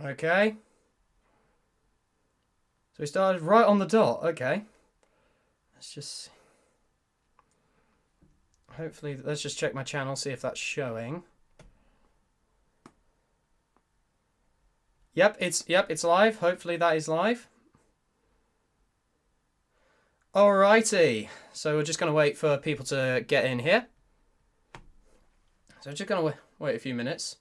Okay. So we started right on the dot. Okay. Let's just... Hopefully, let's just check my channel, see if that's showing. Yep, it's live. Hopefully that is live. Alrighty. So we're just going to wait for people to get in here. So we're just going to wait a few minutes.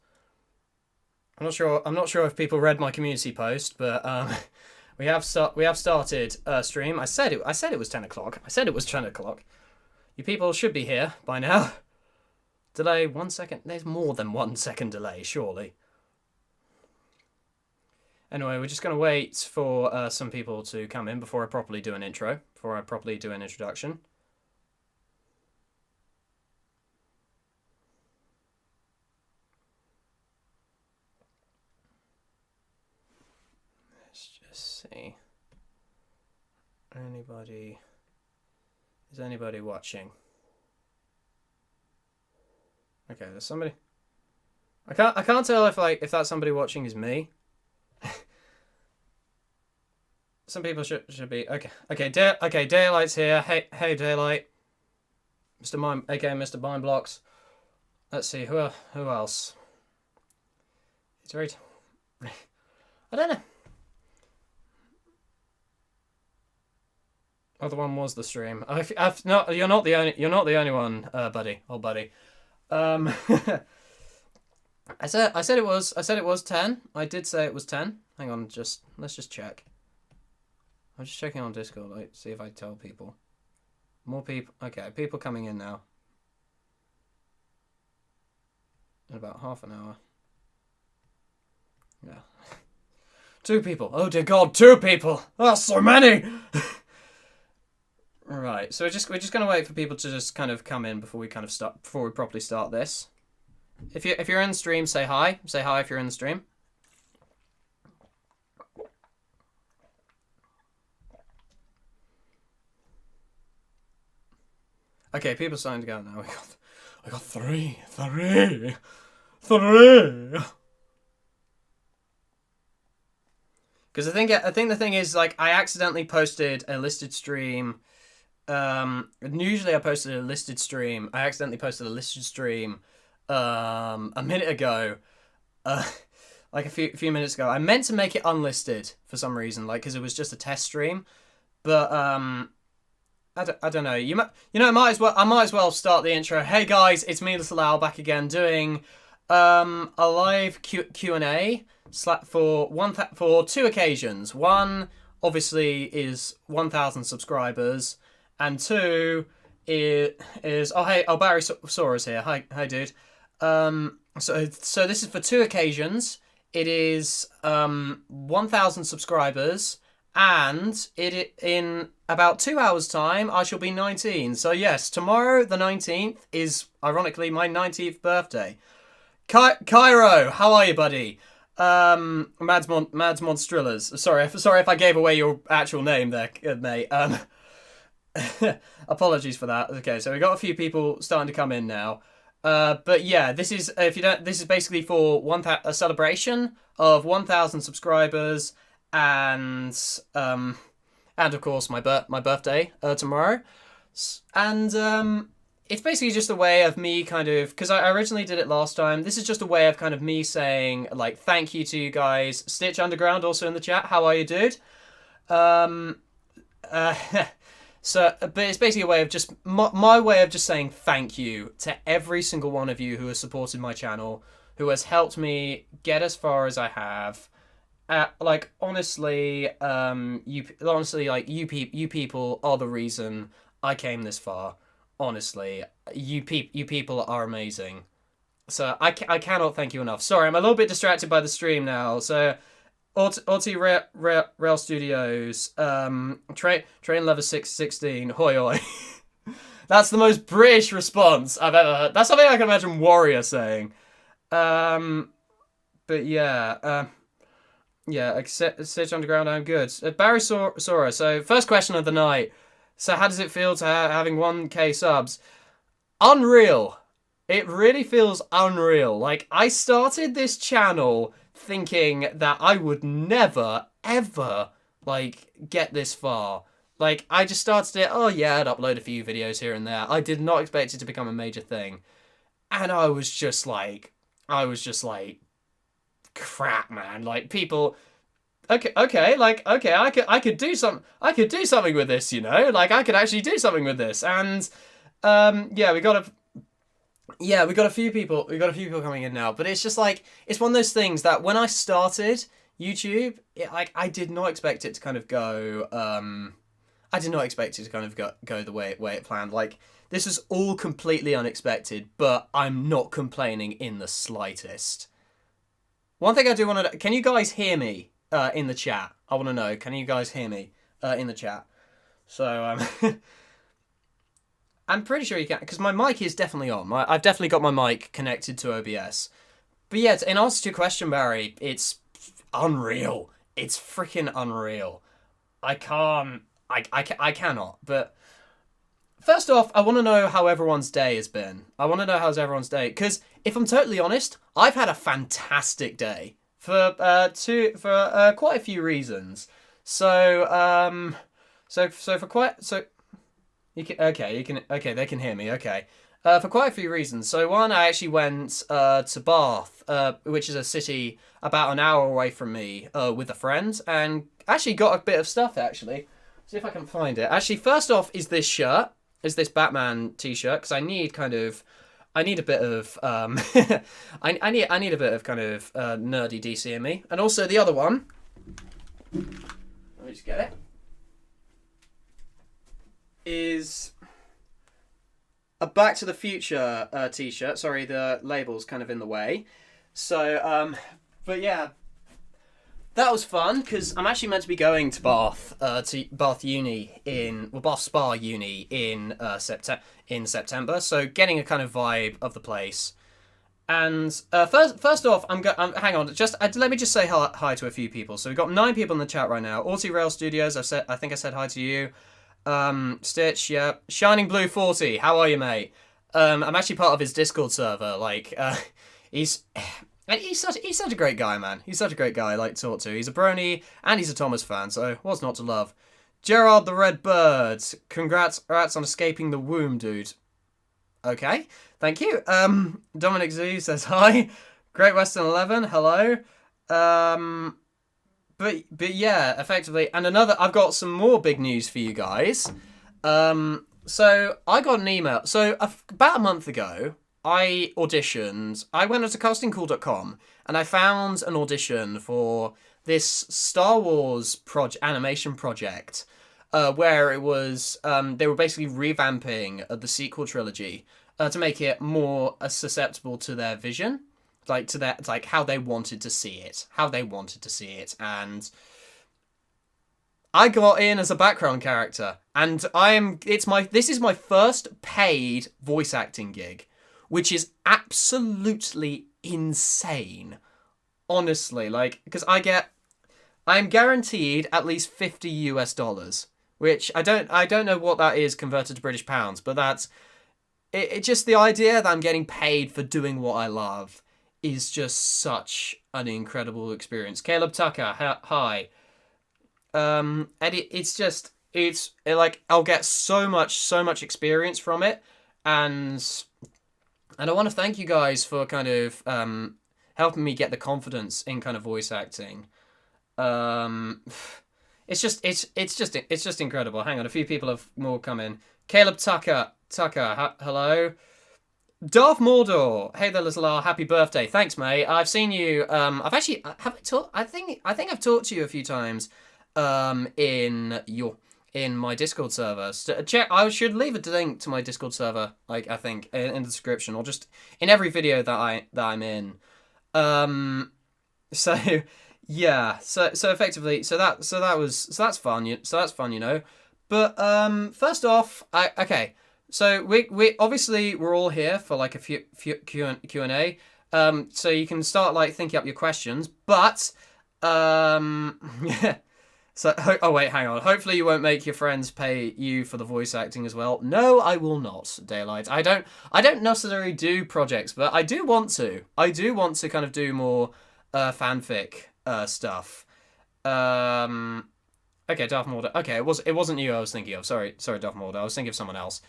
I'm not sure if people read my community post, but we have started a stream. I said it was 10 o'clock. I said it was 10 o'clock. You people should be here by now. Delay 1 second. There's more than 1 second delay, surely. Anyway, we're just going to wait for some people to come in before I properly do an intro, before I properly do an introduction. Let's just see. Is anybody watching? Okay, there's somebody. I can't tell if that somebody watching is me. Some people should be okay. Daylight's here. Hey, Daylight. Mr. Mime, aka Mr. Mime Blocks. Let's see who else. It's very. I don't know. Other one was the stream. No, you're not the only one, buddy. Oh, buddy. I said it was 10. I did say it was 10. Hang on, let's just check. I'm just checking on Discord, like, see if I tell people. More people. Okay, people coming in now. In about half an hour. Yeah. 2 people. Oh dear God, 2 people. That's so many. Right. So we're just gonna wait for people to just kind of come in before we properly start this. If you're in the stream, say hi. Say hi if you're in the stream. Okay, people are starting to go now. I got 3. Because I think the thing is, like, I accidentally posted a listed stream. Usually I posted a listed stream. I accidentally posted a listed stream a minute ago. Like a few minutes ago. I meant to make it unlisted for some reason, like, because it was just a test stream. But I don't know. I might as well start the intro. Hey guys, it's me, Little Owl, back again doing a live Q&A for 2 occasions. One obviously is 1,000 subscribers, and 2 is Barry Sora's here. Hi dude. So this is for 2 occasions. It is 1,000 subscribers. And in about 2 hours' time, I shall be 19. So yes, tomorrow, the 19th, is ironically my 19th birthday. Cairo, how are you, buddy? Mads Monstrillas. Sorry if I gave away your actual name there, mate. Apologies for that. Okay, so we got a few people starting to come in now. But yeah, this is basically for a celebration of 1,000 subscribers. And of course my birthday tomorrow, and it's basically just a way of me kind of, because I originally did it last time. This is just a way of kind of me saying, like, thank you to you guys. Stitch Underground also in the chat. How are you, dude? So, but it's basically a way of just my way of just saying thank you to every single one of you who has supported my channel, who has helped me get as far as I have. Like, honestly, you people are the reason I came this far. Honestly, you people are amazing. So I cannot thank you enough. Sorry, I'm a little bit distracted by the stream now. So, Auti Rail Studios, Train Lever 616, hoi hoi. That's the most British response I've ever heard. That's something I can imagine Warrior saying. But yeah, yeah, Stitch Underground, I'm good. Barry Sora, so first question of the night. So how does it feel to having 1k subs? Unreal. It really feels unreal. Like, I started this channel thinking that I would never, ever, like, get this far. Like, I just started it, oh yeah, I'd upload a few videos here and there. I did not expect it to become a major thing. And I was just like, crap, man. Like, people, okay, like, okay, I could do something with this, you know? Like, I could actually do something with this. And, yeah, we got a few people. We got a few people coming in now, but it's just like it's one of those things that when I started YouTube, I did not expect it to kind of go. I did not expect it to kind of go the way it planned. Like this is all completely unexpected, but I'm not complaining in the slightest. One thing I do want to. Can you guys hear me in the chat? I want to know. Can you guys hear me in the chat? So I'm pretty sure you can, because my mic is definitely on. I've definitely got my mic connected to OBS. But yeah, in answer to your question, Barry, it's unreal. It's freaking unreal. I cannot. But first off, I want to know how everyone's day has been. I want to know how's everyone's day, because if I'm totally honest, I've had a fantastic day for quite a few reasons. Okay, they can hear me. Okay, for quite a few reasons. So one, I actually went to Bath, which is a city about an hour away from me, with a friend, and actually got a bit of stuff. Actually, see if I can find it. Actually, first off, is this shirt? Is this Batman T-shirt? Because I need a bit of I need a bit of kind of nerdy DC in me, and also the other one. Let me just get it. Is a Back to the Future T-shirt. Sorry, the label's kind of in the way. So, but yeah, that was fun because I'm actually meant to be going to Bath Uni Bath Spa Uni in September. So getting a kind of vibe of the place. And first off, hang on. Let me just say hi to a few people. So we've got 9 people in the chat right now. Auti Rail Studios. I think I said hi to you. Stitch, yeah. Shining Blue 40, how are you, mate? I'm actually part of his Discord server. Like, he's such a great guy, man. He's such a great guy I like to talk to. He's a brony, and he's a Thomas fan, so what's not to love? Gerard the Red Bird, congrats on escaping the womb, dude. Okay, thank you. Dominic Z says hi. Great Western 11, hello. But yeah, effectively, and I've got some more big news for you guys. So I got an email. So about a month ago, I auditioned. I went to castingcall.com and I found an audition for this Star Wars animation project, where it was they were basically revamping the sequel trilogy to make it more susceptible to their vision. Like to that, like how they wanted to see it, and I got in as a background character, and this is my first paid voice acting gig, which is absolutely insane, honestly. Like, because I'm guaranteed at least $50, which I don't know what that is converted to British pounds, but that's it. Just the idea that I'm getting paid for doing what I love is just such an incredible experience. Caleb Tucker, hi. Eddie, it's like I'll get so much experience from it, and I want to thank you guys for kind of helping me get the confidence in kind of voice acting. It's just incredible. Hang on, a few people have more come in. Caleb Tucker, hello. Darth Mordor, hey there, little R, happy birthday. Thanks, mate. I've seen you. I think I've talked to you a few times. In my Discord server. So check. I should leave a link to my Discord server. Like I think in the description, or just in every video that I'm in. So yeah. So effectively. So that's fun. That's fun. You know. But first off, okay. So we obviously we're all here for like a few Q&A. So you can start like thinking up your questions, but yeah. So, oh wait, hang on. Hopefully you won't make your friends pay you for the voice acting as well. No, I will not, Daylight. I don't necessarily do projects, but I do want to. I do want to kind of do more fanfic stuff. Okay, Darth Maul. Okay, it wasn't you I was thinking of. Sorry, Darth Maul. I was thinking of someone else.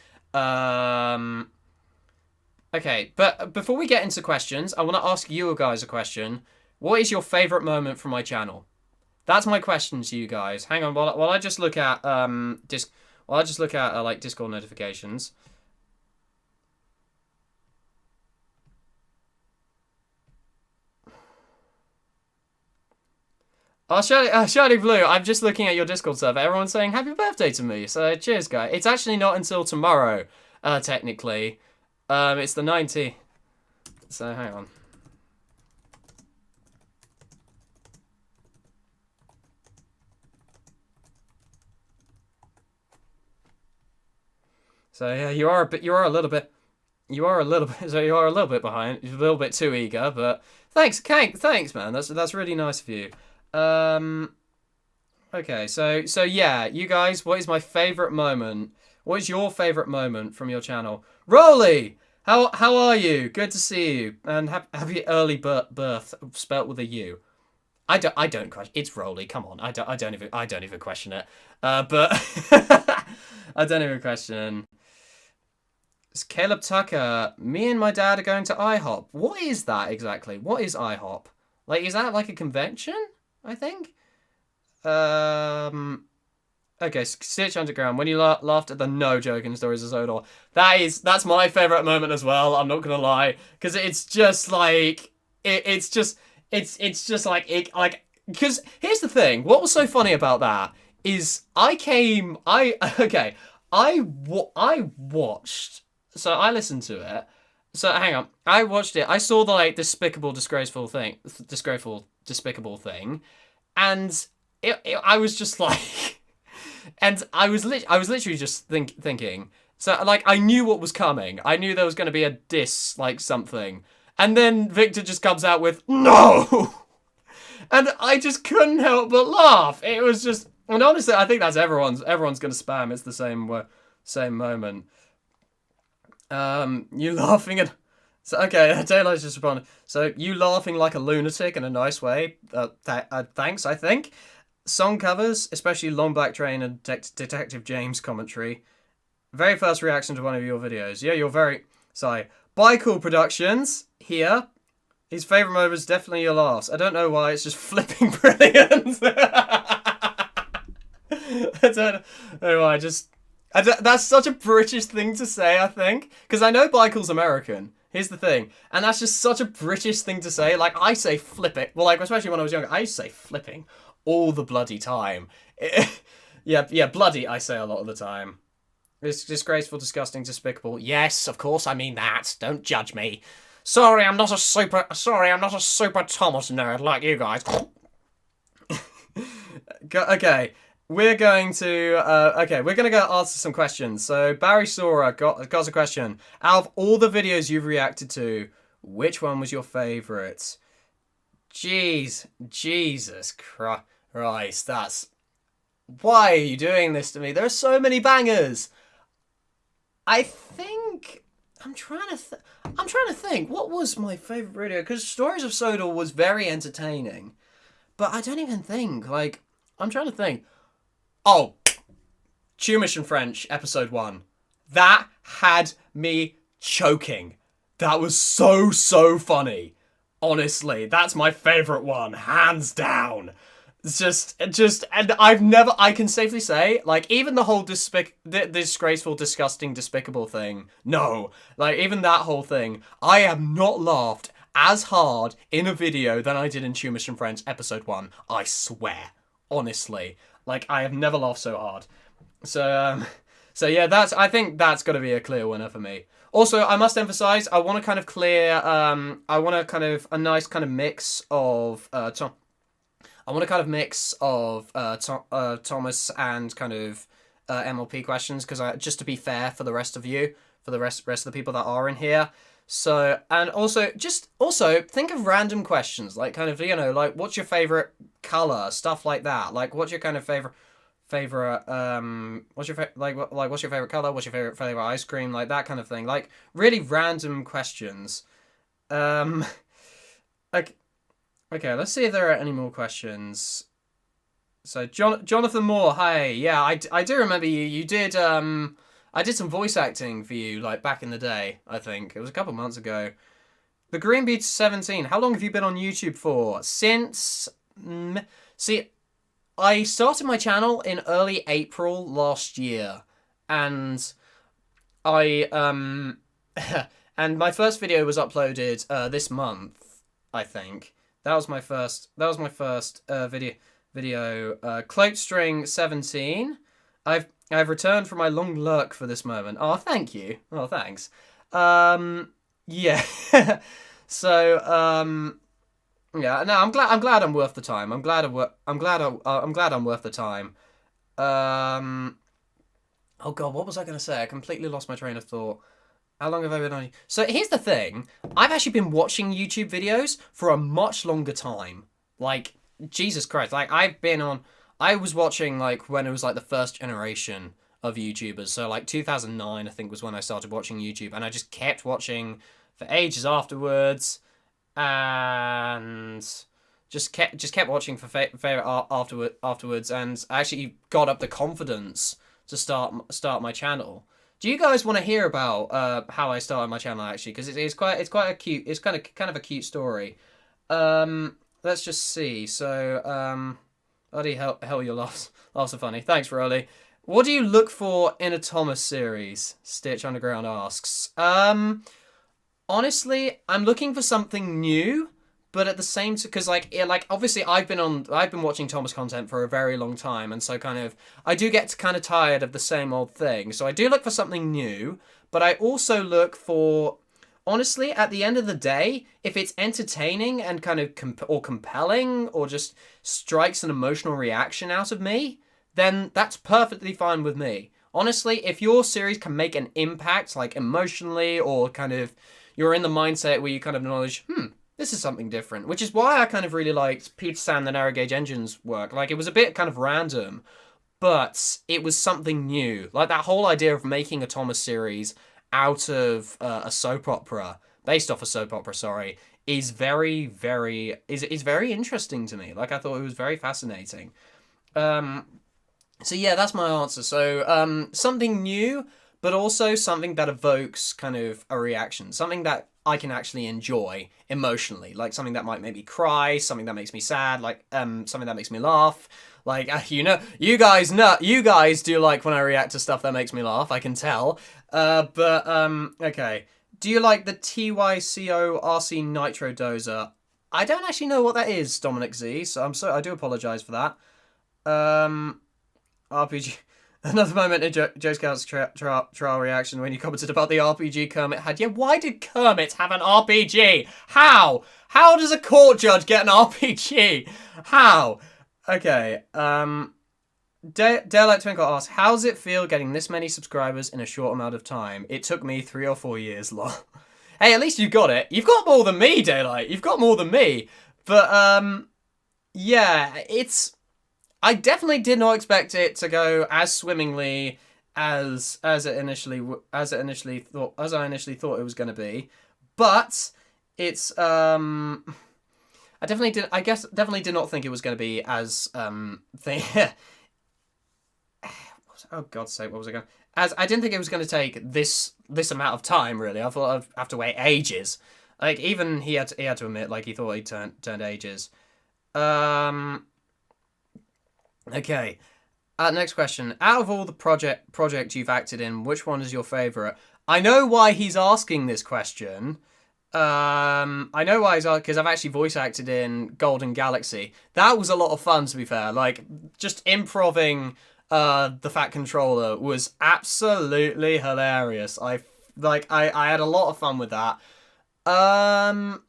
Okay, but before we get into questions, I want to ask you guys a question. What is your favorite moment from my channel? That's my question to you guys. Hang on, while I just look at like Discord notifications. Oh, Shiny Blue, I'm just looking at your Discord server. Everyone's saying happy birthday to me. So cheers, guy. It's actually not until tomorrow, technically. It's the 90th. So hang on. So yeah, you are a little bit behind. You're a little bit too eager, but thanks, Kank. Thanks, man. That's really nice of you. Okay, so yeah, you guys, what is my favorite moment? What is your favorite moment from your channel? Rolly, how are you? Good to see you, and happy early birth, spelt with a U. I don't question. It's Rolly. Come on, I don't even question it. But I don't even question. It's Caleb Tucker. Me and my dad are going to IHOP. What is that exactly? What is IHOP? Like, is that like a convention? I think. Okay, Stitch Underground. When you laughed at the no joking stories of Zodor, that's my favorite moment as well. I'm not gonna lie, because it's just like it's just like because here's the thing. What was so funny about that is I watched. So I listened to it. So hang on, I watched it. I saw the like despicable, disgraceful thing, and I was just like, and I was literally just thinking. So like I knew what was coming. I knew there was going to be a diss like something, and then Victor just comes out with no, and I just couldn't help but laugh. It was just, and honestly, I think that's everyone's going to spam. It's the same moment. You laughing at... So, okay, Daylight's just responded. So, you laughing like a lunatic in a nice way. Thanks, I think. Song covers, especially Long Black Train and Detective James commentary. Very first reaction to one of your videos. Yeah, you're very... Sorry. Cool Productions, here. His favourite moment is definitely your laughs. I don't know why, it's just flipping brilliant. I don't know why, that's such a British thing to say, I think. Because I know Michael's American. Here's the thing. And that's just such a British thing to say. Like, I say flip it. Well, like, especially when I was younger, I used to say flipping all the bloody time. Yeah, bloody I say a lot of the time. It's disgraceful, disgusting, despicable. Yes, of course I mean that. Don't judge me. Sorry, I'm not a super Thomas nerd like you guys. Okay. We're going to go answer some questions. So Barry Sora got a question. Out of all the videos you've reacted to, which one was your favourite? Jesus Christ, that's... Why are you doing this to me? There are so many bangers. I think... I'm trying to think. What was my favourite video? Because Stories of Sodor was very entertaining. But I don't even think, like... I'm trying to think. Oh, Chumish and French, episode 1. That had me choking. That was so funny. Honestly, that's my favourite one, hands down. It's just, and I can safely say, like, even the whole disgraceful, disgusting, despicable thing, no. Like, even that whole thing, I have not laughed as hard in a video than I did in Chumish and French, episode 1. I swear. Honestly. Like, I have never laughed so hard. So yeah, I think that's got to be a clear winner for me. Also, I must emphasize, I want to kind of clear, I want to kind of, a nice kind of mix of, Thomas and kind of MLP questions, because just to be fair for the rest of you, for the rest of the people that are in here. So, and also, just also think of random questions, like kind of, like what's your favorite color, stuff like that. Like, what's your kind of favorite what's your what's your favorite color? What's your favorite ice cream? Like that kind of thing. Like really random questions. Um, like, okay, let's see if there are any more questions. So Jonathan Moore, hi. Yeah, I do remember you. You did I did some voice acting for you like back in the day, I think. It was a couple months ago. The Green Beach 17. How long have you been on YouTube for? Since see, I started my channel in early April last year, and I and my first video was uploaded this month, I think. That was my first. That was my first video. Cloak String 17. I've returned from my long lurk for this moment. Oh, thank you. Oh, thanks. Yeah. So yeah. No, I'm glad I'm worth the time. I'm glad I'm worth the time. Oh God, what was I gonna say? I completely lost my train of thought. How long have I been on? So here's the thing. I've actually been watching YouTube videos for a much longer time. Like, Jesus Christ. Like, I was watching, like, when it was, like, the first generation of YouTubers. So, like, 2009, I think, was when I started watching YouTube. And I just kept watching for ages afterwards. And just kept watching for favorite afterwards. And I actually got up the confidence to start my channel. Do you guys want to hear about how I started my channel actually? Because it's quite a cute, it's kind of a cute story. Let's just see. So Oddy, hell your laughs are funny. Thanks, Rolly. What do you look for in a Thomas series? Stitch Underground asks. Honestly, I'm looking for something new, but at the same time, because obviously I've been watching Thomas content for a very long time, and so kind of I do get kind of tired of the same old thing. So I do look for something new, but I also look for, honestly, at the end of the day, if it's entertaining and kind of compelling or just strikes an emotional reaction out of me, then that's perfectly fine with me. Honestly, if your series can make an impact, like emotionally, or kind of you're in the mindset where you kind of acknowledge, this is something different, which is why I kind of really liked Peter San, the Narrow Gauge Engines work. Like, it was a bit kind of random, but it was something new. Like, that whole idea of making a Thomas series out of a soap opera, based off a soap opera, sorry, is very, is very interesting to me. Like, I thought it was very fascinating. So yeah, that's my answer. So something new, but also something that evokes kind of a reaction, something that I can actually enjoy emotionally, like something that might make me cry, something that makes me sad, like something that makes me laugh. Like, you guys do like when I react to stuff that makes me laugh, I can tell. Okay. Do you like the TYCO RC Nitro Dozer? I don't actually know what that is, Dominic Z, so I do apologize for that. RPG. Another moment in Joe Scout's trial reaction when he commented about the RPG Kermit had. Yeah, why did Kermit have an RPG? How? How does a court judge get an RPG? How? Okay, Daylight Twinkle asks, how does it feel getting this many subscribers in a short amount of time? It took me 3 or 4 years, lol. Hey, at least you got it. You've got more than me, Daylight. You've got more than me. But, yeah, I definitely did not expect it to go as swimmingly as I initially thought it was going to be, but it's I definitely did not think it was going to be as thing. Oh God's sake, what was I going? As I didn't think it was going to take this amount of time. Really, I thought I'd have to wait ages. Like, even he had to admit, like, he thought he turned ages. Okay. Next question. Out of all the projects you've acted in, which one is your favourite? I know why he's asking this question. I know why he's asking, because I've actually voice acted in Golden Galaxy. That was a lot of fun, to be fair. Like, just improving the Fat Controller was absolutely hilarious. I had a lot of fun with that. I've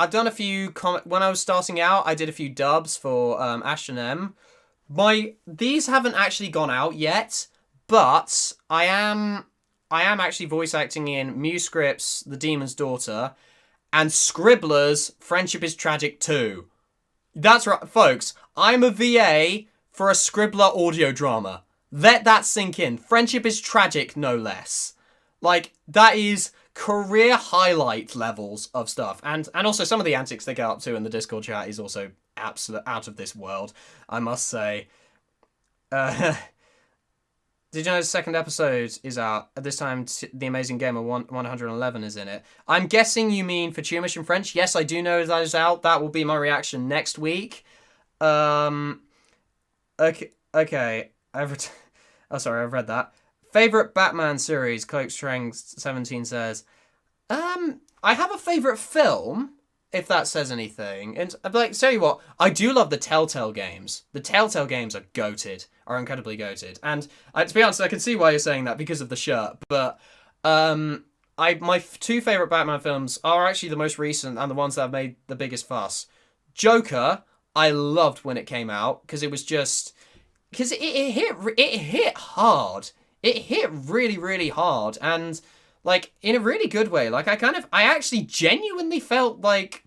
done a few when I was starting out, I did a few dubs for Ashton M. These haven't actually gone out yet, but I am I am actually voice acting in Muscript's The Demon's Daughter and Scribbler's Friendship is Tragic 2. That's right, folks. I'm a VA for a Scribbler audio drama. Let that sink in. Friendship is Tragic, no less. Like, that is career highlight levels of stuff. And also some of the antics they get up to in the Discord chat is also absolute out of this world, I must say. Did you know the second episode is out? At this time, The Amazing Gamer 111 is in it. I'm guessing you mean for Tumish in French. Yes, I do know that is out. That will be my reaction next week. Okay. I've read that. Favorite Batman series, Cloakstrang17 says. I have a favorite film, if that says anything. And like, tell you what, I do love the Telltale games. The Telltale games are goated, are incredibly goated. And to be honest, I can see why you're saying that because of the shirt. But my two favorite Batman films are actually the most recent and the ones that have made the biggest fuss. Joker, I loved when it came out because it was just because it hit hard. It hit really, really hard, and like in a really good way. Like I actually genuinely felt like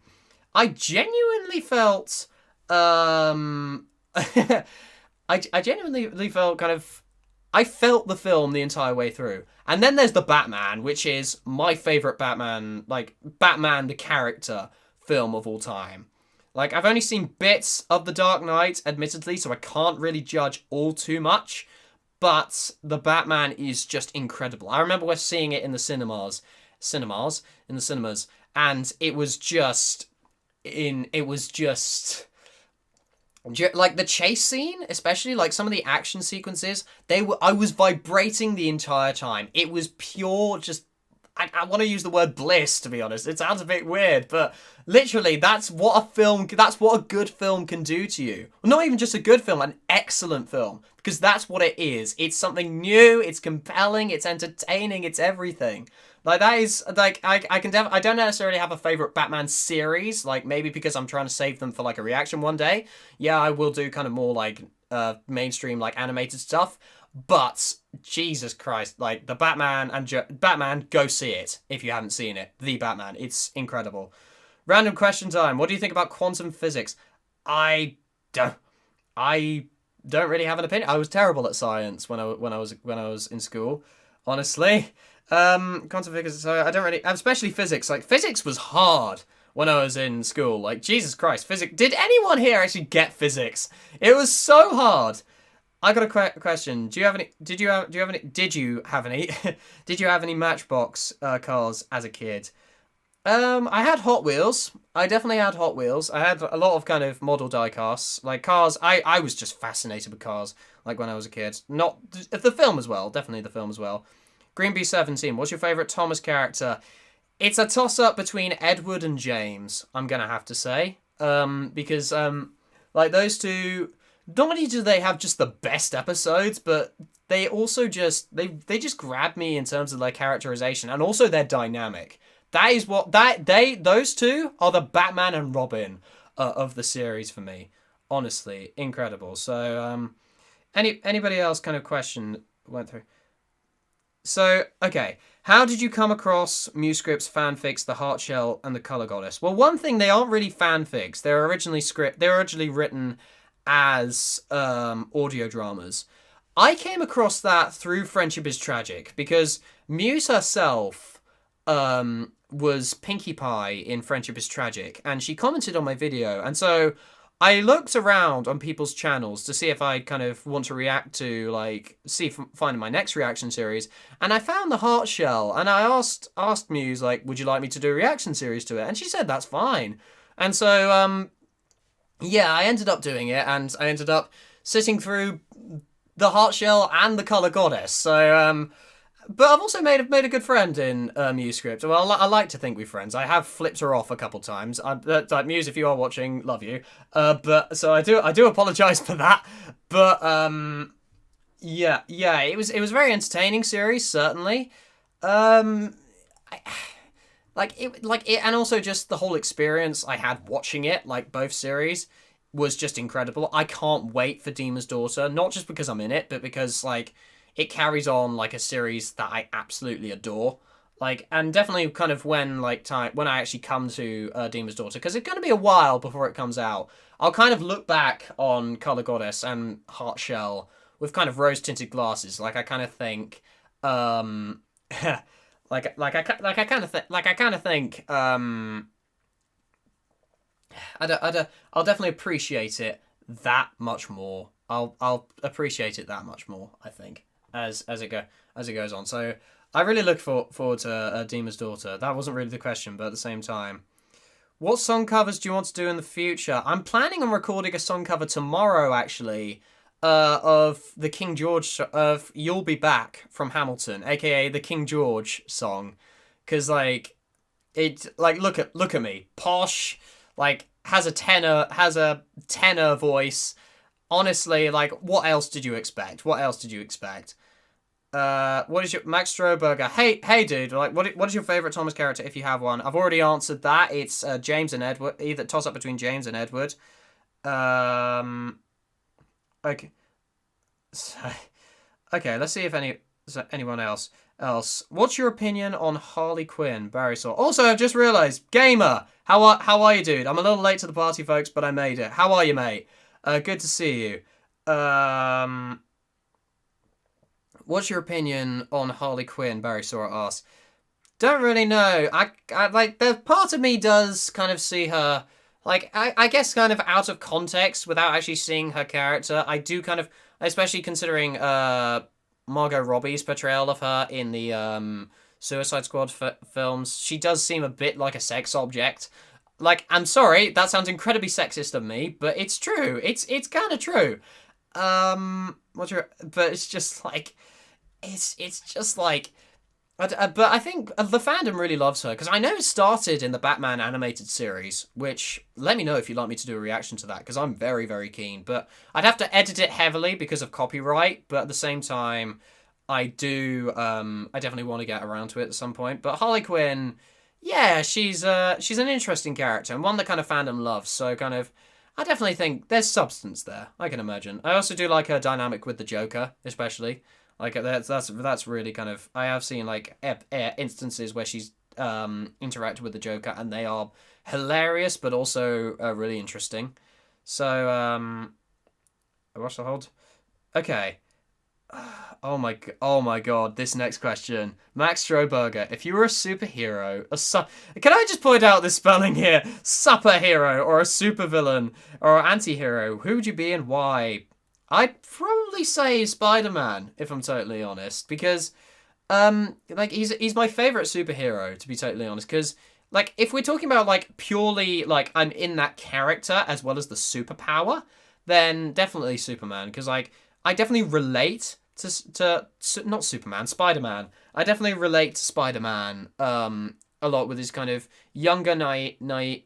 I genuinely felt I genuinely felt kind of I felt the film the entire way through. And then there's the Batman, which is my favorite Batman, like Batman the character film of all time. Like I've only seen bits of The Dark Knight, admittedly, so I can't really judge all too much. But the Batman is just incredible. I remember seeing it in the cinemas, and it was just like the chase scene, especially like some of the action sequences. I was vibrating the entire time. It was pure, just I want to use the word bliss, to be honest. It sounds a bit weird, but literally that's what a good film can do to you. Well, not even just a good film, an excellent film, because that's what it is. It's something new, it's compelling, it's entertaining, it's everything. Like that is like I don't necessarily have a favorite Batman series, like maybe because I'm trying to save them for like a reaction one day. Yeah, I will do kind of more like mainstream like animated stuff. But Jesus Christ, like the Batman Batman, go see it if you haven't seen it. The Batman, it's incredible. Random question time. What do you think about quantum physics? I don't really have an opinion. I was terrible at science when I was in school, honestly. Quantum physics. So I don't really, especially physics. Like physics was hard when I was in school. Like Jesus Christ, physics. Did anyone here actually get physics? It was so hard. I got a question. Did you have any Matchbox cars as a kid? I had Hot Wheels. I definitely had Hot Wheels. I had a lot of kind of model die casts. Like cars, I was just fascinated with cars, like when I was a kid. Not the film as well, definitely the film as well. Green Bee 17, what's your favourite Thomas character? It's a toss-up between Edward and James, I'm gonna have to say. Because like those two, not only do they have just the best episodes, but they also just they just grab me in terms of their characterization and also their dynamic. That is what those two are, the Batman and Robin of the series for me. Honestly, incredible. So anybody else kind of question went through? So okay, how did you come across Muscript's fanfics, The Heartshell and The Color Goddess? Well, one thing, they aren't really fanfics. They're originally written as audio dramas. I came across that through Friendship is Tragic because Muse herself was Pinkie Pie in Friendship is Tragic, and she commented on my video, and so I looked around on people's channels to see if I kind of want to react to, like, find my next reaction series, and I found The Heartshell, and I asked Muse, like, would you like me to do a reaction series to it? And she said that's fine. And so yeah, I ended up doing it, and I ended up sitting through The Heartshell and The Color Goddess. So, but I've also made a good friend in Musescript. Well, I like to think we're friends. I have flipped her off a couple times. Like Muse, if you are watching, love you. But so I do apologise for that. But yeah, it was a very entertaining series, certainly. And also just the whole experience I had watching it, like both series, was just incredible. I can't wait for Demon's Daughter, not just because I'm in it, but because like it carries on like a series that I absolutely adore. Like, and definitely kind of when when I actually come to Demon's Daughter, because it's going to be a while before it comes out. I'll kind of look back on Color Goddess and Heart Shell with kind of rose tinted glasses. Like I kind of think, I kind of think, I'll definitely appreciate it that much more. I'll appreciate it that much more, I think, as it goes on. So I really look forward to Demon's Daughter. That wasn't really the question, but at the same time, what song covers do you want to do in the future? I'm planning on recording a song cover tomorrow, actually, of the King George of "You'll Be Back" from Hamilton, aka the King George song, because like look at me, posh, like has a tenor voice. Honestly, like what else did you expect? What else did you expect? What is your Max Stroberger? Hey, dude! Like, what is your favorite Thomas character if you have one? I've already answered that. It's James and Edward. Either toss up between James and Edward. Okay. So, okay. Let's see if anyone else. What's your opinion on Harley Quinn, Barry Saw? Also, I've just realised, Gamer. How are you, dude? I'm a little late to the party, folks, but I made it. How are you, mate? Good to see you. What's your opinion on Harley Quinn? Barry Saw asks. Don't really know. I like the part of me does kind of see her, like I guess kind of out of context without actually seeing her character. I do kind of, especially considering Margot Robbie's portrayal of her in the Suicide Squad films. She does seem a bit like a sex object. Like, I'm sorry, that sounds incredibly sexist of me, but it's true. It's kind of true. But it's just like, it's just like, but I think the fandom really loves her, because I know it started in the Batman animated series, which, let me know if you'd like me to do a reaction to that, because I'm very, very keen, but I'd have to edit it heavily because of copyright, but at the same time, I definitely want to get around to it at some point. But Harley Quinn, yeah, she's an interesting character, and one that kind of fandom loves, so kind of, I definitely think there's substance there, I can imagine. I also do like her dynamic with the Joker, especially. Like that's really kind of, I have seen like instances where she's interacted with the Joker, and they are hilarious, but also really interesting. So what's the hold? Okay. Oh my god, this next question. Max Stroberger, if you were a superhero, can I just point out this spelling here? Superhero, or a supervillain, or an anti-hero, who would you be and why? I'd probably say Spider-Man, if I'm totally honest, because like he's my favorite superhero, to be totally honest, because like if we're talking about like purely like I'm in that character as well as the superpower, then definitely Superman, because like I definitely relate to not Superman, Spider-Man. I definitely relate to Spider-Man a lot with his kind of younger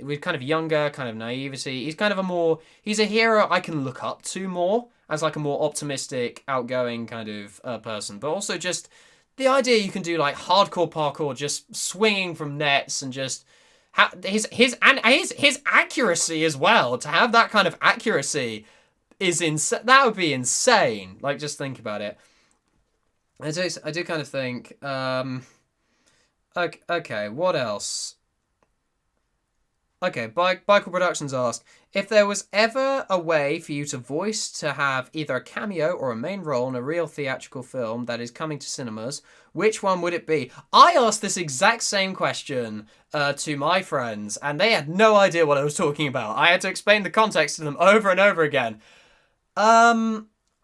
with kind of younger kind of naivety. He's a hero I can look up to more as like a more optimistic, outgoing kind of person, but also just the idea you can do like hardcore parkour, just swinging from nets, and just his accuracy as well. To have that kind of accuracy is insane. That would be insane. Like, just think about it. I do kind of think. Okay, what else? Okay, Michael Productions asked, if there was ever a way for you to have either a cameo or a main role in a real theatrical film that is coming to cinemas, which one would it be? I asked this exact same question to my friends, and they had no idea what I was talking about. I had to explain the context to them over and over again.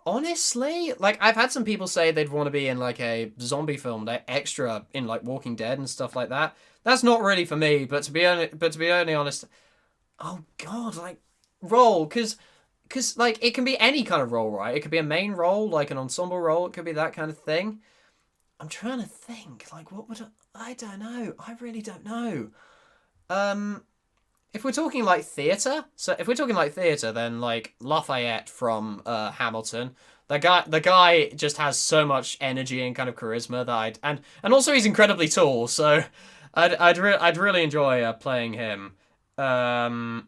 Honestly, like, I've had some people say they'd want to be in like a zombie film, like extra in like Walking Dead and stuff like that. That's not really for me, but to be only honest, oh god, like role, because like it can be any kind of role, right? It could be a main role, like an ensemble role. It could be that kind of thing. I'm trying to think, like, what would I don't know. I really don't know. If we're talking like theatre, then like Lafayette from Hamilton. The guy just has so much energy and kind of charisma that and also he's incredibly tall, so I'd really enjoy playing him. Yeah.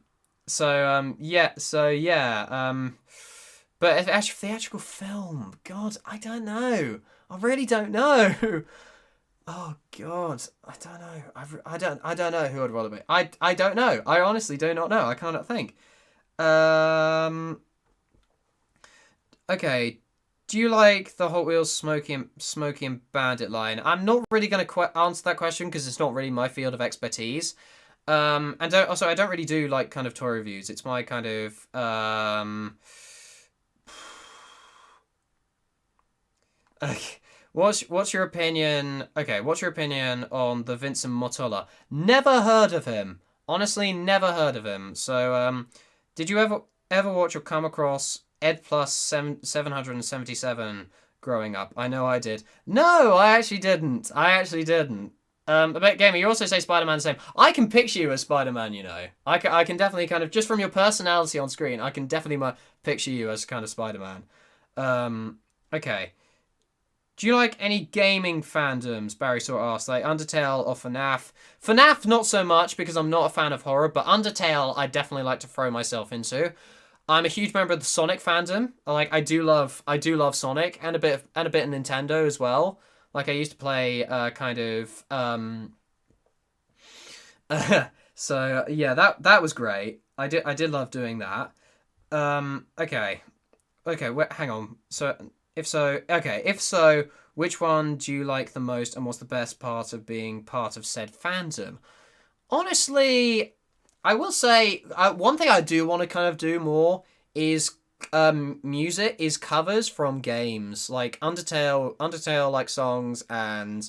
But if actually theatrical film, God, I don't know. I really don't know. Oh God, I don't know. I don't know who I'd rather be. I don't know. I honestly do not know. I cannot think. Okay. Do you like the Hot Wheels Smokey and Bandit line? I'm not really going to answer that question because it's not really my field of expertise. And I don't really do like kind of toy reviews. It's my kind of Okay. What's your opinion? Okay, what's your opinion on the Vincent Motola? Never heard of him. Honestly, never heard of him. So, did you ever watch or come across Ed Plus 777 growing up? I know I did. No, I actually didn't. I actually didn't. A bit gamer. You also say Spider-Man the same. I can picture you as Spider-Man. You know, I can definitely kind of just from your personality on screen. I can definitely picture you as kind of Spider-Man. Okay. Do you like any gaming fandoms? Barry sort of asked, like Undertale or FNAF. FNAF, not so much because I'm not a fan of horror, but Undertale, I definitely like to throw myself into. I'm a huge member of the Sonic fandom. Like I do love Sonic and a bit of Nintendo as well. Like I used to play kind of so yeah, that was great. I did love doing that. Okay. Okay, hang on. So if so, which one do you like the most, and what's the best part of being part of said fandom? Honestly, I will say one thing I do want to kind of do more is covers from games like Undertale like songs and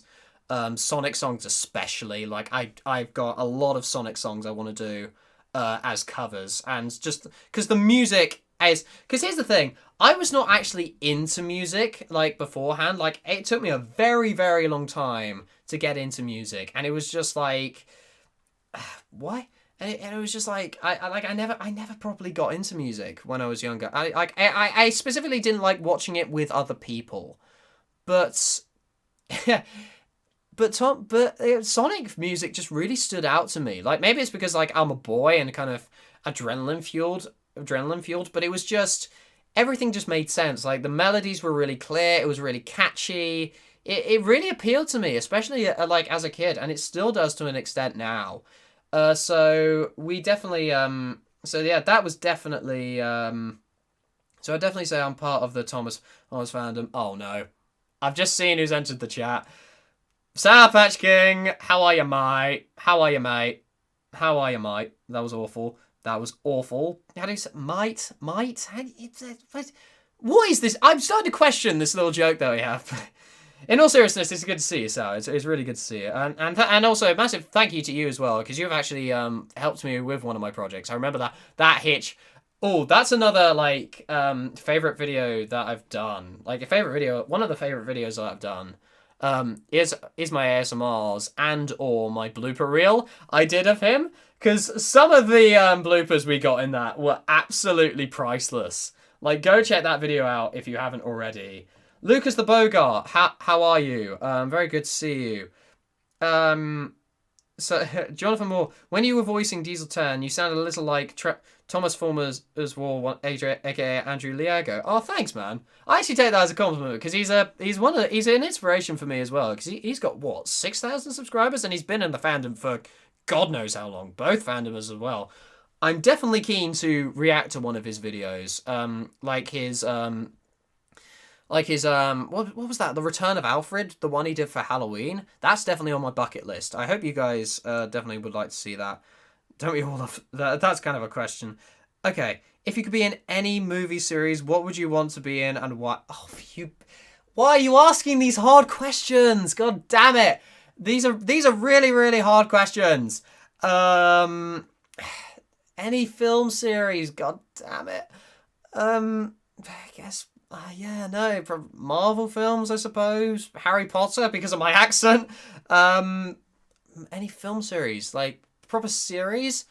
Sonic songs especially. Like I've got a lot of Sonic songs I want to do as covers, and just because the music is because here's the thing. I was not actually into music like beforehand. Like it took me a very, very long time to get into music, and it was just like, why? And it was just like I never properly got into music when I was younger. I specifically didn't like watching it with other people, but Sonic music just really stood out to me. Like maybe it's because like I'm a boy and kind of adrenaline fueled, but it was just everything just made sense. Like the melodies were really clear, it was really catchy. It really appealed to me, especially like as a kid, and it still does to an extent now. So we definitely so yeah, that was definitely so I definitely say I'm part of the Thomas fandom. Oh no. I've just seen who's entered the chat. Sour Patch King, how are you, mate? How are you, mate? How are you, mate? That was awful. That was awful. How do you say mate? Mate? What is this? I'm starting to question this little joke that we have. In all seriousness, it's good to see you, Sal. It's really good to see you. And also a massive thank you to you as well, because you've actually helped me with one of my projects. I remember that hitch. Oh, that's another like favorite video that I've done. Like a favorite video, one of the favorite videos that I've done is my ASMRs and or my blooper reel I did of him, because some of the bloopers we got in that were absolutely priceless. Like go check that video out if you haven't already. Lucas the Bogart, how are you? Very good to see you. So Jonathan Moore, when you were voicing Diesel 10, you sounded a little like Thomas Former's as well, aka Andrew Liago. Oh, thanks, man. I actually take that as a compliment because he's an inspiration for me as well, because he's got what 6,000 subscribers and he's been in the fandom for God knows how long. Both fandoms as well. I'm definitely keen to react to one of his videos. Like his what was that? The Return of Alfred, the one he did for Halloween. That's definitely on my bucket list. I hope you guys definitely would like to see that. Don't we all love that? That's kind of a question. Okay, if you could be in any movie series, what would you want to be in and why? Oh, why are you asking these hard questions? God damn it! These are really, really hard questions. Any film series? God damn it. I guess. Yeah, no, Marvel films, I suppose. Harry Potter because of my accent. Any film series, like proper series.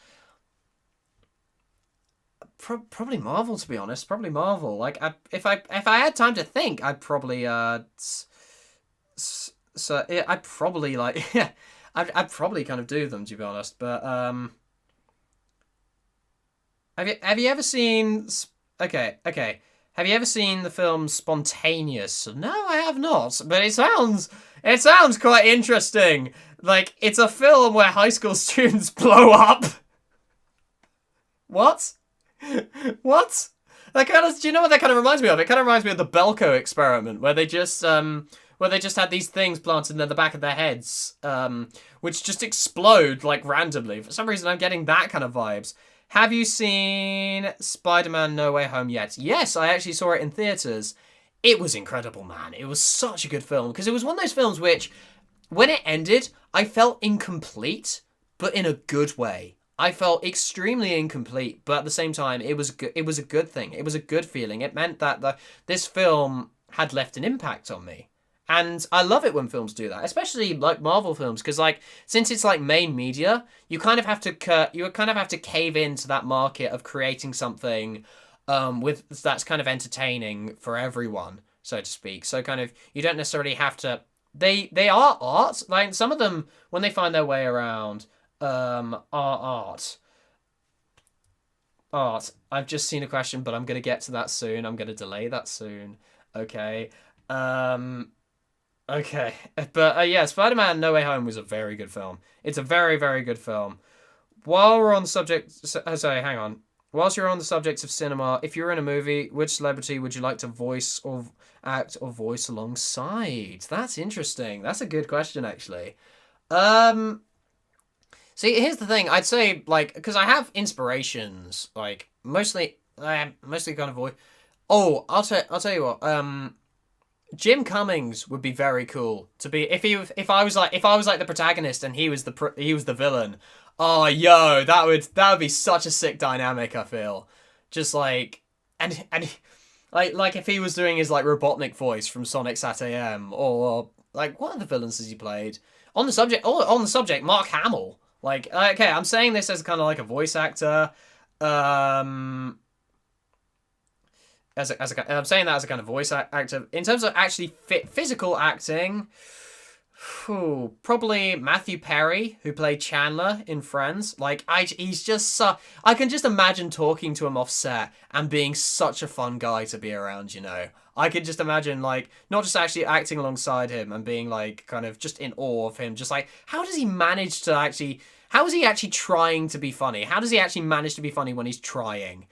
Probably Marvel, to be honest. Probably Marvel. Like, if I had time to think, I'd probably yeah, I'd probably like yeah, I'd probably kind of do them, to be honest. But have you ever seen? Okay. Have you ever seen the film Spontaneous? No, I have not, but it sounds quite interesting. Like, it's a film where high school students blow up. What? What? That kind of, do you know what that kind of reminds me of? It kind of reminds me of the Belko experiment, where they just had these things planted in the back of their heads, which just explode like randomly. For some reason, I'm getting that kind of vibes. Have you seen Spider-Man No Way Home yet? Yes, I actually saw it in theaters. It was incredible, man. It was such a good film because it was one of those films which, when it ended, I felt incomplete, but in a good way. I felt extremely incomplete, but at the same time, it was it was a good thing. It was a good feeling. It meant that this film had left an impact on me. And I love it when films do that, especially like Marvel films, because like since it's like main media, you kind of have to cave into that market of creating something with that's kind of entertaining for everyone, so to speak. So kind of you don't necessarily have to. They are art. Like some of them, when they find their way around, are art. Art. I've just seen a question, but I'm gonna get to that soon. I'm gonna delay that soon. Okay. Um. Okay, but yeah, Spider-Man No Way Home was a very good film. It's a very, very good film. While we're on the subject, sorry, hang on. Whilst you're on the subject of cinema, if you're in a movie, which celebrity would you like to voice or act or voice alongside? That's interesting. That's a good question, actually. Um, See, here's the thing. I'd say like because I have inspirations, like mostly kind of voice. Oh, I'll tell you what. Jim Cummings would be very cool to be if I was like the protagonist and he was the villain. Oh, yo, that would be such a sick dynamic. I feel just like and like if he was doing his like Robotnik voice from Sonic Sat AM or like what other villains has he played on the subject Mark Hamill. Like okay, I'm saying this as kind of like a voice actor. Um I'm saying that as a kind of voice actor. In terms of actually physical acting, probably Matthew Perry, who played Chandler in Friends. Like, he's just I can just imagine talking to him off set and being such a fun guy to be around, you know. I could just imagine, like, not just actually acting alongside him and being, like, kind of just in awe of him. Just, like, how does he manage to actually... How is he actually trying to be funny? How does he actually manage to be funny when he's trying?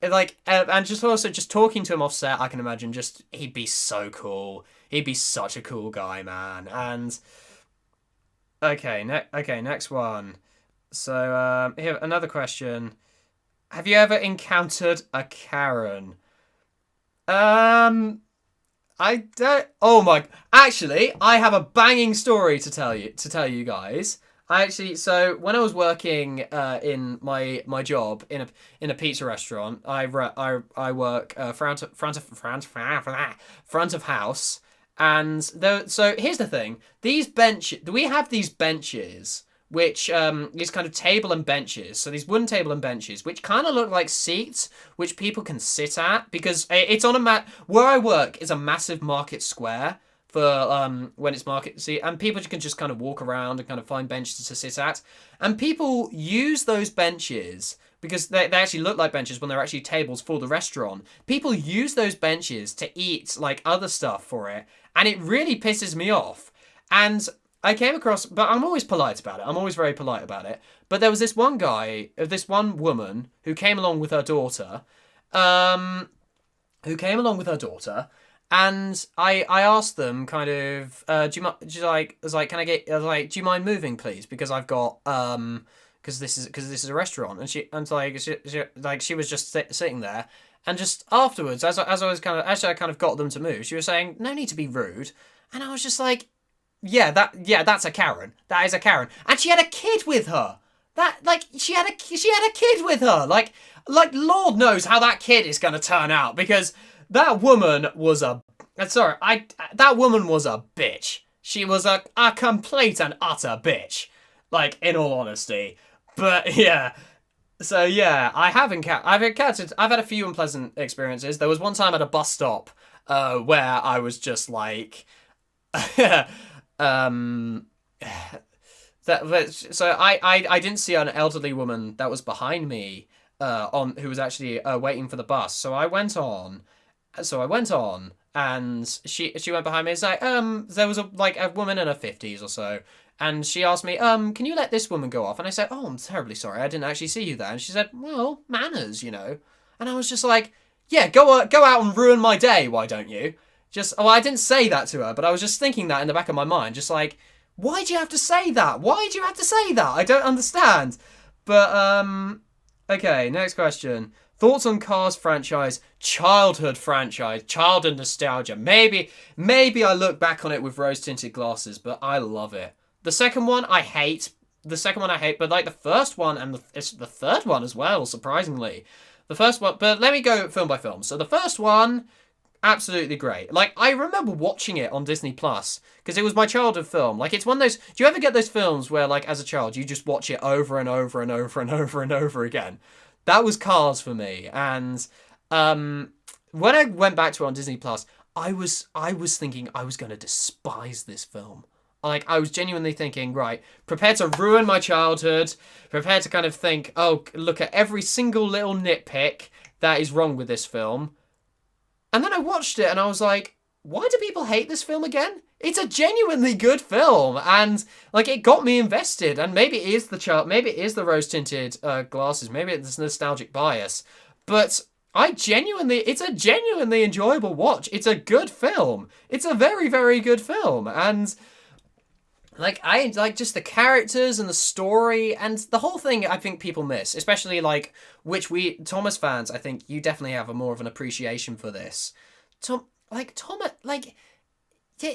Like and just also just talking to him off set, I can imagine just he'd be so cool. He'd be such a cool guy, man. And okay, next one. So here another question. Have you ever encountered a Karen? I don't. Oh my! Actually, I have a banging story to tell you guys. I actually, so when I was working in my job in a pizza restaurant, I work front of house, and so here's the thing: we have these benches which these kind of table and benches, so these wooden table and benches which kind of look like seats which people can sit at because it's on a where I work is a massive market square for when it's market see and people can just kind of walk around and kind of find benches to sit at and people use those benches because they actually look like benches when they're actually tables for the restaurant. People use those benches to eat like other stuff for it and it really pisses me off. And I came across, but I'm always polite about it. I'm always very polite about it. But there was this one this one woman who came along with her daughter, and I asked them kind of, do you like, I was like, can I get, I was like, do you mind moving, please? Because I've got, because this is a restaurant, and she was just sitting there, and just afterwards, as I kind of got them to move, she was saying, no need to be rude, and I was just like, that's a Karen. That is a Karen, and she had a kid with her. She had a kid with her. Like Lord knows how that kid is going to turn out because that woman was a that woman was a bitch. She was a complete and utter bitch. Like in all honesty, but yeah. So yeah, I've had a few unpleasant experiences. There was one time at a bus stop where I was just like. So I didn't see an elderly woman that was behind me who was actually waiting for the bus. So I went on So I went on, and she went behind me. It's like, there was a woman in her 50s or so, and she asked me, can you let this woman go off? And I said, oh, I'm terribly sorry, I didn't actually see you there. And she said, well, manners, you know. And I was just like, yeah, go out and ruin my day, why don't you? Just, oh, I didn't say that to her, but I was just thinking that in the back of my mind, just like, why do you have to say that? Why do you have to say that? I don't understand. But okay, next question. Thoughts on Cars franchise, childhood franchise, childhood nostalgia. Maybe I look back on it with rose-tinted glasses, but I love it. The second one I hate. But like the first one and it's the third one as well, surprisingly. The first one, but let me go film by film. So the first one, absolutely great. Like, I remember watching it on Disney Plus because it was my childhood film. Like, it's one of those. Do you ever get those films where, like, as a child, you just watch it over and over and over and over and over again? That was Cars for me. And when I went back to it on Disney Plus, I was thinking I was going to despise this film. Like, I was genuinely thinking, right, prepared to ruin my childhood, prepared to kind of think, oh, look at every single little nitpick that is wrong with this film. And then I watched it and I was like, why do people hate this film again? It's a genuinely good film, and like it got me invested. And maybe it is maybe it is the rose-tinted glasses, maybe it's nostalgic bias, but it's a genuinely enjoyable watch. It's a good film. It's a very, very good film, and like I like just the characters and the story and the whole thing. I think people miss, especially like we Thomas fans. I think you definitely have a more of an appreciation for this. Thomas, like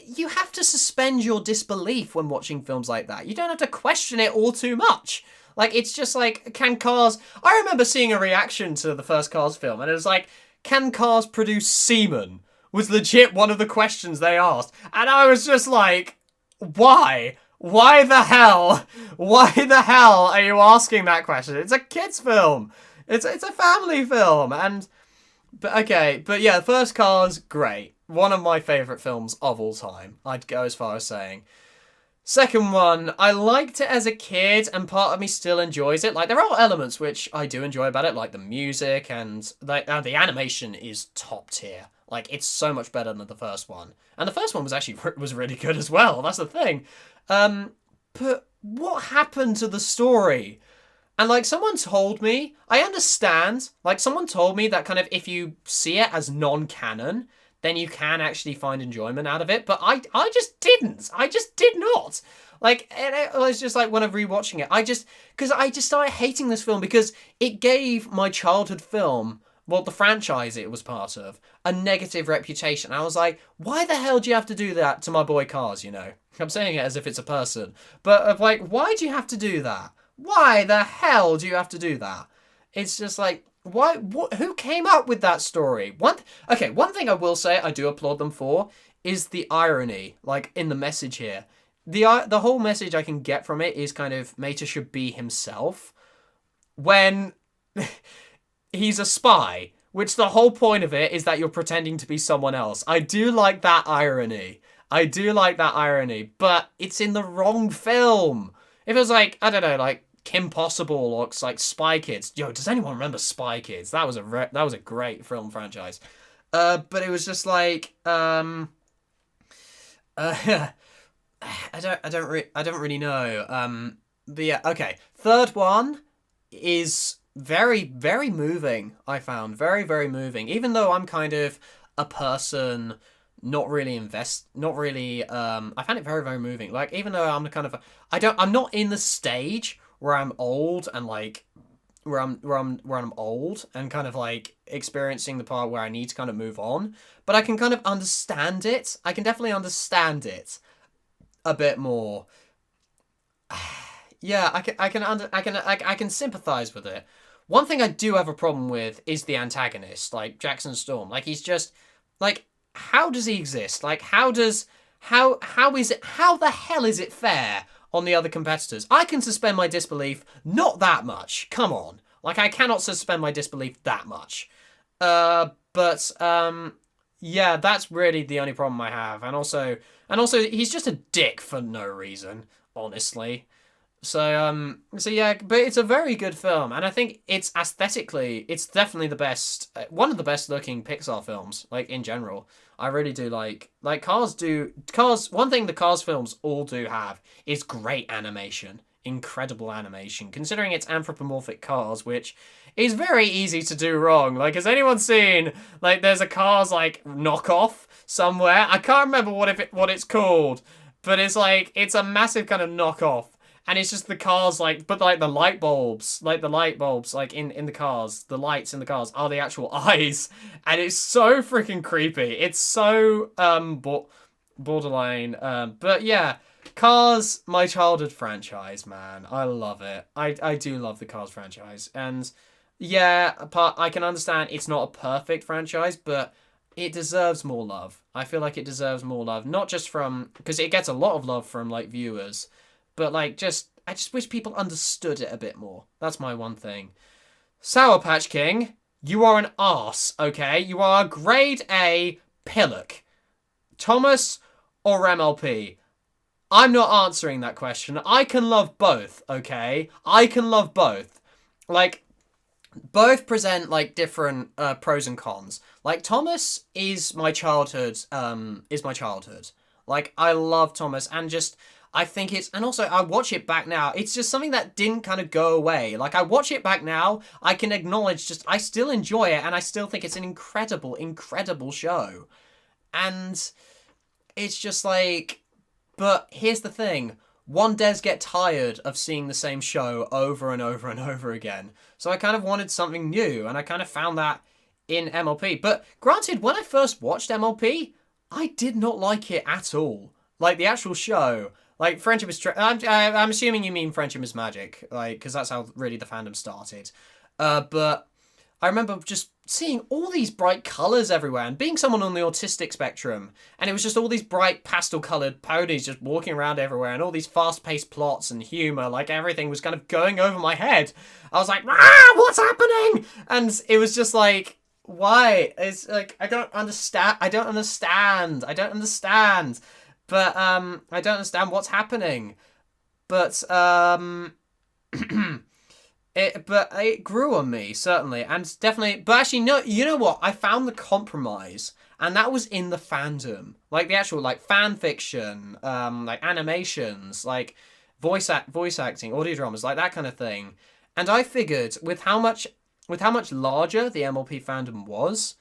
you have to suspend your disbelief when watching films like that. You don't have to question it all too much. Like, it's just like, can Cars... I remember seeing a reaction to the first Cars film, and it was like, can Cars produce semen? Was legit one of the questions they asked. And I was just like, why? Why the hell? Why the hell are you asking that question? It's a kid's film. It's a family film. But yeah, the first Cars, great. One of my favourite films of all time. I'd go as far as saying. Second one, I liked it as a kid, and part of me still enjoys it. Like, there are elements which I do enjoy about it, like the music, and the animation is top tier. Like, it's so much better than the first one. And the first one was really good as well, that's the thing. But what happened to the story? And, like, someone told me, I understand, like, someone told me that kind of if you see it as non-canon, then you can actually find enjoyment out of it. But I just didn't. I just did not. Like, it was just like when I'm rewatching it, I just started hating this film because it gave my childhood film, well, the franchise it was part of, a negative reputation. I was like, why the hell do you have to do that to my boy Cars, you know? I'm saying it as if it's a person. But, like, why do you have to do that? Why the hell do you have to do that? It's just like, why? Who came up with that story? One thing I will say I do applaud them for is the irony, like, in the message here. The whole message I can get from it is kind of Mater should be himself when he's a spy, which the whole point of it is that you're pretending to be someone else. I do like that irony. But it's in the wrong film. If it was like, I don't know, like Kim Possible or like Spy Kids. Yo, does anyone remember Spy Kids? That was a great film franchise. But it was just like, I don't really know. But yeah, okay. Third one is very, very moving. I found very, very moving. Even though I'm kind of a person not really I found it very, very moving. Like, even though I'm kind of I'm not in the stage where I'm old and like where I'm old and kind of like experiencing the part where I need to kind of move on, but I can kind of understand it. I can definitely understand it a bit more. Yeah, I can sympathize with it. One thing I do have a problem with is the antagonist, like Jackson Storm. Like, he's just like, how does he exist? Like, how the hell is it fair on the other competitors? I can suspend my disbelief, not that much. Come on. Like, I cannot suspend my disbelief that much. Yeah, that's really the only problem I have. And also he's just a dick for no reason, honestly. So yeah, but it's a very good film, and I think it's aesthetically, it's definitely the best, one of the best looking Pixar films, like in general. I really do like Cars. One thing the Cars films all do have is great animation, incredible animation. Considering it's anthropomorphic cars, which is very easy to do wrong. Like, has anyone seen like there's a Cars like knockoff somewhere? I can't remember what it's called, but it's a massive kind of knockoff. And it's just the cars, like, but like the light bulbs, like in the cars, the lights in the cars are the actual eyes, and it's so freaking creepy. It's so borderline. But yeah, Cars, my childhood franchise, man. I love it. I do love the Cars franchise, and yeah, I can understand it's not a perfect franchise, but it deserves more love. I feel like it deserves more love, not just from because it gets a lot of love from like viewers. But like, I just wish people understood it a bit more. That's my one thing. Sour Patch King, you are an arse, okay? You are a grade A pillock. Thomas or MLP? I'm not answering that question. I can love both, okay? I can love both. Like, both present like different pros and cons. Like Thomas is my childhood. Like I love Thomas and just I think it's and also I watch it back now. It's just something that didn't kind of go away. Like I watch it back now, I can acknowledge just I still enjoy it and I still think it's an incredible show. And it's just like but here's the thing. One does get tired of seeing the same show over and over and over again. So I kind of wanted something new, and I kind of found that in MLP. But granted, when I first watched MLP, I did not like it at all. Like the actual show, like Friendship is. I'm assuming you mean Friendship is Magic, like because that's how really the fandom started. But I remember just seeing all these bright colours everywhere and being someone on the autistic spectrum. And it was just all these bright pastel coloured ponies just walking around everywhere and all these fast paced plots and humour. Like everything was kind of going over my head. I was like, what's happening? And it was just like, why? It's like, I don't understand. But, I don't understand what's happening. But, it grew on me, certainly, and definitely. But actually, no, you know what? I found the compromise, and that was in the fandom, like the actual like fan fiction, like animations, like voice acting, audio dramas, like that kind of thing. And I figured with how much larger the MLP fandom was,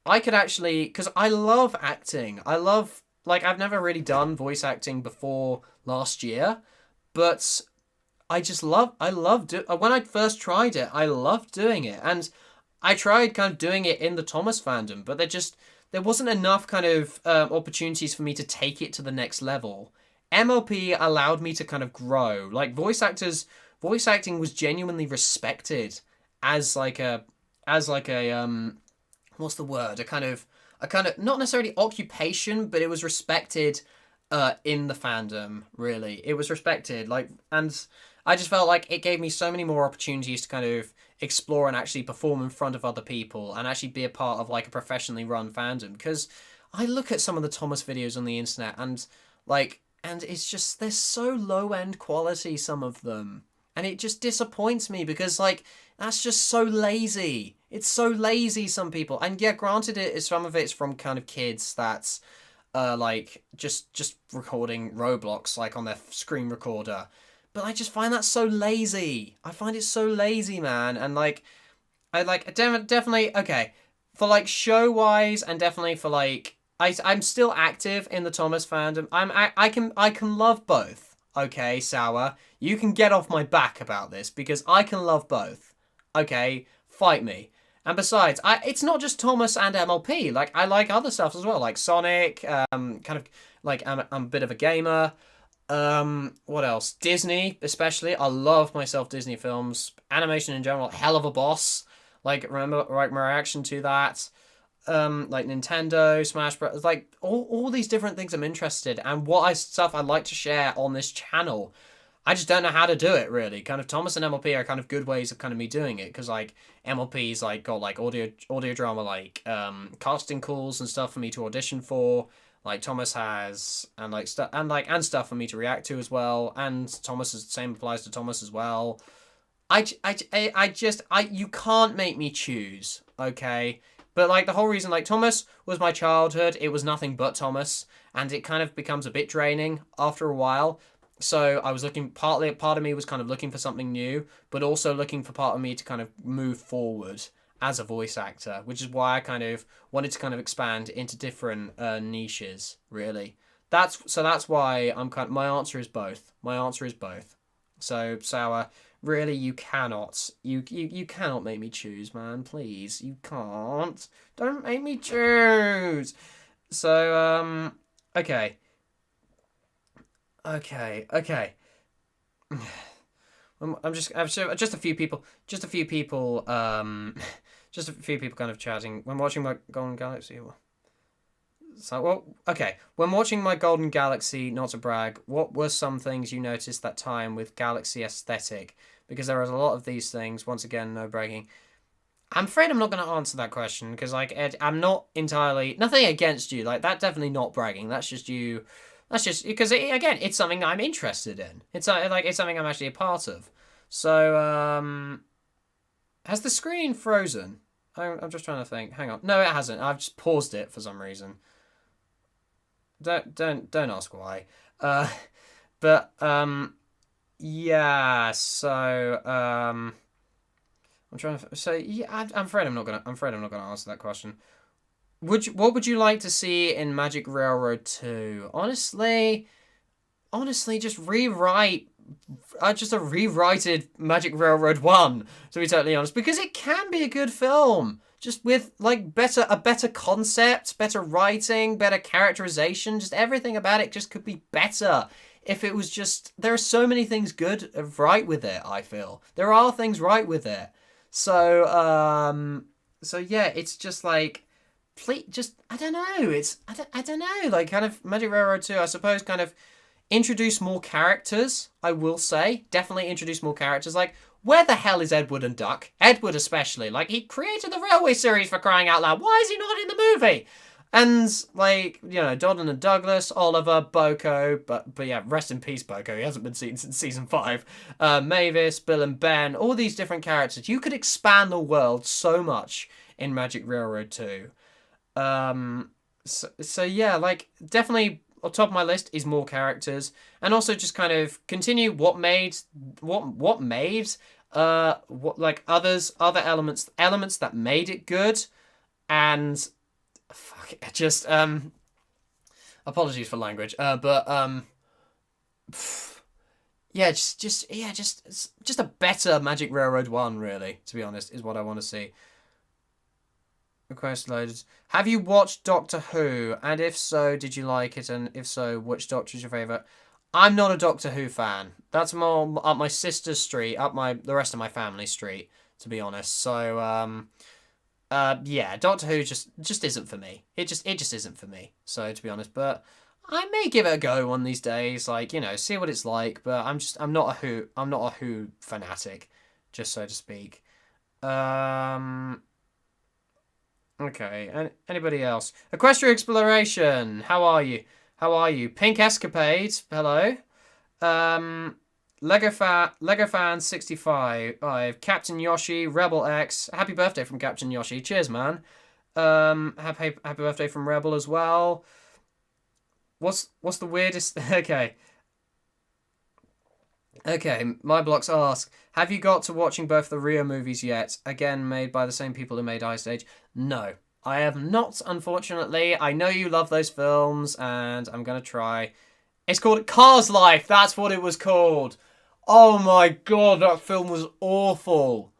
I could actually because I love acting. I love like I've never really done voice acting before last year, but I loved it. When I first tried it, I loved doing it. And I tried kind of doing it in the Thomas fandom, but there wasn't enough kind of opportunities for me to take it to the next level. MLP allowed me to kind of grow. Like voice acting was genuinely respected as like a, what's the word? A kind of, not necessarily occupation, but it was respected in the fandom, really. It was respected, like, and I just felt like it gave me so many more opportunities to kind of explore and actually perform in front of other people and actually be a part of like a professionally run fandom. Because I look at some of the Thomas videos on the internet and it's just, they're so low end quality, some of them. And it just disappoints me because like, that's just so lazy. It's so lazy, some people. And yeah, granted some of it's from kind of kids that's like just recording Roblox like on their screen recorder. But I just find that so lazy. I find it so lazy, man. And like, definitely okay for like show wise, and definitely for like I'm still active in the Thomas fandom. I can love both. Okay, Sour, you can get off my back about this because I can love both. Okay, fight me. And besides, it's not just Thomas and MLP. Like I like other stuff as well, like Sonic. Kind of like I'm a bit of a gamer. What else? Disney, especially. I love myself Disney films. Animation in general, hell of a boss. Like, remember, like, my reaction to that. Like Nintendo, Smash Bros. Like, all these different things I'm interested in, and stuff I'd like to share on this channel. I just don't know how to do it, really. Kind of Thomas and MLP are kind of good ways of kind of me doing it, because, like, MLP's, like, got, like, audio drama, like, casting calls and stuff for me to audition for. like Thomas has, and like stuff for me to react to as well. And same applies to Thomas as well. You can't make me choose, okay? But like the whole reason, like Thomas was my childhood. It was nothing but Thomas, and it kind of becomes a bit draining after a while. So I was looking, part of me was kind of looking for something new, but also looking for part of me to kind of move forward as a voice actor, which is why I kind of wanted to kind of expand into different niches, really. That's why my answer is both. My answer is both. So, Sour, really, you cannot make me choose, man. Please, you can't. Don't make me choose. So, okay. Okay. I'm just a few people, just a few people kind of chatting when watching my Golden Galaxy. So, well, okay. When watching my Golden Galaxy, not to brag, what were some things you noticed that time with Galaxy aesthetic? Because there was a lot of these things. Once again, no bragging. I'm afraid I'm not going to answer that question because, like, Ed, I'm not entirely nothing against you. Like, that's definitely not bragging. That's just you. That's just because again, it's something I'm interested in. It's something I'm actually a part of. So, has the screen frozen? I'm just trying to think. Hang on. No, it hasn't. I've just paused it for some reason. Don't ask why. But yeah. So I'm trying to. So yeah, I'm afraid I'm not gonna answer that question. What would you like to see in Magic Railroad 2? Honestly, just rewrite. Just a rewrited Magic Railroad 1, to be totally honest, because it can be a good film. Just with like a better concept, better writing, better characterization, just everything about it just could be better. If it was just, there are so many things good right with it, I feel. There are things right with it. So yeah, it's just like, please, just, I don't know. I don't know. Like, kind of Magic Railroad 2, I suppose, kind of introduce more characters, I will say. Definitely introduce more characters. Like, where the hell is Edward and Duck? Edward especially. Like, he created the Railway series, for crying out loud. Why is he not in the movie? And, like, you know, Donald and Douglas, Oliver, Boko, but yeah, rest in peace, Boko. He hasn't been seen since season 5. Mavis, Bill and Ben, all these different characters. You could expand the world so much in Magic Railroad 2. So yeah, like, definitely on top of my list is more characters, and also just kind of continue what made like other elements that made it good, and fuck it, just apologies for language, but yeah, just a better Magic Railroad 1, really, to be honest, is what I want to see. Request loaded. Have you watched Doctor Who? And if so, did you like it? And if so, which Doctor is your favourite? I'm not a Doctor Who fan. That's more up my sister's street, up the rest of my family street, to be honest. So, yeah, Doctor Who just isn't for me. It just isn't for me. So, to be honest, but I may give it a go one these days, like, you know, see what it's like. But I'm not a Who fanatic, just so to speak. Okay, and anybody else? Equestria Exploration, how are you? Pink Escapade, hello. Lego Fan 65, Captain Yoshi, Rebel X, happy birthday from Captain Yoshi, cheers man. Happy birthday from Rebel as well. What's the weirdest? Okay, my blocks ask, have you got to watching both the Rio movies yet? Again, made by the same people who made Ice Age. No, I have not, unfortunately. I know you love those films, and I'm going to try. It's called Cars Life. That's what it was called. Oh my god, that film was awful.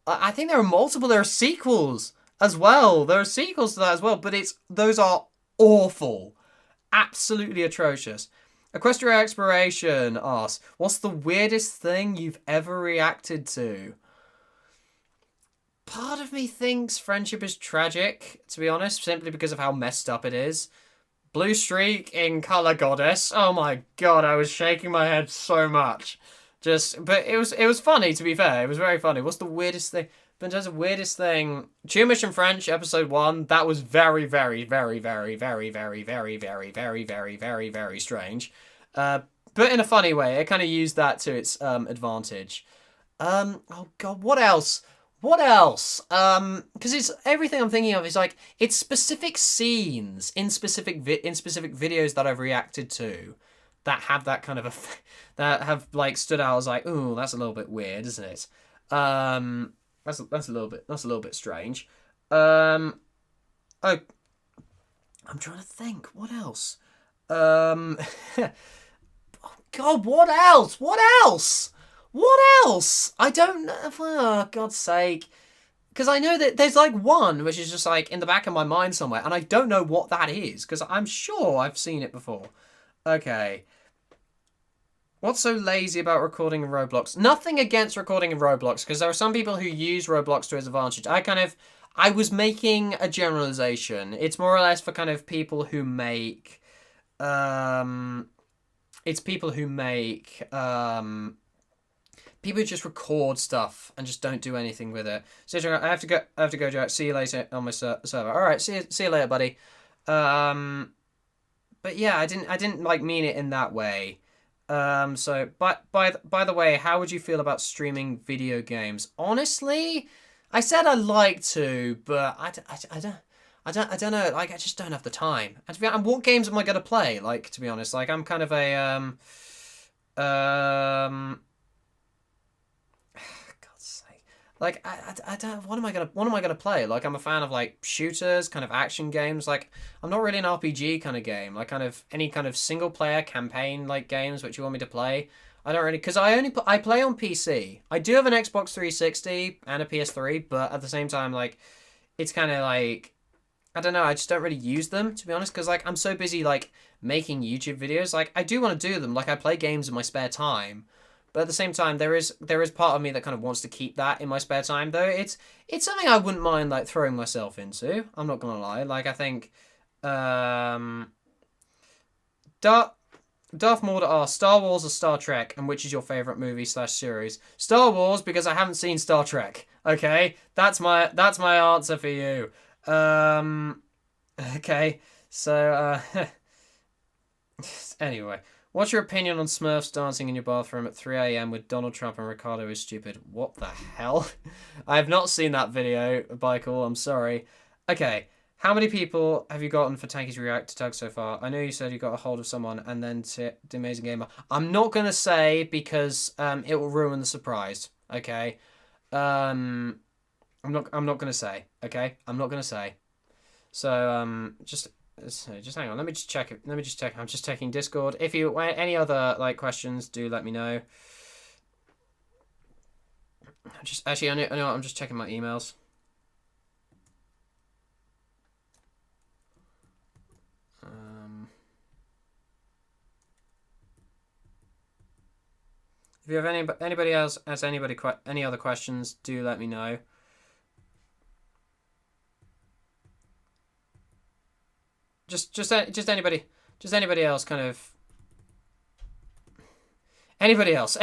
I think there are sequels as well. There are sequels to that as well, but those are awful. Absolutely atrocious. Equestria Exploration asks, what's the weirdest thing you've ever reacted to? Part of me thinks Friendship is Tragic, to be honest, simply because of how messed up it is. Blue Streak in Color Goddess. Oh my god, I was shaking my head so much. But it was funny, to be fair. It was very funny. What's the weirdest thing? But in terms of weirdest thing, True Mission French episode 1, that was very, very, very, very, very, very, very, very, very, very, very, very strange. But in a funny way. It kind of used that to its advantage. Oh god, what else? What else? Because it's everything I'm thinking of is like it's specific scenes in specific videos that I've reacted to that have that kind of that have like stood out. I was like, ooh, that's a little bit weird, isn't it? That's a little bit strange. Oh, I'm trying to think. What else? Oh God, what else? What else? What else? I don't know. Oh, God's sake. Because I know that there's like one which is just like in the back of my mind somewhere, and I don't know what that is because I'm sure I've seen it before. Okay. What's so lazy about recording in Roblox? Nothing against recording in Roblox, because there are some people who use Roblox to its advantage. I was making a generalization. It's more or less for kind of people who make, it's people who make, people who just record stuff and just don't do anything with it. So I have to go, Jack. See you later on my server. All right, see you later, buddy. But yeah, I didn't like mean it in that way. So, by the way, how would you feel about streaming video games? Honestly, I said I'd like to, but I don't know. Like, I just don't have the time. And to be honest, what games am I gonna play? Like, to be honest, like I'm kind of a God's sake. Like, I don't. What am I gonna play? Like, I'm a fan of like shooters, kind of action games. Like, I'm not really an RPG kind of game. Like, kind of any kind of single player campaign like games which you want me to play. I don't really, because I play on PC. I do have an Xbox 360 and a PS3, but at the same time, like, it's kind of like, I don't know. I just don't really use them, to be honest, because like I'm so busy like making YouTube videos. Like, I do want to do them. Like, I play games in my spare time. But at the same time, there is part of me that kind of wants to keep that in my spare time. Though it's something I wouldn't mind like throwing myself into. I'm not gonna lie. Like, I think, Darth Maul asks, Star Wars or Star Trek, and which is your favorite movie / series? Star Wars, because I haven't seen Star Trek. Okay, that's my answer for you. Okay, so anyway. What's your opinion on Smurfs dancing in your bathroom at 3 a.m. with Donald Trump and Ricardo is stupid? What the hell? I have not seen that video, Michael. I'm sorry. Okay. How many people have you gotten for Tanky's React to Tug so far? I know you said you got a hold of someone and then to The Amazing Gamer. I'm not going to say because it will ruin the surprise. Okay. I'm not going to say. Okay. I'm not going to say. So just hang on. Let me just check it. Let me just check. I'm just checking Discord. If you any other like questions, do let me know. Just actually, I know. I'm just checking my emails. If you have anybody else has any other questions, do let me know. Just anybody else kind of anybody else.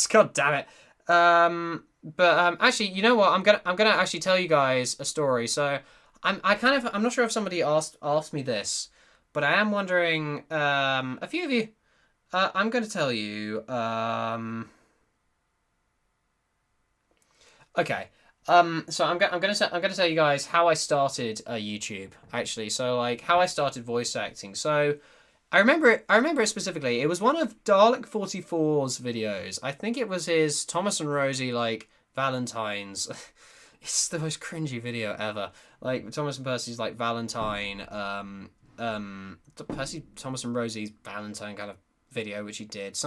God damn it. But actually, you know what? I'm gonna actually tell you guys a story. So I'm not sure if somebody asked me this, but I am wondering. A few of you. I'm gonna tell you. Okay. So I'm gonna tell you guys how I started YouTube actually. So like how I started voice acting. So I remember it specifically. It was one of Dalek44's videos. I think it was his Thomas and Rosie like Valentine's. It's the most cringy video ever. Like Thomas and Percy's like Valentine. Percy, Thomas and Rosie's Valentine kind of video, which he did.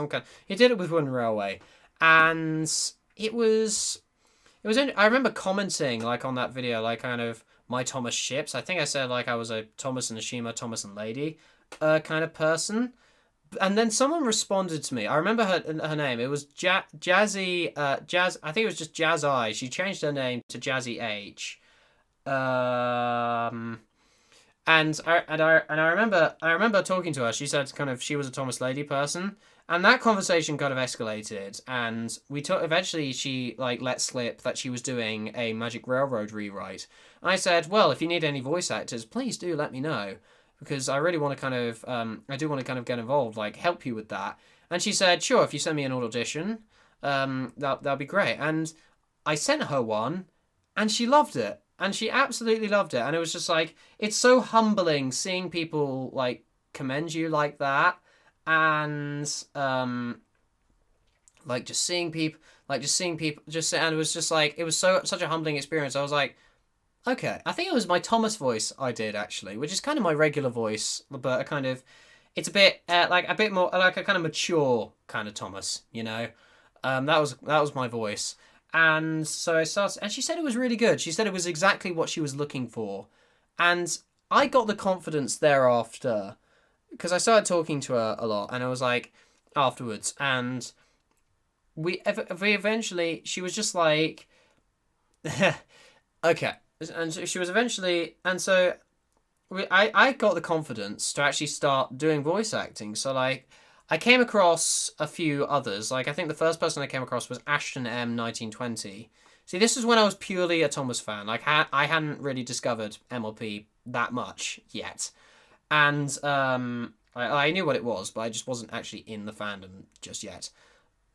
He did it with Wooden Railway, and it was. I remember commenting like on that video, like kind of my Thomas ships. I think I said like I was a Thomas and Ashima, Thomas and Lady, kind of person. And then someone responded to me. I remember her name. It was Jazzy Jazz. I think it was just Jazz I. She changed her name to Jazzy H. And and I remember talking to her. She said kind of she was a Thomas Lady person, and that conversation kind of escalated. And eventually she like let slip that she was doing a Magic Railroad rewrite. And I said, well, if you need any voice actors, please do let me know, because I really want to kind of I do want to kind of get involved, like help you with that. And she said, sure, if you send me an audition, that'll be great. And I sent her one, and she loved it. And she absolutely loved it. And it was just like, it's so humbling seeing people like commend you like that. And like just seeing people and it was just like, it was such a humbling experience. I was like, okay, I think it was my Thomas voice I did actually, which is kind of my regular voice, but a kind of, it's a bit like a bit more like a kind of mature kind of Thomas, you know. That was my voice. And so I started, and she said it was really good. She said it was exactly what she was looking for. And I got the confidence thereafter, because I started talking to her a lot, and I was like, afterwards, and we eventually, she was just like, okay. And she was eventually, and so I got the confidence to actually start doing voice acting. So like, I came across a few others. Like, I think the first person I came across was Ashton M 1920. See, this is when I was purely a Thomas fan. Like, I hadn't really discovered MLP that much yet. And I knew what it was, but I just wasn't actually in the fandom just yet.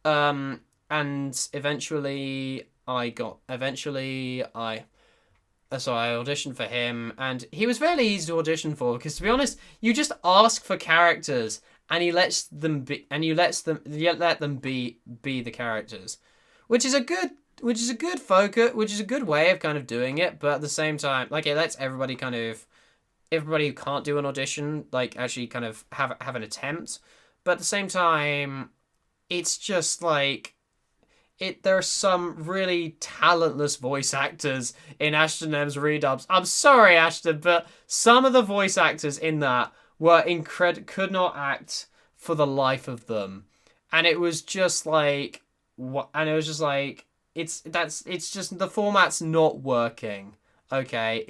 And eventually I so I auditioned for him, and he was fairly easy to audition for, because to be honest, you just ask for characters, and he lets them be, and you let them be the characters, which is a good focus, which is a good way of kind of doing it. But at the same time, like, it lets everybody who can't do an audition, like, actually kind of have an attempt. But at the same time, it's just like, there are some really talentless voice actors in Ashton M's redubs. I'm sorry, Ashton, but some of the voice actors in that were could not act for the life of them. And it was just like, what? And it was just like, it's just, the format's not working. Okay,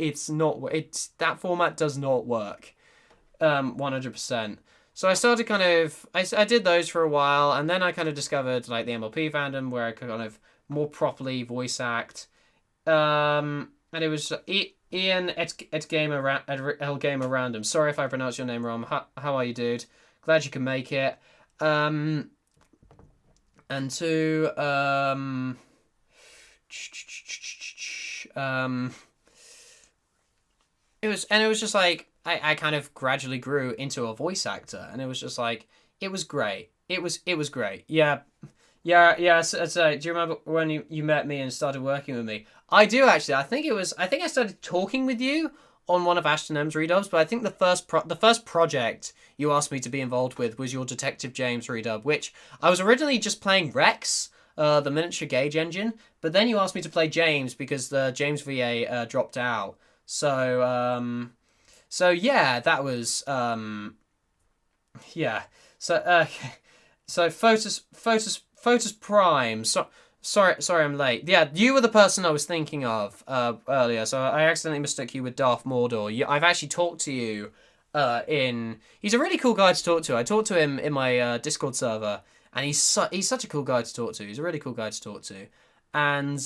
that format does not work. 100%. So I started kind of, I did those for a while, and then I kind of discovered like the MLP fandom, where I could kind of more properly voice act. And it was Ian El Gamer Random. Sorry if I pronounced your name wrong. How are you, dude? Glad you can make it. And to it was just like, I kind of gradually grew into a voice actor, and it was just like, it was great. It was great. Yeah. So, do you remember when you met me and started working with me? I do, actually. I think I started talking with you on one of Ashton M's redubs, but I think the first project you asked me to be involved with was your Detective James redub, which I was originally just playing Rex, the miniature gauge engine, but then you asked me to play James because the James VA dropped out. So yeah, that was yeah. So Photos Prime. Sorry, I'm late. Yeah, you were the person I was thinking of earlier. So I accidentally mistook you with Darth Mordor. I've actually talked to you he's a really cool guy to talk to. I talked to him in my Discord server, and he's such a cool guy to talk to. He's a really cool guy to talk to. And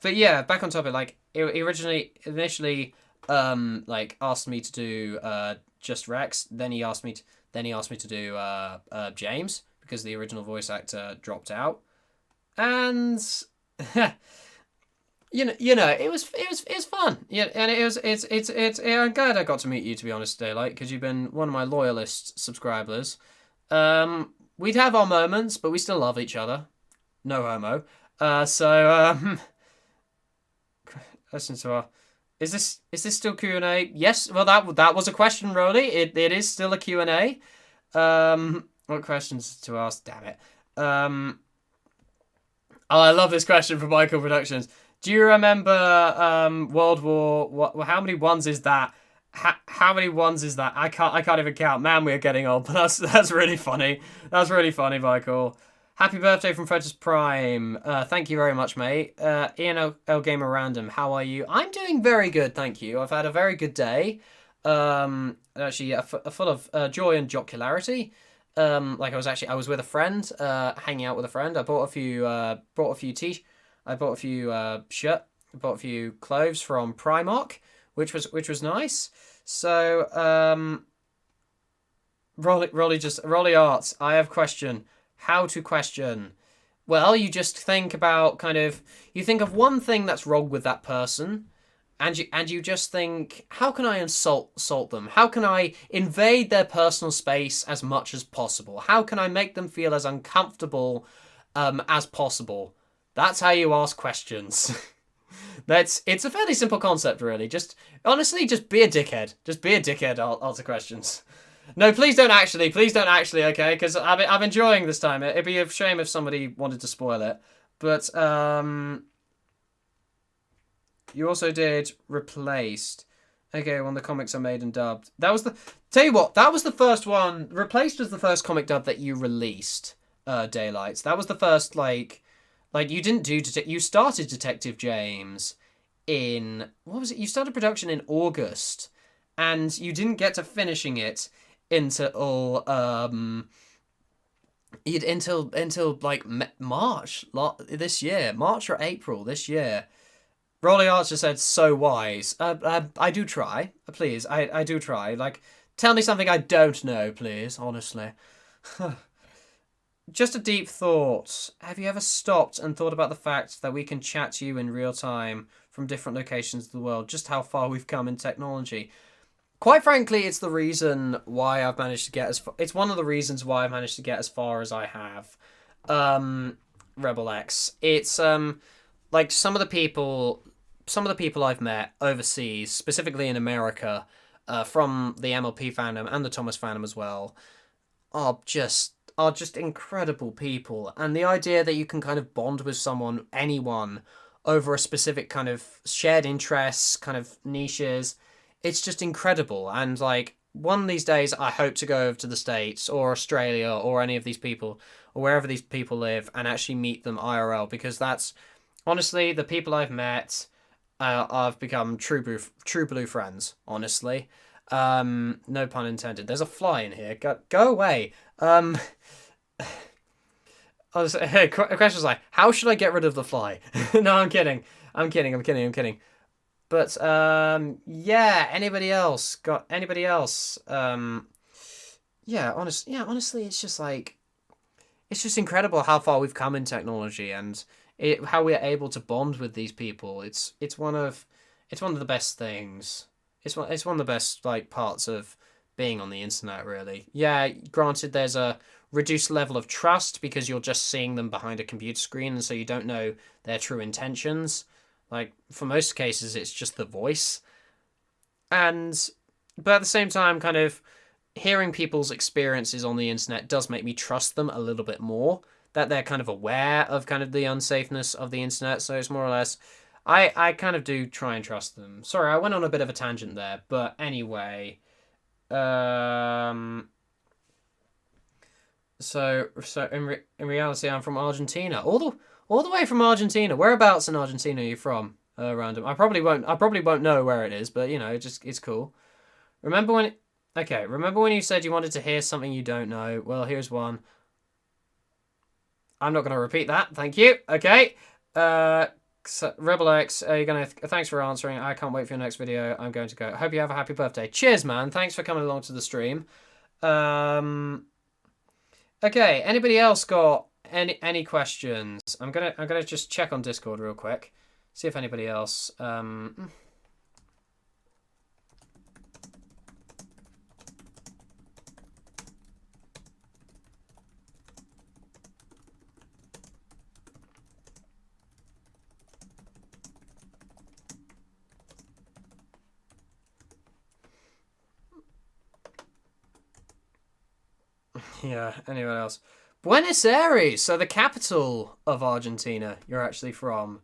but yeah, back on topic. Like, initially like asked me to do just Rex. Then he asked me to do James, because the original voice actor dropped out. And you know, it was fun. Yeah, and I'm glad I got to meet you, to be honest, Daylight, because you've been one of my loyalist subscribers. We'd have our moments, but we still love each other. No homo. Listen to our. Is this still Q&A? Yes. Well, that was a question, Rolly. It is still a Q&A. What questions to ask? Damn it. Oh, I love this question from Michael Productions. Do you remember World War? How many ones is that? How many ones is that? I can't even count. Man, we're getting old. But that's really funny. That's really funny, Michael. Happy birthday from Photos Prime. Thank you very much, mate. Ian L Gamer Random, how are you? I'm doing very good, thank you. I've had a very good day. Actually, full of joy and jocularity. Like I was with a friend, hanging out with a friend. I bought a few clothes from Primark, which was nice. So, Rolly Arts, I have question. How to question? Well, you just think about you think of one thing that's wrong with that person, and you just think, how can I insult them? How can I invade their personal space as much as possible? How can I make them feel as uncomfortable as possible? That's how you ask questions. It's a fairly simple concept, really. Honestly, just be a dickhead. Just be a dickhead. I'll answer questions. No, please don't actually, okay? Because I'm enjoying this time. It'd be a shame if somebody wanted to spoil it. But, you also did Replaced. Okay, when the comics are made and dubbed. Tell you what, that was the first one. Replaced was the first comic dub that you released, Daylights. That was the first, you didn't do, you started Detective James in, what was it? You started production in August, and you didn't get to finishing it until March this year, March or April this year. Rolly Archer said, "So wise." I do try, please. I do try. Tell me something I don't know, please. Honestly. Just a deep thought. Have you ever stopped and thought about the fact that we can chat to you in real time from different locations of the world? Just how far we've come in technology. Quite frankly, it's the reason why I've managed to get as far. It's one of the reasons why I've managed to get as far as I have. Rebel X. It's some of the people I've met overseas, specifically in America, from the MLP fandom and the Thomas fandom as well, are just incredible people. And the idea that you can kind of bond with anyone, over a specific kind of shared interests, kind of niches, it's just incredible. And one of these days, I hope to go over to the States or Australia or any of these people or wherever these people live and actually meet them IRL, because that's honestly the people I've met. I've become true blue friends. Honestly, no pun intended. There's a fly in here. Go away. A question was how should I get rid of the fly? No, I'm kidding. But yeah. Anybody else got anybody else? Yeah. Honestly, it's just incredible how far we've come in technology and how we're able to bond with these people. It's one of the best things. It's one of the best parts of being on the internet, really. Yeah, granted, there's a reduced level of trust because you're just seeing them behind a computer screen, and so you don't know their true intentions. For most cases, it's just the voice. But at the same time, kind of hearing people's experiences on the internet does make me trust them a little bit more. That they're kind of aware of kind of the unsafeness of the internet, so it's more or less, I kind of do try and trust them. Sorry, I went on a bit of a tangent there, but anyway, so in reality, I'm from Argentina, all the way from Argentina. Whereabouts in Argentina are you from? Random. I probably won't know where it is, but it's cool. Remember when you said you wanted to hear something you don't know? Well, here's one. I'm not going to repeat that. Thank you. Okay. So Rebel X, thanks for answering. I can't wait for your next video. I'm going to go. Hope you have a happy birthday. Cheers, man. Thanks for coming along to the stream. Okay. Anybody else got any questions? I'm gonna just check on Discord real quick. See if anybody else. Yeah, anyone else? Buenos Aires, so the capital of Argentina, you're actually from.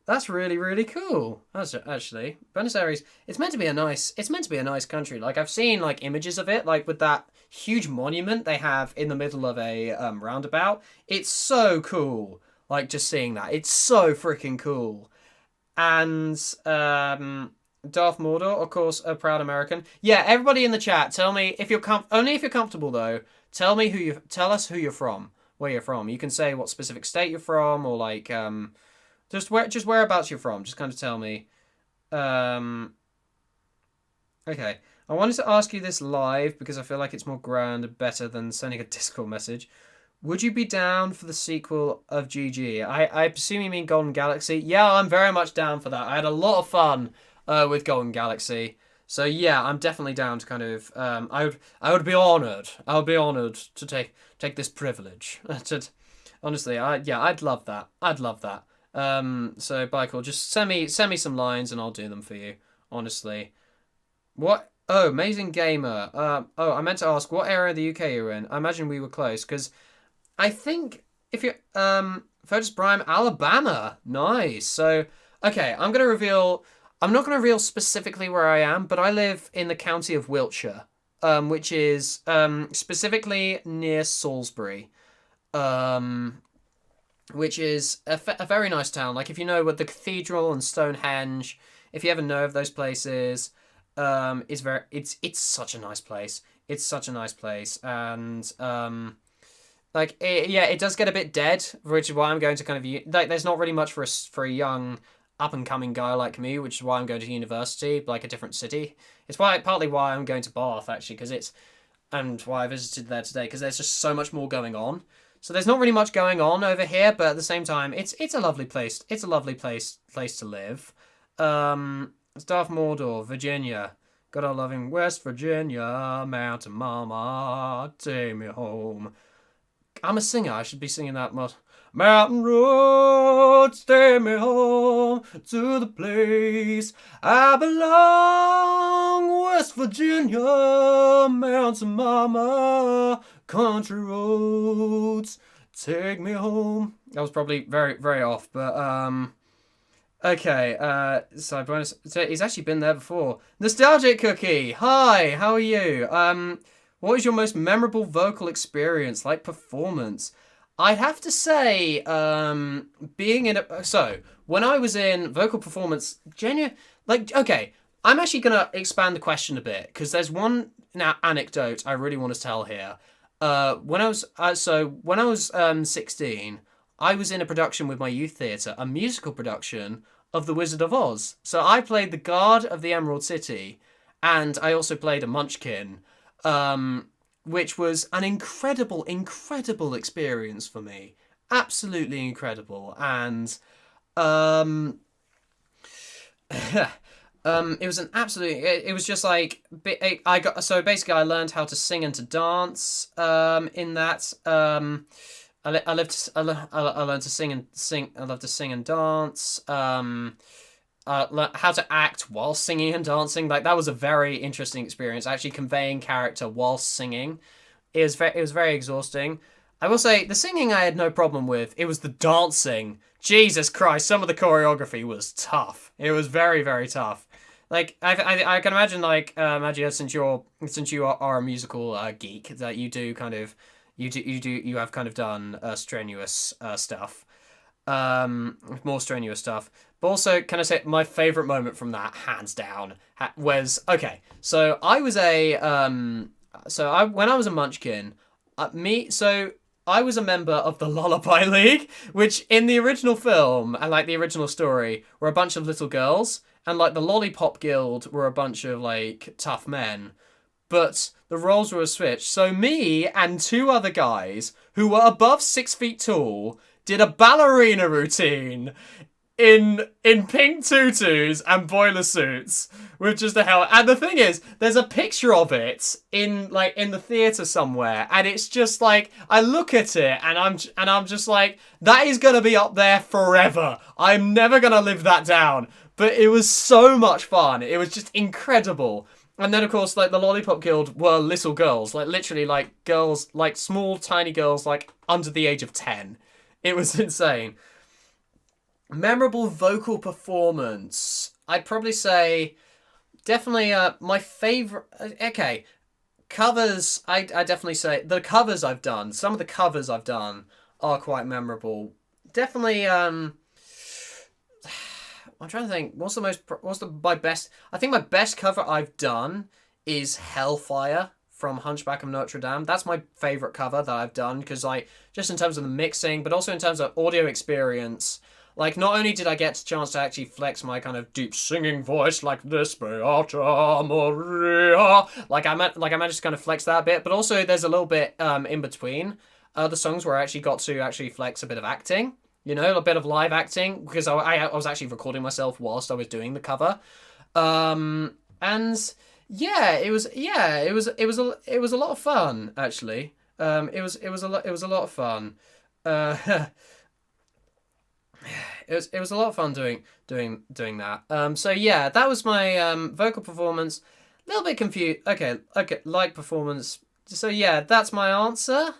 That's really really cool. That's actually Buenos Aires. It's meant to be a nice. It's meant to be a nice country. Like I've seen like images of it, like with that huge monument they have in the middle of a roundabout. It's so cool. Like just seeing that, it's so freaking cool. And Darth Mordor, of course, a proud American. Yeah, everybody in the chat, tell me if you're only if you're comfortable though. Tell us who you're from, where you're from. You can say what specific state you're from, or like just whereabouts you're from. Just kind of tell me. Okay, I wanted to ask you this live because I feel like it's more grand and better than sending a Discord message. Would you be down for the sequel of GG? I presume you mean Golden Galaxy. Yeah, I'm very much down for that. I had a lot of fun with Golden Galaxy. So yeah, I'm definitely down to kind of. I would be honoured. I would be honoured to take this privilege. Honestly, I'd love that. I'd love that. So Michael, just send me some lines and I'll do them for you. Honestly, what? Oh, Amazing Gamer. I meant to ask what area of the UK you're in. I imagine we were close because I think if you're Fotis Prime, Alabama. Nice. So okay, I'm gonna reveal. I'm not gonna reveal specifically where I am, but I live in the county of Wiltshire, which is specifically near Salisbury, which is a very nice town. Like if you know what the cathedral and Stonehenge, if you ever know of those places, it's such a nice place. It's such a nice place, and it does get a bit dead, which is why I'm going to kind of like. There's not really much for a young up and coming guy like me, which is why I'm going to university, like a different city. It's partly why I'm going to Bath actually, and why I visited there today because there's just so much more going on. So there's not really much going on over here, but at the same time, it's a lovely place. It's a lovely place to live. It's Darth Mordor, Virginia. God, I love him. West Virginia, Mountain Mama, take me home. I'm a singer. I should be singing that much. Mountain roads, take me home to the place I belong. West Virginia, Mountain Mama, country roads, take me home. That was probably very, very off, but okay. So he's actually been there before. Nostalgic Cookie, hi, how are you? What was your most memorable vocal experience, like performance? I'd have to say, being in when I was in vocal performance, okay, I'm actually gonna expand the question a bit because there's one anecdote I really want to tell here. When I was 16, I was in a production with my youth theatre, a musical production of The Wizard of Oz. So I played the Guard of the Emerald City, and I also played a Munchkin. Which was an incredible experience for me. Absolutely incredible. And it was an absolute. It was just like I learned how to sing and to dance. In that, I learned to sing and sing. I love to sing and dance. How to act while singing and dancing. Like that was a very interesting experience. Actually conveying character while singing, it was very exhausting. I will say the singing I had no problem with. It was the dancing. Jesus Christ, some of the choreography was tough. It was very very tough. Like I can imagine like Magia, since you are a musical geek, that you do kind of you have kind of done strenuous stuff. More strenuous stuff. But also, can I say my favourite moment from that, hands down, was okay. So I was when I was a Munchkin, I was a member of the Lullaby League, which in the original film and like the original story were a bunch of little girls, and like the Lollipop Guild were a bunch of like tough men. But the roles were switched. So me and two other guys who were above 6 feet tall did a ballerina routine in pink tutus and boiler suits with just a hell. And the thing is, there's a picture of it in the theatre somewhere, and it's just like I look at it and I'm just like, that is gonna be up there forever. I'm never gonna live that down. But it was so much fun. It was just incredible. And then of course, like the Lollipop Guild were little girls, like literally like girls, like small tiny girls, like under the age of 10. It was insane. Memorable vocal performance. I'd probably say definitely my favorite. Okay, covers. I definitely say the covers I've done. Some of the covers I've done are quite memorable. Definitely. I'm trying to think. What's my best? I think my best cover I've done is Hellfire from Hunchback of Notre Dame. That's my favorite cover that I've done because like just in terms of the mixing, but also in terms of audio experience. Like not only did I get a chance to actually flex my kind of deep singing voice like this Beata Maria, like I managed to kind of flex that a bit, but also there's a little bit in between the songs where I actually got to actually flex a bit of acting. You know, a bit of live acting because I was actually recording myself whilst I was doing the cover, and it was a lot of fun actually. It was a lot of fun. Uh, it was a lot of fun doing that. So yeah, that was my vocal performance. A little bit confused. Okay, like performance. So yeah, that's my answer.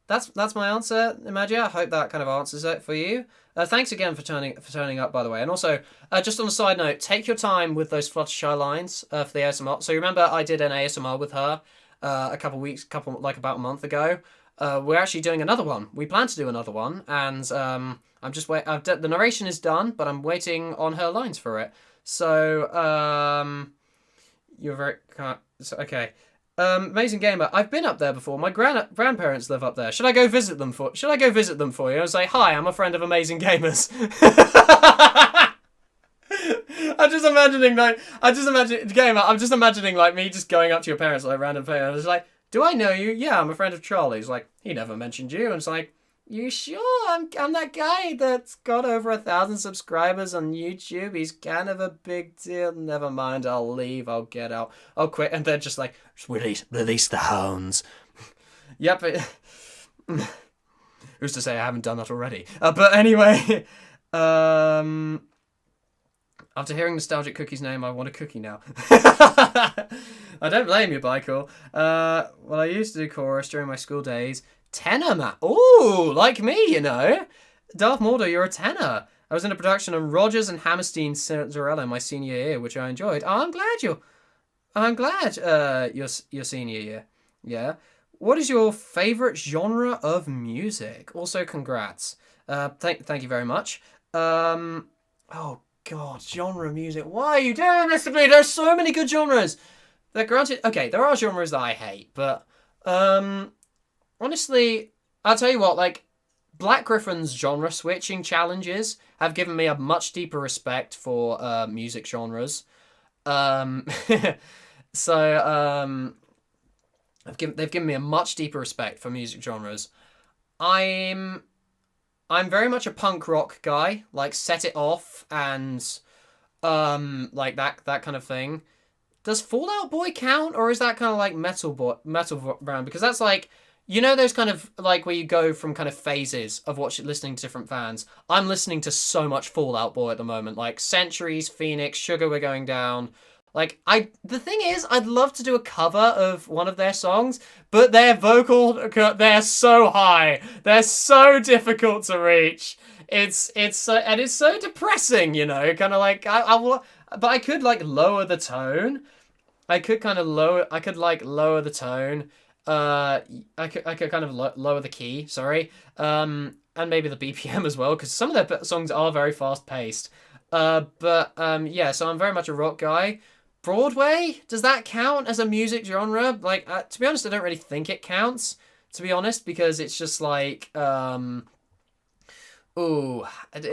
That's my answer, Imagia. I hope that kind of answers it for you. Thanks again for turning up, by the way. And also, just on a side note, take your time with those Fluttershy lines for the ASMR. So remember, I did an ASMR with her about a month ago. We're actually doing another one. We plan to do another one, and I'm just wait. The narration is done, but I'm waiting on her lines for it. So you're very okay. Amazing Gamer. I've been up there before. My grandparents live up there. Should I go visit them for? Should I go visit them for you and say hi? I'm a friend of Amazing Gamers. Gamer. I'm just imagining like me just going up to your parents like random parents. It's like, do I know you? Yeah, I'm a friend of Charlie's. Like he never mentioned you, and it's like, you sure? I'm that guy that's got over 1,000 subscribers on YouTube. He's kind of a big deal. Never mind. I'll leave. I'll get out. I'll quit. And they're just like, release the hounds. Yep. Who's to say I haven't done that already? But anyway, after hearing Nostalgic Cookie's name, I want a cookie now. I don't blame you, Michael. Well, I used to do chorus during my school days. Tenor, man. Ooh, like me, you know. Darth Maul, you're a tenor. I was in a production of Rodgers and Hammerstein's Cinderella my senior year, which I enjoyed. Oh, I'm glad your senior year. Yeah. What is your favourite genre of music? Also, congrats. Thank you very much. Oh, God, genre of music. Why are you doing this to me? There's so many good genres. Granted, okay, there are genres that I hate, but honestly, I'll tell you what, like, Black Griffin's genre switching challenges have given me a much deeper respect for music genres. So they've given me a much deeper respect for music genres. I'm very much a punk rock guy, like Set It Off and like that kind of thing. Does Fall Out Boy count, or is that kind of like metal brand? Because that's like, you know, those kind of like where you go from kind of phases of listening to different bands. I'm listening to so much Fall Out Boy at the moment, like Centuries, Phoenix, Sugar We're Going Down. Like the thing is, I'd love to do a cover of one of their songs, but they're so high, they're so difficult to reach. It's so depressing, you know. Kind of like but I could like lower the tone. I could lower the tone. I could kind of lower the key. Sorry. And maybe the BPM as well, because some of their songs are very fast paced. Yeah. So I'm very much a rock guy. Broadway, does that count as a music genre? Like, to be honest, I don't really think it counts. To be honest, because it's just like, it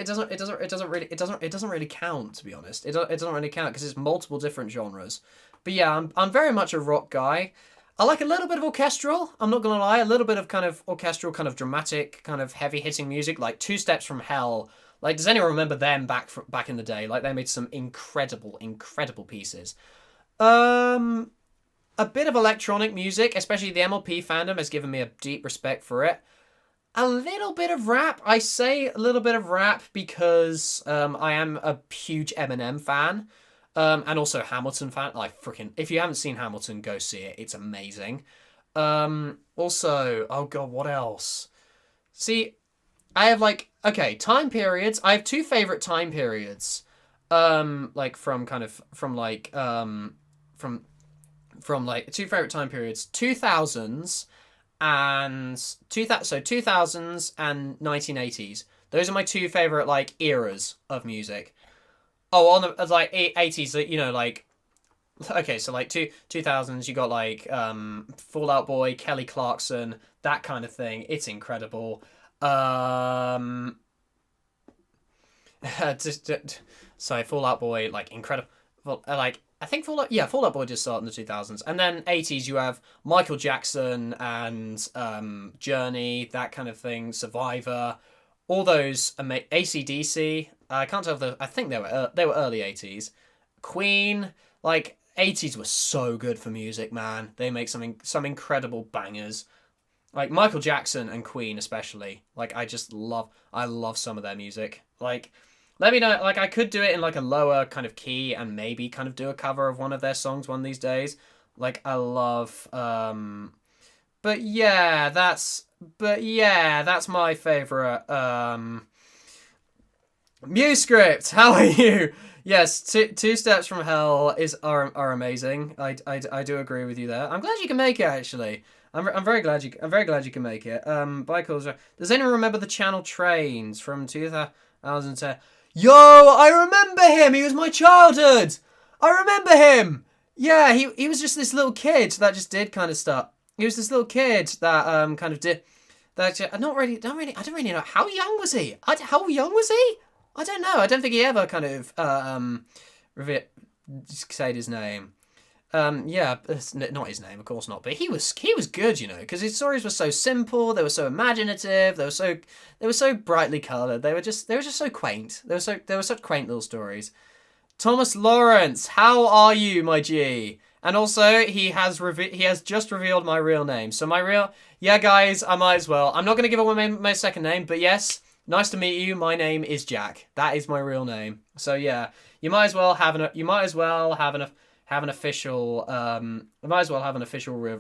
doesn't really count. To be honest, it doesn't really count because it's multiple different genres. But yeah, I'm very much a rock guy. I like a little bit of orchestral. I'm not gonna lie, a little bit of kind of orchestral, kind of dramatic, kind of heavy hitting music, like Two Steps from Hell. Like, does anyone remember them back in the day? Like, they made some incredible pieces. A bit of electronic music, especially the MLP fandom, has given me a deep respect for it. A little bit of rap. I say a little bit of rap because I am a huge Eminem fan. And also Hamilton fan. Like, freaking, if you haven't seen Hamilton, go see it. It's amazing. Also, oh God, what else? See, I have like, okay, time periods. I have two favorite time periods. Like from kind of from from like two favorite time periods: 2000s and 2000s and 1980s. Those are my two favorite like eras of music. Oh, on the like 80s, you know, like okay, so like 2000s, you got like Fall Out Boy, Kelly Clarkson, that kind of thing. It's incredible. Um, sorry, Fall Out Boy, like incredible. Like I think Fall Out Boy just started in the 2000s, and then 80s you have Michael Jackson and Journey, that kind of thing, Survivor, all those AC/DC. I can't tell if I think they were early 80s. Queen, like 80s were so good for music, man. They make some incredible bangers. Like Michael Jackson and Queen especially. Like I love some of their music. Like let me know, like I could do it in like a lower kind of key and maybe kind of do a cover of one of their songs one of these days. Like I love but yeah, that's my favorite Musescript, how are you? Yes, two steps from hell are amazing. I do agree with you there. I'm glad you can make it actually. I'm very glad I'm very glad you can make it. Bicycles. Does anyone remember the Channel Trains from 2010? Yo, I remember him. He was my childhood. I remember him. Yeah, he was just this little kid that just did kind of stuff. He was this little kid that kind of did that. I don't really know how young was he. How young was he? I don't know. I don't think he ever kind of said his name. Yeah, it's not his name, of course not. But he was good, you know, because his stories were so simple. They were so imaginative. They were so brightly coloured. They were just so quaint. They were such quaint little stories. Thomas Lawrence, how are you, my G? And also, he has just revealed my real name. So yeah, guys, I might as well. I'm not gonna give away my second name, but yes. Nice to meet you. My name is Jack. That is my real name. So yeah, you might as well have an official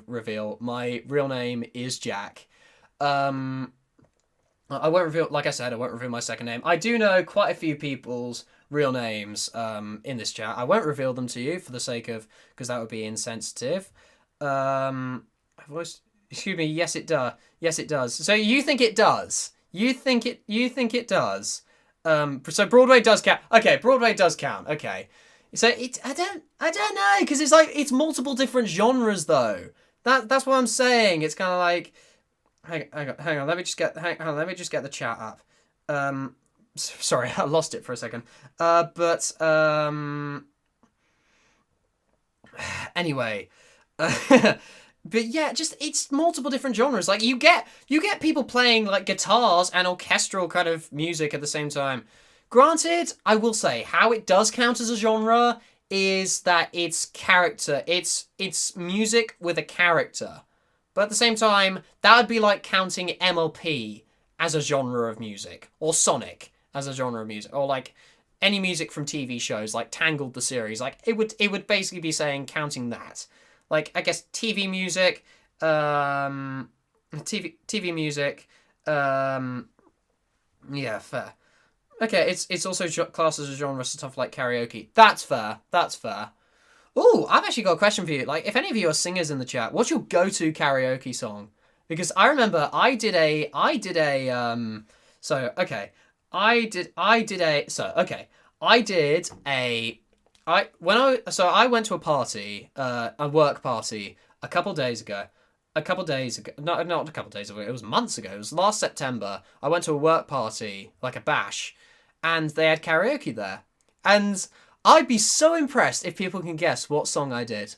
reveal. My real name is Jack. I won't reveal, like I said, I won't reveal my second name. I do know quite a few people's real names in this chat. I won't reveal them to you for the sake of, because that would be insensitive. Excuse me. Yes, it does. Yes, it does. So you think it does? You think it does? So Broadway does count. Okay, Broadway does count. Okay. So I don't know, because it's like it's multiple different genres though. That's what I'm saying. It's kind of like hang on. Let me just get the chat up. Sorry, I lost it for a second. But anyway. But yeah, just it's multiple different genres. Like you get people playing like guitars and orchestral kind of music at the same time. Granted, I will say how it does count as a genre is that it's character. It's music with a character. But at the same time, that would be like counting MLP as a genre of music, or Sonic as a genre of music, or like any music from TV shows like Tangled the series. Like it would basically be saying counting that. Like I guess TV music, TV music, yeah, fair. Okay, it's also classed as a genre stuff like karaoke. That's fair. That's fair. Oh, I've actually got a question for you. Like, if any of you are singers in the chat, what's your go-to karaoke song? Because I remember I did a so okay, I did a so okay, I did a I went to a party, a work party a couple days ago. A couple days ago, not a couple days ago. It was months ago. It was last September. I went to a work party, like a bash, and they had karaoke there. And I'd be so impressed if people can guess what song I did.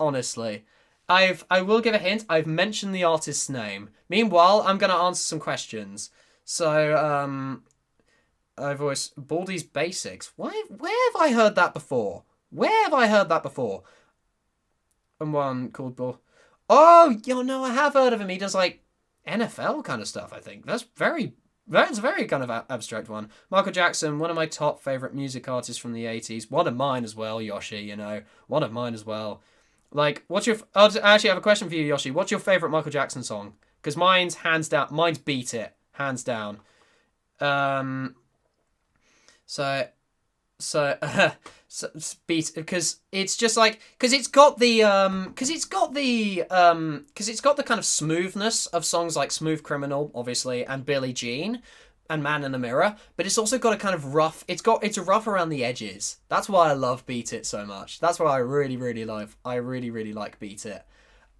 Honestly, I will give a hint. I've mentioned the artist's name. Meanwhile, I'm gonna answer some questions. So I've always Baldi's Basics. Where have I heard that before? Where have I heard that before? And one called Ball. Oh, no, I have heard of him. He does like NFL kind of stuff. I think that's a very kind of abstract one. Michael Jackson, one of my top favorite music artists from the 80s. One of mine as well, Yoshi. You know, one of mine as well. Like, I actually have a question for you, Yoshi. What's your favorite Michael Jackson song? Because mine's hands down. Mine's Beat It, hands down. Um, so so so beat because it's just like because it's got the kind of smoothness of songs like Smooth Criminal, obviously, and Billie Jean and Man in the Mirror, but it's also got a kind of rough. It's rough around the edges. That's why I love Beat It so much. That's why I really love. I really like Beat It.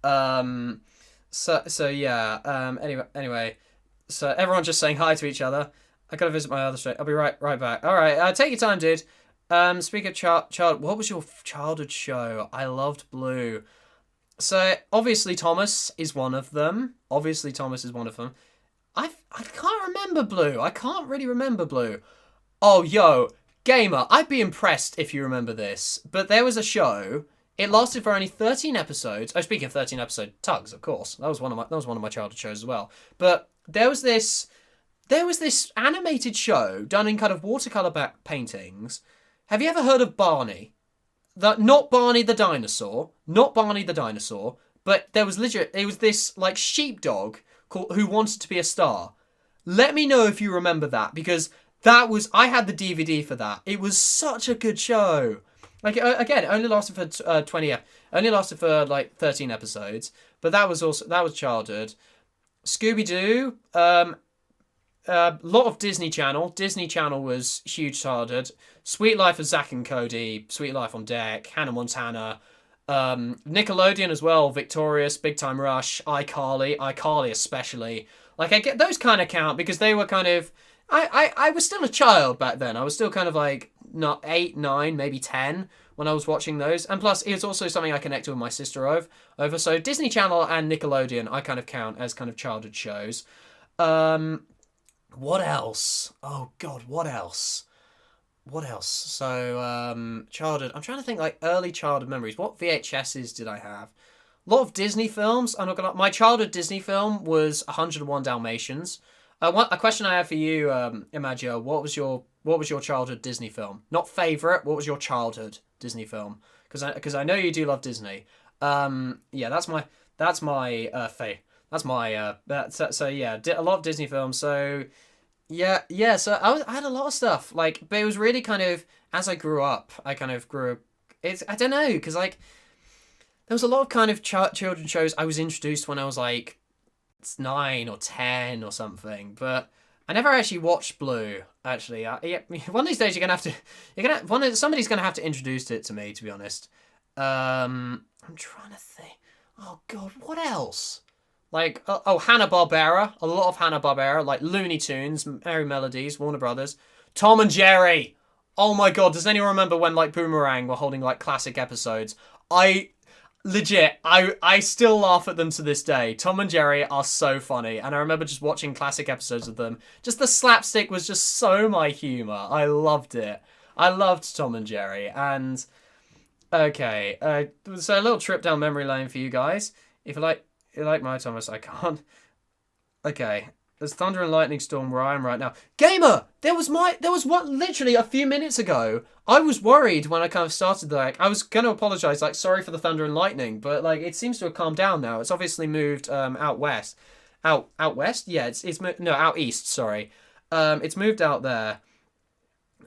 So yeah. Anyway. So everyone's just saying hi to each other. I gotta visit my other stream. I'll be right back. All right. Take your time, dude. Speak of child. What was your childhood show? I loved Blue. So obviously Thomas is one of them. I can't remember Blue. I can't really remember Blue. Oh, yo, Gamer, I'd be impressed if you remember this. But there was a show. It lasted for only 13 episodes. Oh, speaking of 13 episode Tugs, of course. That was one of my childhood shows as well. But there was this animated show done in kind of watercolor paintings. Have you ever heard of Barney? Not Barney the dinosaur, but there was it was this like sheepdog who wanted to be a star. Let me know if you remember that, because I had the DVD for that. It was such a good show. Like again, it only lasted for like 13 episodes, but that was childhood. Scooby Doo, lot of Disney Channel. Disney Channel was huge childhood. Sweet Life of Zack and Cody, Sweet Life on Deck, Hannah Montana, Nickelodeon as well, Victorious, Big Time Rush, iCarly especially. Like I get those kind of count because they were kind of I was still a child back then. I was still kind of like not 8, 9, maybe 10 when I was watching those. And plus it was also something I connected with my sister over. So Disney Channel and Nickelodeon I kind of count as kind of childhood shows. What else? Oh god, what else? So, childhood. I'm trying to think like early childhood memories. What VHSs did I have? A lot of Disney films. I'm not gonna. My childhood Disney film was 101 Dalmatians. A question I have for you, Imagio. What was your childhood Disney film? Not favorite. What was your childhood Disney film? Because I know you do love Disney. Yeah, that's my so yeah, a lot of Disney films. So. Yeah. So I had a lot of stuff but it was really kind of as I grew up. I kind of grew. I don't know because like there was a lot of kind of children's shows I was introduced when I was like 9 or 10 or something, but I never actually watched Blue. Actually, one of these days somebody's gonna have to introduce it to me. To be honest, I'm trying to think. Oh God, what else? Like, Hanna-Barbera. A lot of Hanna-Barbera. Like, Looney Tunes, Merry Melodies, Warner Brothers. Tom and Jerry. Oh my god, does anyone remember when, like, Boomerang were holding, like, classic episodes? I still laugh at them to this day. Tom and Jerry are so funny. And I remember just watching classic episodes of them. Just the slapstick was just so my humour. I loved it. I loved Tom and Jerry. And, okay. So a little trip down memory lane for you guys. If you like my Thomas, I can't. Okay. There's thunder and lightning storm where I am right now. Gamer! There was one literally a few minutes ago. I was worried when I kind of started I was going to apologise, sorry for the thunder and lightning, but it seems to have calmed down now. It's obviously moved out west. Out west? Yeah, it's moved, no, out east, sorry. It's moved out there.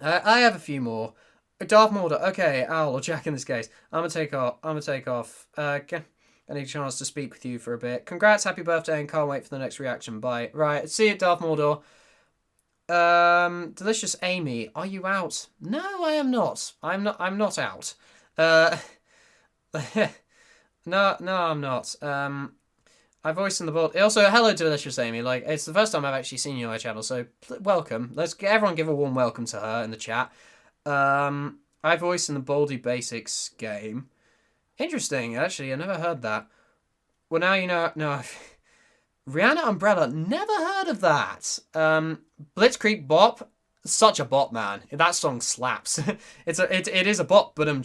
I have a few more. Darth Maul. Okay, Owl or Jack in this case. I'm gonna take off. I need a chance to speak with you for a bit. Congrats, happy birthday, and can't wait for the next reaction. Bye. Right, see you, Darth Mordor. Delicious Amy, are you out? No, I am not. I'm not out. No, I'm not. I voiced in the board. Also, hello, Delicious Amy. It's the first time I've actually seen you on my channel, so welcome. Everyone give a warm welcome to her in the chat. I voiced in the Baldi Basics game. Interesting, actually. I never heard that. Well, now you know. No, Rihanna Umbrella. Never heard of that. Blitzkrieg Bop. Such a bop, man. That song slaps. It is a bop, but I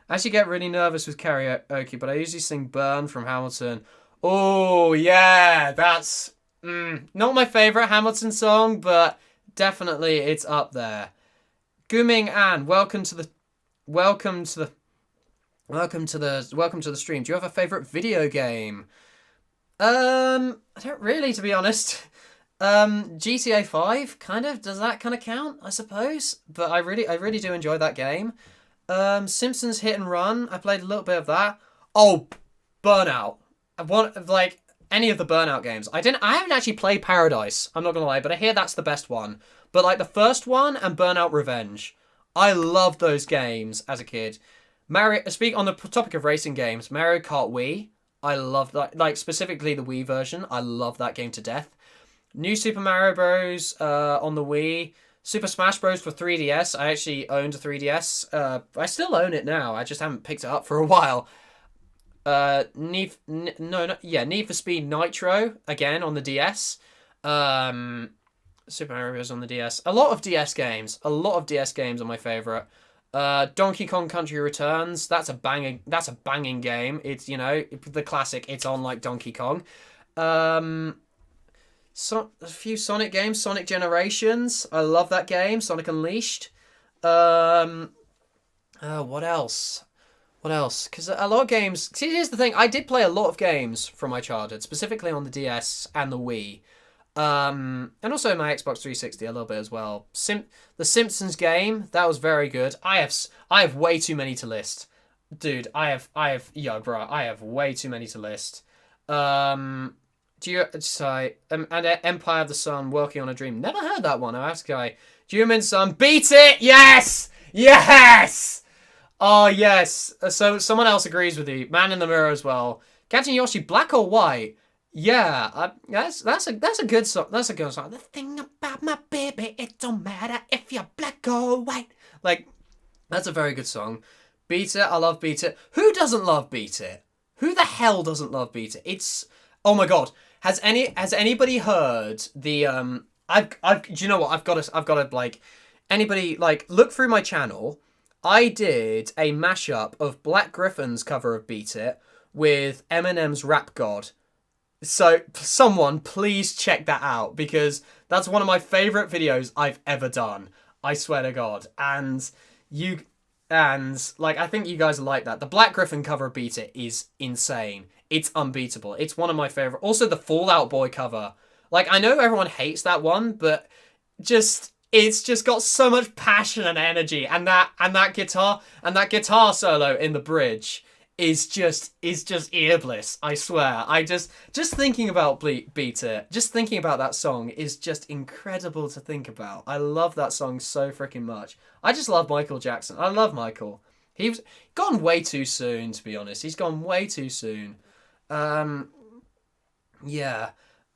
actually get really nervous with karaoke, but I usually sing Burn from Hamilton. Oh yeah, that's not my favorite Hamilton song, but definitely it's up there. Guming Ann, welcome to the stream. Do you have a favorite video game? I don't really, to be honest. GTA 5 kind of, does that kind of count? I suppose, but I really do enjoy that game. Simpsons Hit and Run. I played a little bit of that. Oh, Burnout. Like any of the Burnout games. I haven't actually played Paradise. I'm not gonna lie, but I hear that's the best one. But like the first one and Burnout Revenge, I loved those games as a kid. Speak on the topic of racing games. Mario Kart Wii. I love that. Like specifically the Wii version. I love that game to death. New Super Mario Bros. On the Wii. Super Smash Bros. For 3DS. I actually owned a 3DS. I still own it now. I just haven't picked it up for a while. Need for Speed Nitro again on the DS. Super Mario Bros. On the DS. A lot of DS games. A lot of DS games are my favorite. Donkey Kong Country Returns. That's a banging game. It's, you know, the classic. It's on like Donkey Kong. A few Sonic games. Sonic Generations. I love that game. Sonic Unleashed. What else? What else? Because a lot of games... See, here's the thing. I did play a lot of games from my childhood, specifically on the DS and the Wii. And also my Xbox 360 a little bit as well. The Simpsons game, that was very good. I have way too many to list. Dude, I have way too many to list. And Empire of the Sun, Working on a Dream. Never heard that one. I asked Guy. Human Sun, beat it! Yes! Yes! Oh, yes. So someone else agrees with you. Man in the Mirror as well. Catching Yoshi, Black or White? Yeah, that's a good song. That's a good song. The thing about my baby, it don't matter if you're black or white. Like, that's a very good song. Beat It, I love Beat It. Who doesn't love Beat It? Who the hell doesn't love Beat It? It's, oh my god. Has anybody heard the do you know what? I've got to like, anybody like look through my channel. I did a mashup of Black Griffin's cover of Beat It with Eminem's Rap God. So someone please check that out, because that's one of my favorite videos I've ever done. I swear to God. And like, I think you guys like that. The Black Griffin cover of Beat It is insane. It's unbeatable. It's one of my favorite. Also the Fall Out Boy cover. Like, I know everyone hates that one, but it's just got so much passion and energy, and that guitar solo in the bridge is just ear bliss. I swear. I just thinking about Beat It, just thinking about that song is just incredible to think about. I love that song so freaking much. I just love Michael Jackson. I love Michael. He's gone way too soon, to be honest. He's gone way too soon. Yeah.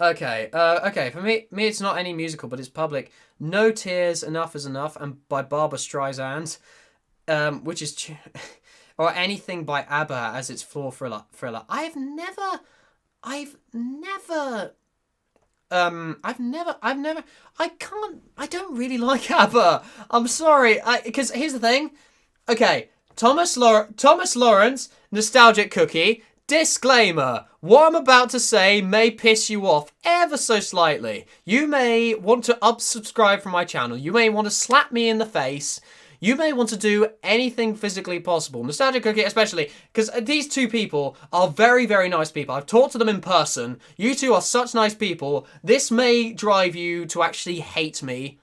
Okay, for me it's not any musical, but it's public. No Tears, Enough is Enough, and by Barbra Streisand, which is, or anything by ABBA as its floor thriller. I don't really like ABBA. I'm sorry, because here's the thing. Okay, Thomas Lawrence, Nostalgic Cookie. Disclaimer, what I'm about to say may piss you off ever so slightly. You may want to unsubscribe from my channel. You may want to slap me in the face. You may want to do anything physically possible. Nostalgic Cookie especially, because these two people are very, very nice people. I've talked to them in person. You two are such nice people. This may drive you to actually hate me.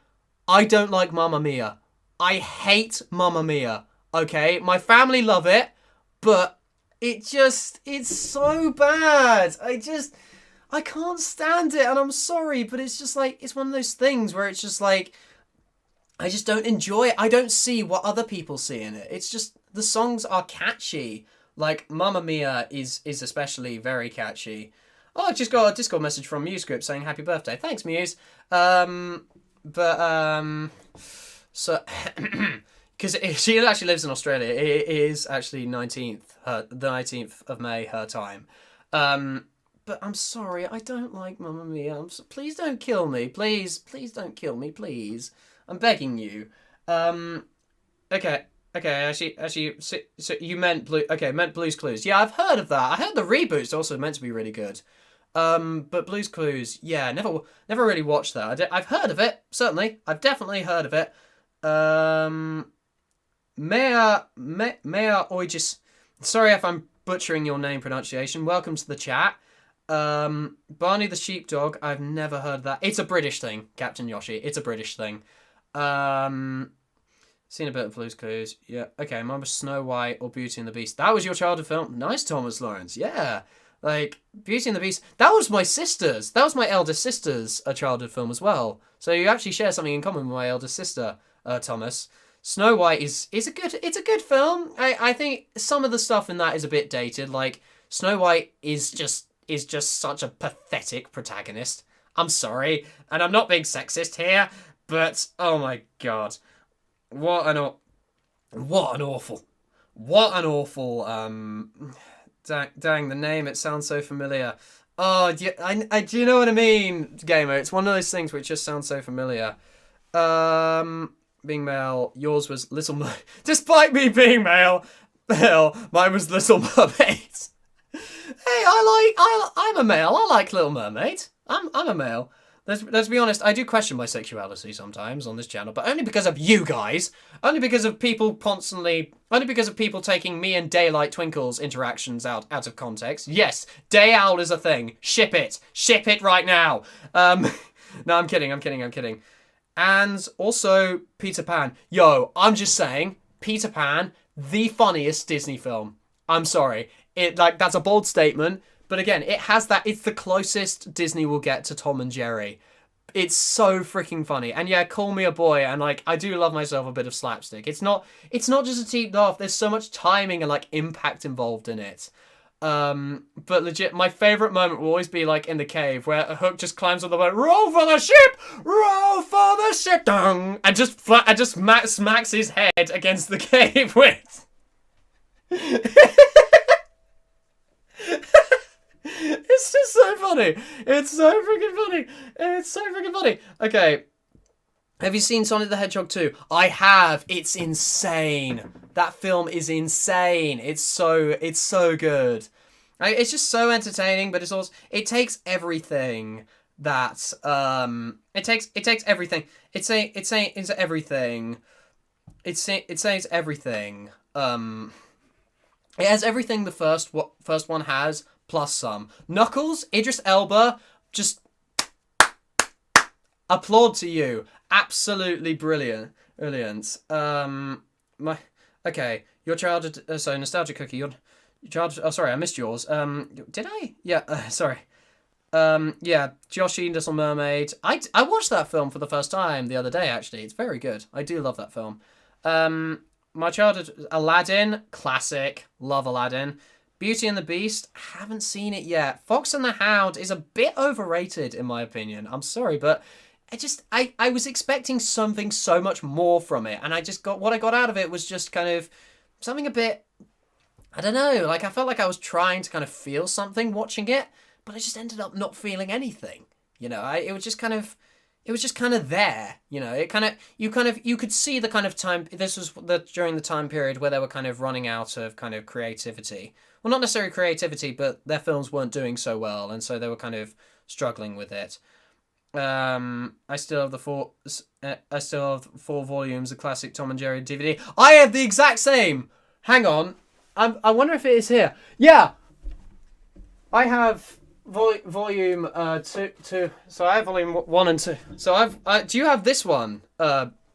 I don't like Mamma Mia. I hate Mamma Mia. Okay? My family love it, but it's so bad. I can't stand it, and I'm sorry, but it's just like, it's one of those things where it's just like, I just don't enjoy it. I don't see what other people see in it. It's just, the songs are catchy. Like, Mamma Mia is especially very catchy. Oh, I just got a Discord message from MuseScript saying happy birthday. Thanks, Muse. So, because she actually lives in Australia. It is actually the 19th of May, her time. But I'm sorry, I don't like Mamma Mia. Please don't kill me. Please don't kill me, please. I'm begging you. Okay, actually, so you meant Blue's Clues. Yeah, I've heard of that. I heard the reboot's also meant to be really good. But Blue's Clues, yeah, never really watched that. I've heard of it, certainly. I've definitely heard of it. Mea Oigis. Sorry if I'm butchering your name pronunciation. Welcome to the chat. Barney the Sheepdog. I've never heard that. It's a British thing, Captain Yoshi. It's a British thing. Seen a bit of Blue's Clues. Yeah. Okay. Mine was Snow White or Beauty and the Beast. That was your childhood film. Nice, Thomas Lawrence. Yeah. Like Beauty and the Beast. That was my sister's. That was my eldest sister's childhood film as well. So you actually share something in common with my eldest sister, Thomas. Snow White is a good film. I think some of the stuff in that is a bit dated. Like Snow White is just such a pathetic protagonist. I'm sorry, and I'm not being sexist here, but oh my god. What an awful, dang, the name, it sounds so familiar. Oh, do you know what I mean, Gamer? It's one of those things which just sounds so familiar. Being male, yours was Little Mermaid. Despite me being male, mine was Little Mermaid. Hey, I'm a male. I like Little Mermaid. I'm a male. Let's be honest, I do question my sexuality sometimes on this channel, but only because of you guys. Only because of people taking me and Daylight Twinkle's interactions out of context. Yes, Day Owl is a thing. Ship it. Ship it right now. No, I'm kidding. And also Peter Pan. Yo, I'm just saying, Peter Pan, the funniest Disney film. I'm sorry. That's a bold statement. But again, it has that. It's the closest Disney will get to Tom and Jerry. It's so freaking funny. And yeah, call me a boy. And I do love myself a bit of slapstick. It's not just a cheap laugh. There's so much timing and impact involved in it. But legit, my favorite moment will always be in the cave where a Hook just climbs on the boat, row for the ship, dong, and just smacks his head against the cave with. It's just so funny. It's so freaking funny. Okay. Have you seen Sonic the Hedgehog 2? I have. It's insane. That film is insane. It's so good. It's just so entertaining, but it takes everything that it takes everything. It says everything. It has everything the first one has, plus some. Knuckles, Idris Elba, just applaud to you. Absolutely brilliant. Okay, your childhood. So Nostalgia Cookie. Your childhood. Oh, sorry, I missed yours. Did I? Yeah. Sorry. Yeah, Joshi, Little Mermaid. I watched that film for the first time the other day. Actually, it's very good. I do love that film. My childhood, Aladdin, classic. Love Aladdin. Beauty and the Beast, haven't seen it yet. Fox and the Hound is a bit overrated in my opinion. I'm sorry, but I was expecting something so much more from it, and what I got out of it was just kind of something a bit, I don't know, I felt like I was trying to kind of feel something watching it, but I just ended up not feeling anything. It was just kind of there. You could see the kind of time. This was during the time period where they were kind of running out of kind of creativity. Well, not necessarily creativity, but their films weren't doing so well, and so they were kind of struggling with it. I still have the 4 volumes of classic Tom and Jerry DVD. I have the exact same. Hang on, I wonder if it is here. Yeah, I have volume 2. So I have volume 1 and 2. So do you have this one,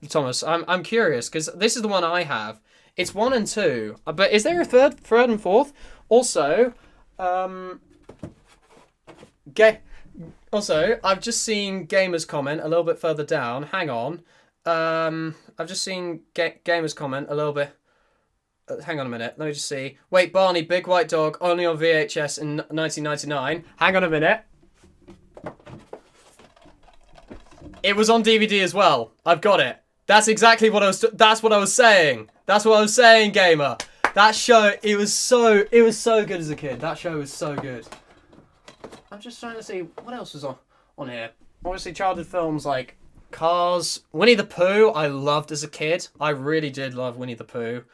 Thomas? I'm curious because this is the one I have. It's 1 and 2, but is there a third and fourth? Also, I've just seen Gamer's comment a little bit further down. Hang on. I've just seen Gamer's comment a little bit. Hang on a minute. Let me just see. Wait, Barney, Big White Dog, only on VHS in 1999. Hang on a minute. It was on DVD as well. I've got it. That's exactly what I was. That's what I was saying. That's what I was saying, Gamer. That show. It was so good as a kid. That show was so good. I'm just trying to see what else was on here. Obviously, childhood films like Cars, Winnie the Pooh. I loved as a kid. I really did love Winnie the Pooh.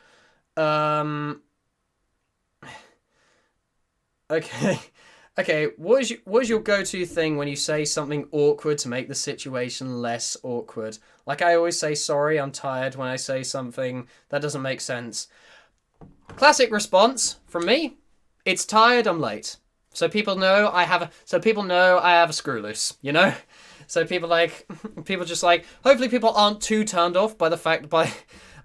Okay. What is your go-to thing when you say something awkward to make the situation less awkward? I always say sorry, I'm tired when I say something that doesn't make sense. Classic response from me, it's tired, I'm late. So people know I have a screw loose, you know? So people just like, hopefully people aren't too turned off by the fact but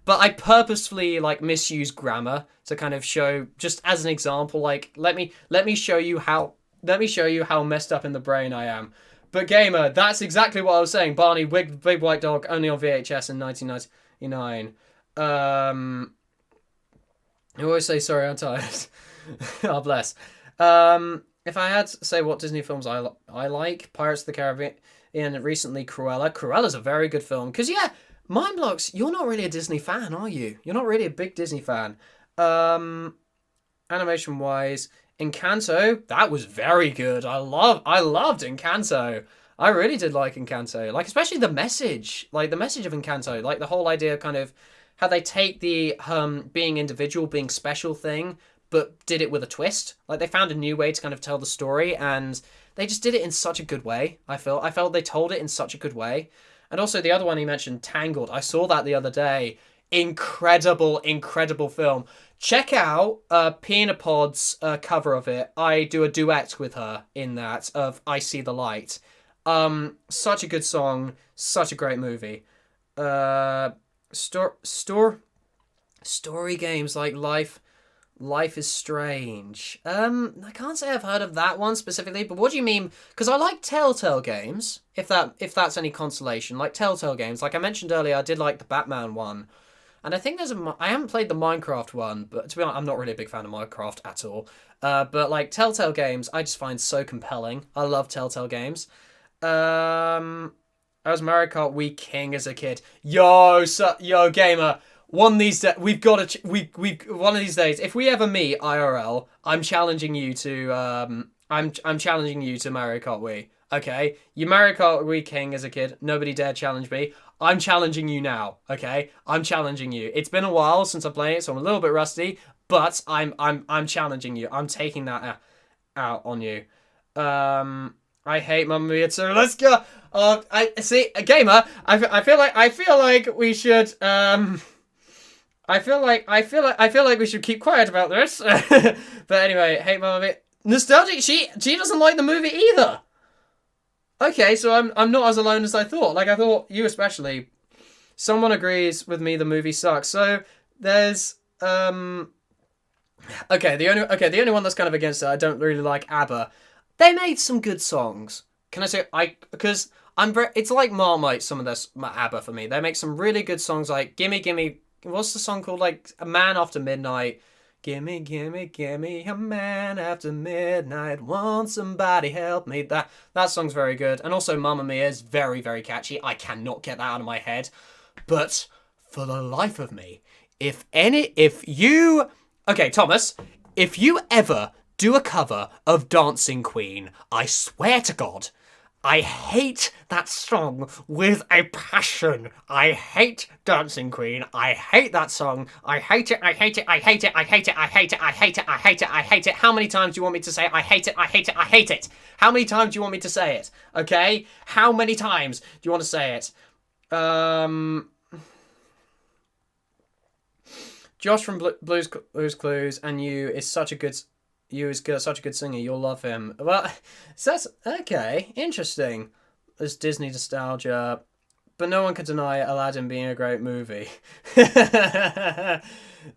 I purposefully like misuse grammar to kind of show, just as an example, like let me show you how messed up in the brain I am. But gamer, that's exactly what I was saying. Barney, Big White Dog, only on VHS in 1999. I always say sorry, I'm tired. Oh, bless. If I had to say what Disney films I like, Pirates of the Caribbean, and recently Cruella. Cruella's a very good film. Because, yeah, Mindblocks, you're not really a Disney fan, are you? You're not really a big Disney fan. Animation-wise, Encanto, that was very good. I loved Encanto. I really did like Encanto. Like, especially the message. Like, the message of Encanto. Like, the whole idea of kind of how they take the being individual, being special thing, but did it with a twist. Like, they found a new way to kind of tell the story, and they just did it in such a good way, I felt they told it in such a good way. And also, the other one he mentioned, Tangled. I saw that the other day. Incredible, incredible film. Check out Pina Pod's cover of it. I do a duet with her in that, of I See the Light. Such a good song, such a great movie. Story games like Life is Strange. I can't say I've heard of that one specifically, but what do you mean? Because I like Telltale games, if that's any consolation. Like Telltale games, like I mentioned earlier, I did like the Batman one, and I think I haven't played the Minecraft one, but to be honest, I'm not really a big fan of Minecraft at all. But like Telltale games, I just find so compelling. I love Telltale games. I was Mario Kart Wii king as a kid. Yo, gamer. One of these days, we've got to. One of these days, if we ever meet IRL, I'm challenging you to. I'm challenging you to Mario Kart Wii. Okay, you Mario Kart Wii king as a kid. Nobody dared challenge me. I'm challenging you now. Okay, I'm challenging you. It's been a while since I played it, so I'm a little bit rusty. But I'm challenging you. I'm taking that out on you. I hate Mamma Mia too. Let's go. I see a gamer. I feel like we should. I feel like we should keep quiet about this. But anyway, hate Mamma Mia. Nostalgic. She doesn't like the movie either. Okay, so I'm not as alone as I thought. Like I thought you especially. Someone agrees with me. The movie sucks. So there's Okay, the only one that's kind of against it. I don't really like ABBA. They made some good songs. Can I say because it's like Marmite, some of this ABBA for me. They make some really good songs like Gimme Gimme. What's the song called? Like A Man After Midnight. Gimme, gimme, gimme a man after midnight. Won't somebody help me? That song's very good. And also Mamma Mia is very, very catchy. I cannot get that out of my head. But for the life of me, okay, Thomas, if you ever do a cover of Dancing Queen, I swear to God, I hate that song with a passion. I hate Dancing Queen. I hate that song. I hate it. I hate it. I hate it. I hate it. I hate it. I hate it. I hate it. I hate it. How many times do you want me to say I hate it? I hate it. I hate it. How many times do you want me to say it? Okay? How many times do you want to say it? Josh from Blues Clues and you is such a good singer. You'll love him. Well, so that's okay. Interesting. There's Disney nostalgia, but no one can deny Aladdin being a great movie.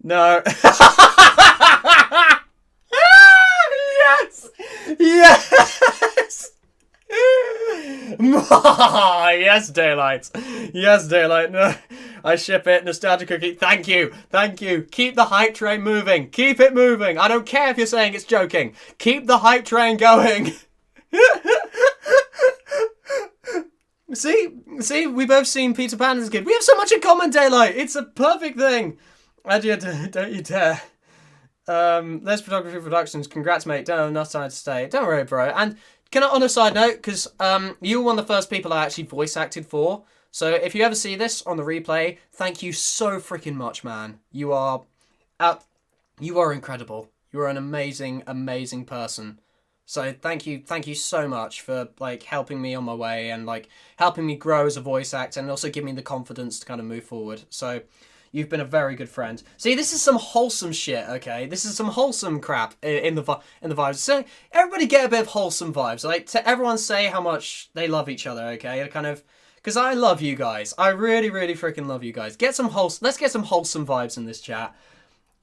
No. Yes. Yes. Yes, Daylight. Yes, Daylight. No, I ship it. Nostalgia Cookie. Thank you. Keep the hype train moving. Keep it moving. I don't care if you're saying it's joking. Keep the hype train going. See, we both seen Peter Pan as a kid. We have so much in common, Daylight. It's a perfect thing. Don't you dare. Les Photography Productions. Congrats, mate. Don't have enough time to stay. Don't worry, bro. And can I, on a side note, because you were one of the first people I actually voice acted for. So if you ever see this on the replay, thank you so freaking much, man. You are incredible. You are an amazing, amazing person. So thank you so much for like helping me on my way and like helping me grow as a voice actor and also give me the confidence to kind of move forward. So You've been a very good friend. See, this is some wholesome shit, okay? This is some wholesome crap in the vibes. So everybody get a bit of wholesome vibes. Like, to everyone say how much they love each other, okay? Kind of, because I love you guys. I really, really freaking love you guys. Let's get some wholesome vibes in this chat.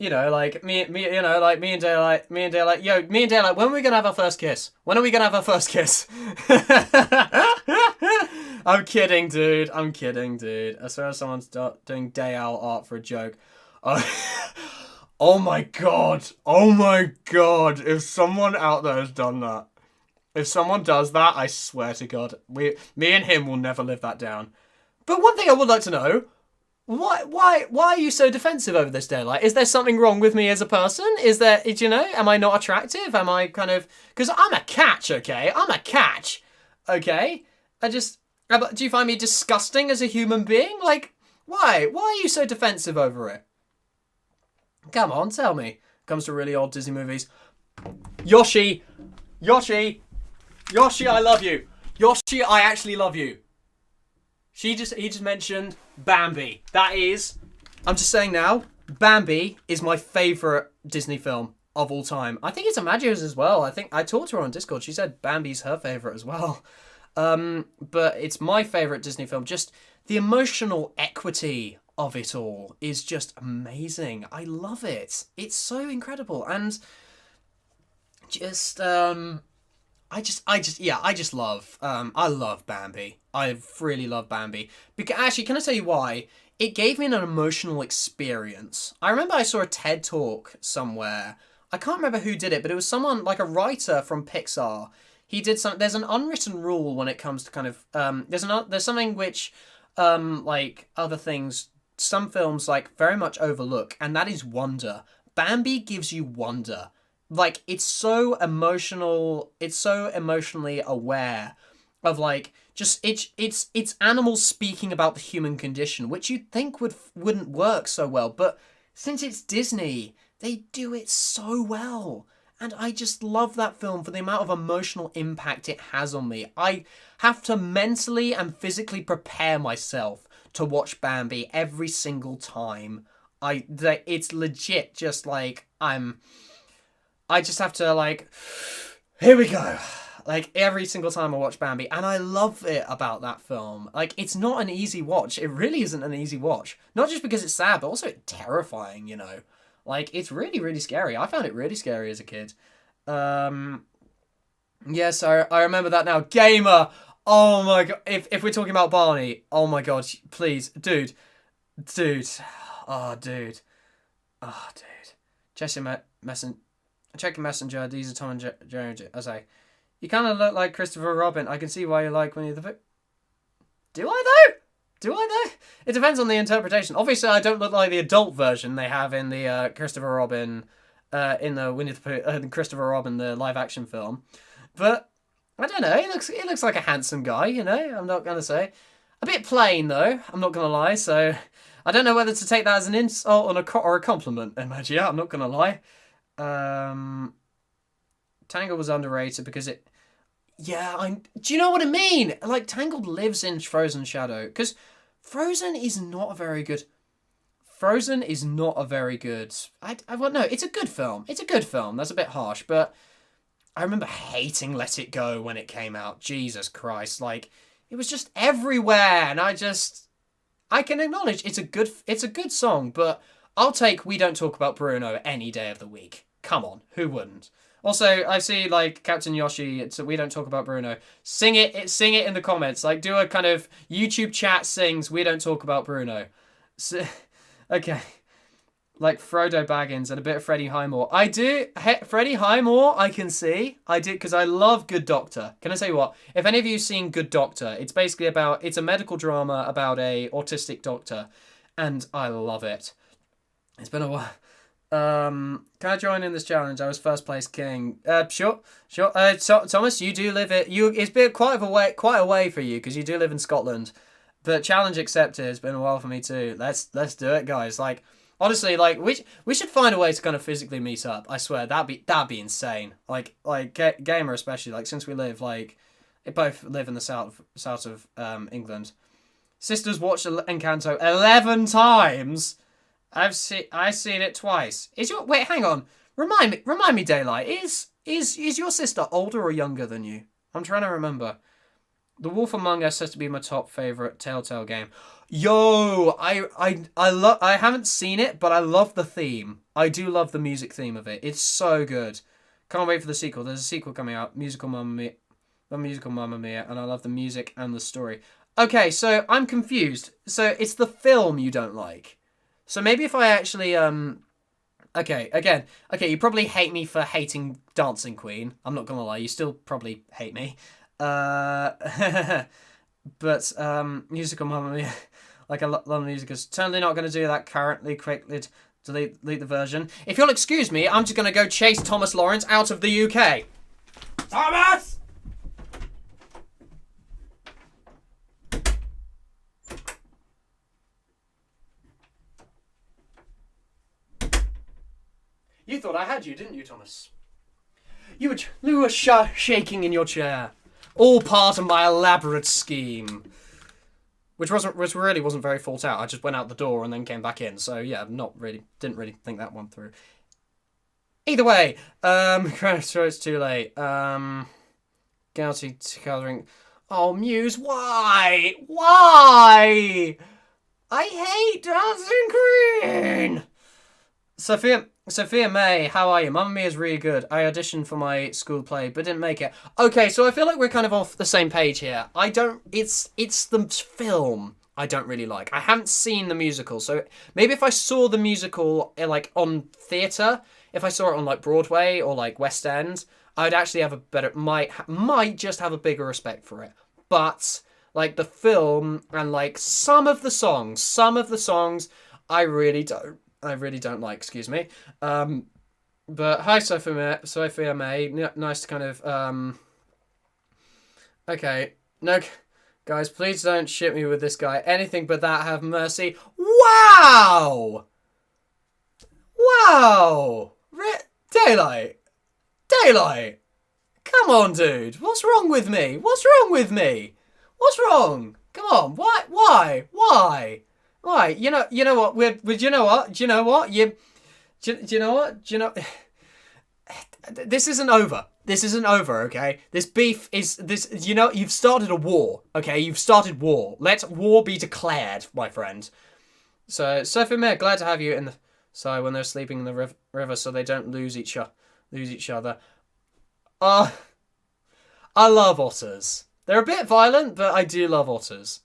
You know, like me and Daylight, yo, me and Daylight, when are we gonna have our first kiss? When are we gonna have our first kiss? I'm kidding, dude. I swear someone's doing day owl art for a joke. Oh my god. Oh my god. If someone out there has done that. If someone does that, I swear to God, me and him will never live that down. But one thing I would like to know, why are you so defensive over this, Daylight? Is there something wrong with me as a person? Am I not attractive? Am I kind of... Because I'm a catch, okay? I'm a catch, okay? Do you find me disgusting as a human being? Like, why? Why are you so defensive over it? Come on, tell me. Comes to really old Disney movies. Yoshi, I love you. Yoshi, I actually love you. He just mentioned Bambi. I'm just saying now, Bambi is my favourite Disney film of all time. I think it's Amaggio's as well. I think I talked to her on Discord. She said Bambi's her favourite as well. But it's my favourite Disney film. Just the emotional equity of it all is just amazing. I love it. It's so incredible. And I love Bambi. I really love Bambi. Actually, can I tell you why? It gave me an emotional experience. I remember I saw a TED Talk somewhere. I can't remember who did it, but it was someone, like a writer from Pixar. He did there's an unwritten rule when it comes to kind of, there's something which, like other things, some films like very much overlook, and that is wonder. Bambi gives you wonder. Like, it's so emotional, it's so emotionally aware of, like, just, it's animals speaking about the human condition, which you'd think wouldn't work so well, but since it's Disney, they do it so well. And I just love that film for the amount of emotional impact it has on me. I have to mentally and physically prepare myself to watch Bambi every single time. It's legit just like, I just have to, like, here we go. Like, every single time I watch Bambi. And I love it about that film. Like, it's not an easy watch. It really isn't an easy watch. Not just because it's sad, but also terrifying, you know. Like, it's really, really scary. I found it really scary as a kid. Yes, I remember that now. Gamer! Oh my god. If we're talking about Barney, oh my god, please. Dude. Oh, dude. Checking Messenger, these are Tom and Jerry. I say, you kind of look like Christopher Robin. I can see why you like Winnie the Pooh. Do I though? It depends on the interpretation. Obviously, I don't look like the adult version they have in the Christopher Robin, in the Winnie the Pooh, Christopher Robin, the live action film. But I don't know. He looks like a handsome guy. You know, I'm not gonna say. A bit plain though. I'm not gonna lie. So I don't know whether to take that as an insult or a compliment. Imagine, I'm not gonna lie. Tangled was underrated because it... Yeah, do you know what I mean? Like, Tangled lives in Frozen shadow. Because Frozen is not a very good... Well, no, it's a good film. It's a good film. That's a bit harsh, but I remember hating Let It Go when it came out. Jesus Christ. Like, it was just everywhere, and I can acknowledge it's a good song, but I'll take We Don't Talk About Bruno any day of the week. Come on, who wouldn't? Also, I see, like, Captain Yoshi, We Don't Talk About Bruno. Sing it in the comments. Like, do a kind of YouTube chat sings We Don't Talk About Bruno. So, okay. Like Frodo Baggins and a bit of Freddie Highmore. I do. Freddie Highmore, I can see. I do, because I love Good Doctor. Can I say what? If any of you have seen Good Doctor, it's basically it's a medical drama about a autistic doctor. And I love it. It's been a while. Can I join in this challenge? I was first place king. Sure. Thomas, you do live it's been quite a way for you because you do live in Scotland. But challenge accepted. It's been a while for me too. Let's do it, guys. Like, honestly, like we should find a way to kind of physically meet up. I swear that'd be insane. Like Gamer especially. Like, since we both live in the south of England. Sisters watched Encanto 11 times. I've seen it twice. Is your wait? Hang on. Remind me, Daylight. Is your sister older or younger than you? I'm trying to remember. The Wolf Among Us has to be my top favorite Telltale game. Yo, I haven't seen it, but I love the theme. I do love the music theme of it. It's so good. Can't wait for the sequel. There's a sequel coming out, musical Mamma Mia, and I love the music and the story. Okay, so I'm confused. So it's the film you don't like. So maybe if I actually okay, again, okay, you probably hate me for hating Dancing Queen. I'm not gonna lie, you still probably hate me. But musical Mamma Mia, like I love music, is totally not gonna do that currently. Quickly delete the version. If you'll excuse me, I'm just gonna go chase Thomas Lawrence out of the UK. Thomas! You thought I had you, didn't you, Thomas? You were shaking in your chair. All part of my elaborate scheme. Which really wasn't very thought out. I just went out the door and then came back in. So yeah, didn't really think that one through. Either way, so it's too late. Galaxy colouring. Oh, Muse, why? Why? I hate Dancing Queen! Sophia May, how are you? Mamma Mia is really good. I auditioned for my school play, but didn't make it. Okay, so I feel like we're kind of off the same page here. It's the film I don't really like. I haven't seen the musical, so maybe if I saw the musical like on theatre, if I saw it on like Broadway or like West End, I'd actually have a better, might just have a bigger respect for it. But like the film and like some of the songs, I really don't like, excuse me. But hi, Sophia May. Nice to kind of, okay. No, guys, please don't ship me with this guy. Anything but that, have mercy. Wow! Wow! Daylight! Come on, dude. What's wrong with me? What's wrong? Come on. Why? You know what? Do you know what? This isn't over. Okay? This beef is you've started a war, okay? You've started war. Let war be declared, my friend. So, Sophie May, glad to have you in the side when they're sleeping in the river so they don't lose each other. I love otters. They're a bit violent, but I do love otters.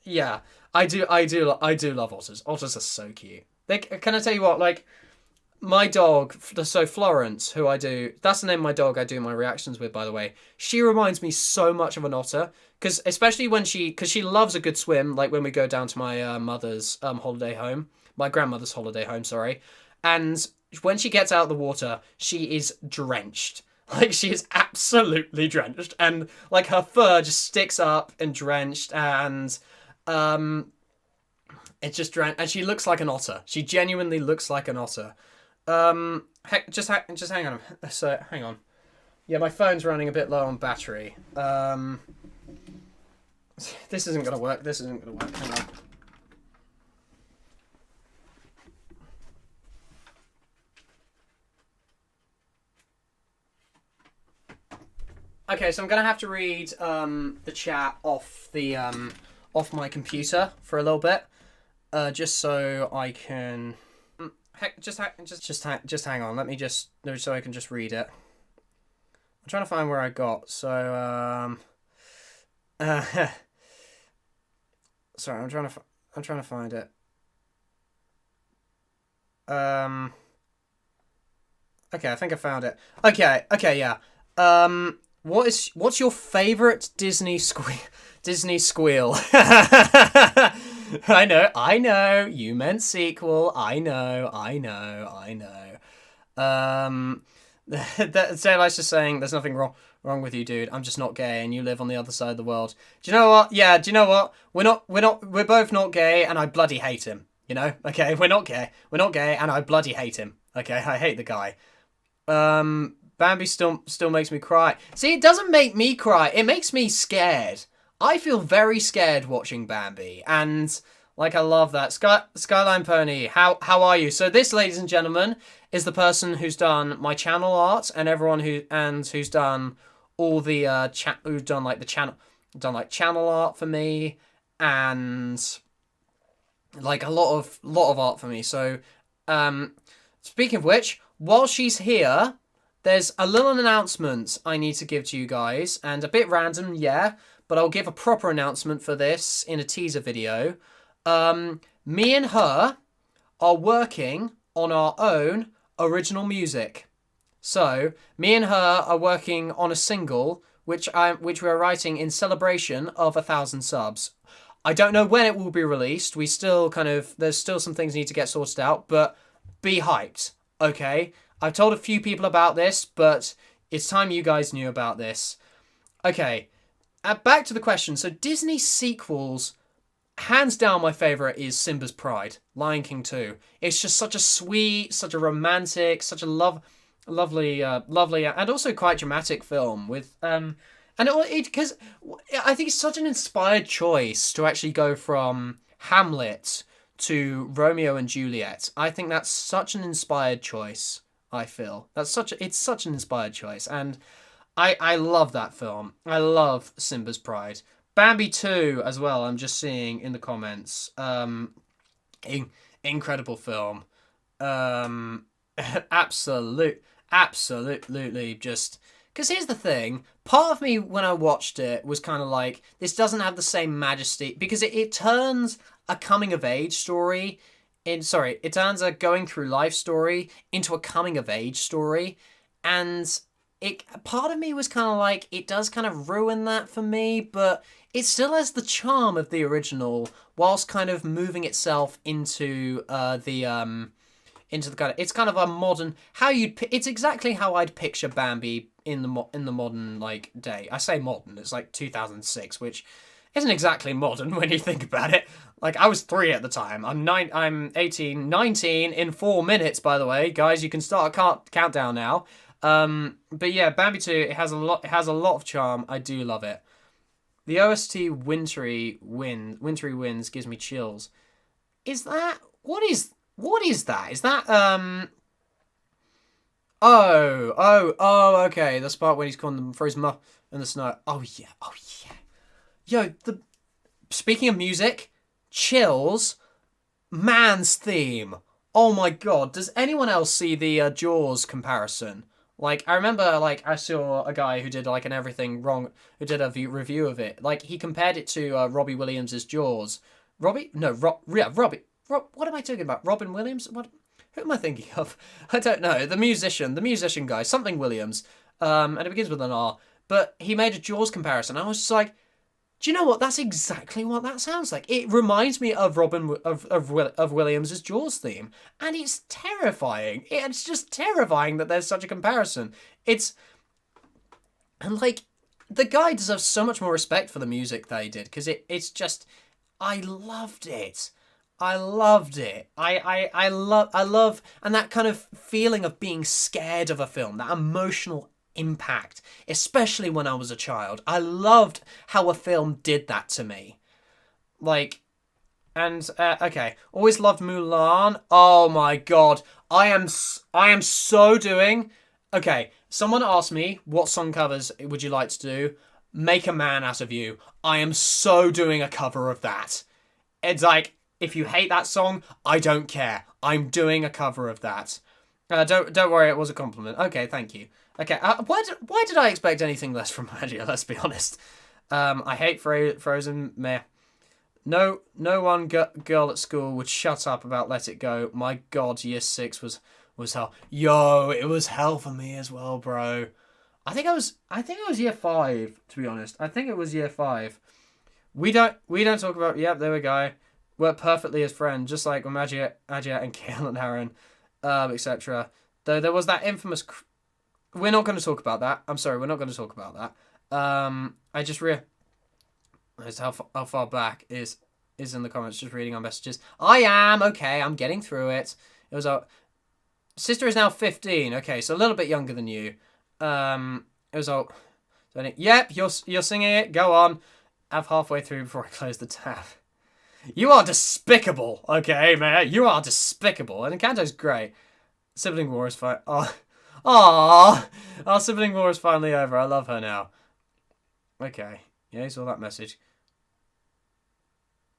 Yeah, I do love otters. Otters are so cute. Can I tell you what? Like, my dog, so Florence, that's the name of my dog I do my reactions with, by the way. She reminds me so much of an otter, especially because she loves a good swim. Like when we go down to my mother's holiday home, my grandmother's holiday home, sorry, and when she gets out of the water, she is drenched. Like, she is absolutely drenched. And, like, her fur just sticks up and drenched. And, it's just drenched. And she looks like an otter. She genuinely looks like an otter. Just hang on. So, hang on. Yeah, my phone's running a bit low on battery. This isn't going to work. Hang on. Okay, so I'm gonna have to read the chat off my computer for a little bit, just so I can. Just hang on. Let me so I can just read it. I'm trying to find where I got. So sorry, I'm trying to find it. Okay, I think I found it. Okay, yeah. What's your favorite Disney squeal? I know. You meant sequel. I know. Daylight's just saying there's nothing wrong with you, dude. I'm just not gay, and you live on the other side of the world. Do you know what? Yeah. Do you know what? We're both not gay, and I bloody hate him. You know? Okay, we're not gay, and I bloody hate him. Okay, I hate the guy. Bambi still makes me cry. See, it doesn't make me cry. It makes me scared. I feel very scared watching Bambi. And, Like, I love that. Skyline Pony, how are you? So this, ladies and gentlemen, is the person who's done my channel art, and everyone who's done all the who's done like the channel art for me, and like a lot of art for me. So, speaking of which, while she's here, there's a little announcement I need to give to you guys, and a bit random, yeah, but I'll give a proper announcement for this in a teaser video. Me and her are working on our own original music. So, me and her are working on a single which we are writing in celebration of 1,000 subs. I don't know when it will be released. There's still some things need to get sorted out, but be hyped, okay? I've told a few people about this, but it's time you guys knew about this. Okay, back to the question. So Disney sequels, hands down my favourite is Simba's Pride, Lion King 2. It's just such a sweet, such a romantic, such a lovely, and also quite dramatic film with because I think it's such an inspired choice to actually go from Hamlet to Romeo and Juliet. I think that's such an inspired choice. I feel it's such an inspired choice, and I love that film. I love Simba's Pride. Bambi 2 as well. I'm just seeing in the comments. Incredible film. Absolutely just. Because here's the thing, part of me when I watched it was kind of like, this doesn't have the same majesty, because it turns a coming of age story it turns a going through life story into a coming of age story, and part of me was kind of like, it does kind of ruin that for me, but it still has the charm of the original, whilst kind of moving itself into into the kind of, it's kind of a modern, it's exactly how I'd picture Bambi in the modern like day. I say modern, it's like 2006, which isn't exactly modern when you think about it. Like, I was 3 at the time. I'm 18, 19 in 4 minutes, by the way. Guys, you can start a countdown now. But yeah, Bambi 2, it has a lot of charm. I do love it. The OST Wintry Winds gives me chills. Is that, what is that? Is that, okay. The part when he's calling them for his muff in the snow. Oh yeah. Yo, speaking of music, chills, Man's theme. Oh my god, does anyone else see the Jaws comparison? Like, I remember, like, I saw a guy who did, like, an Everything Wrong, who did a review of it. Like, he compared it to Robbie Williams' Jaws. Robbie? No, Robbie. What am I talking about? Robin Williams? Who am I thinking of? I don't know. The musician guy, something Williams. And it begins with an R. But he made a Jaws comparison. I was just like, do you know what? That's exactly what that sounds like. It reminds me of Williams' Jaws theme, and it's terrifying. It's just terrifying that there's such a comparison. And like, the guy deserves so much more respect for the music that he did, because it's just, I loved it. I loved it. I love, and that kind of feeling of being scared of a film, that emotional impact, especially when I was a child. I loved how a film did that to me. Like, and okay, always loved Mulan. Oh my god, I am so doing. Okay, someone asked me what song covers would you like to do. Make a Man Out of You. I am so doing a cover of that. It's like, if you hate that song, I don't care. I'm doing a cover of that. Don't worry, it was a compliment. Okay, thank you. Okay, why did I expect anything less from Magia? Let's be honest. I hate Frozen. Meh. No one girl at school would shut up about Let It Go. My God, year 6 was hell. Yo, it was hell for me as well, bro. I think it was year 5, to be honest. I think it was year 5. We don't talk about. Yep, there we go. Work perfectly as friends, just like Magia and Kale and Aaron, etc. Though there was that infamous. We're not going to talk about that. I'm sorry, we're not going to talk about that. I just realized how far back is in the comments, just reading our messages. I am, okay, I'm getting through it. It was a sister is now 15, okay, so a little bit younger than you. It was all, yep, you're singing it, go on. Have halfway through before I close the tab. You are despicable. Okay, man. You are despicable. And Encanto's great. Sibling war is fine. Oh. Aww. Our sibling war is finally over. I love her now. Okay. Yeah, you saw that message.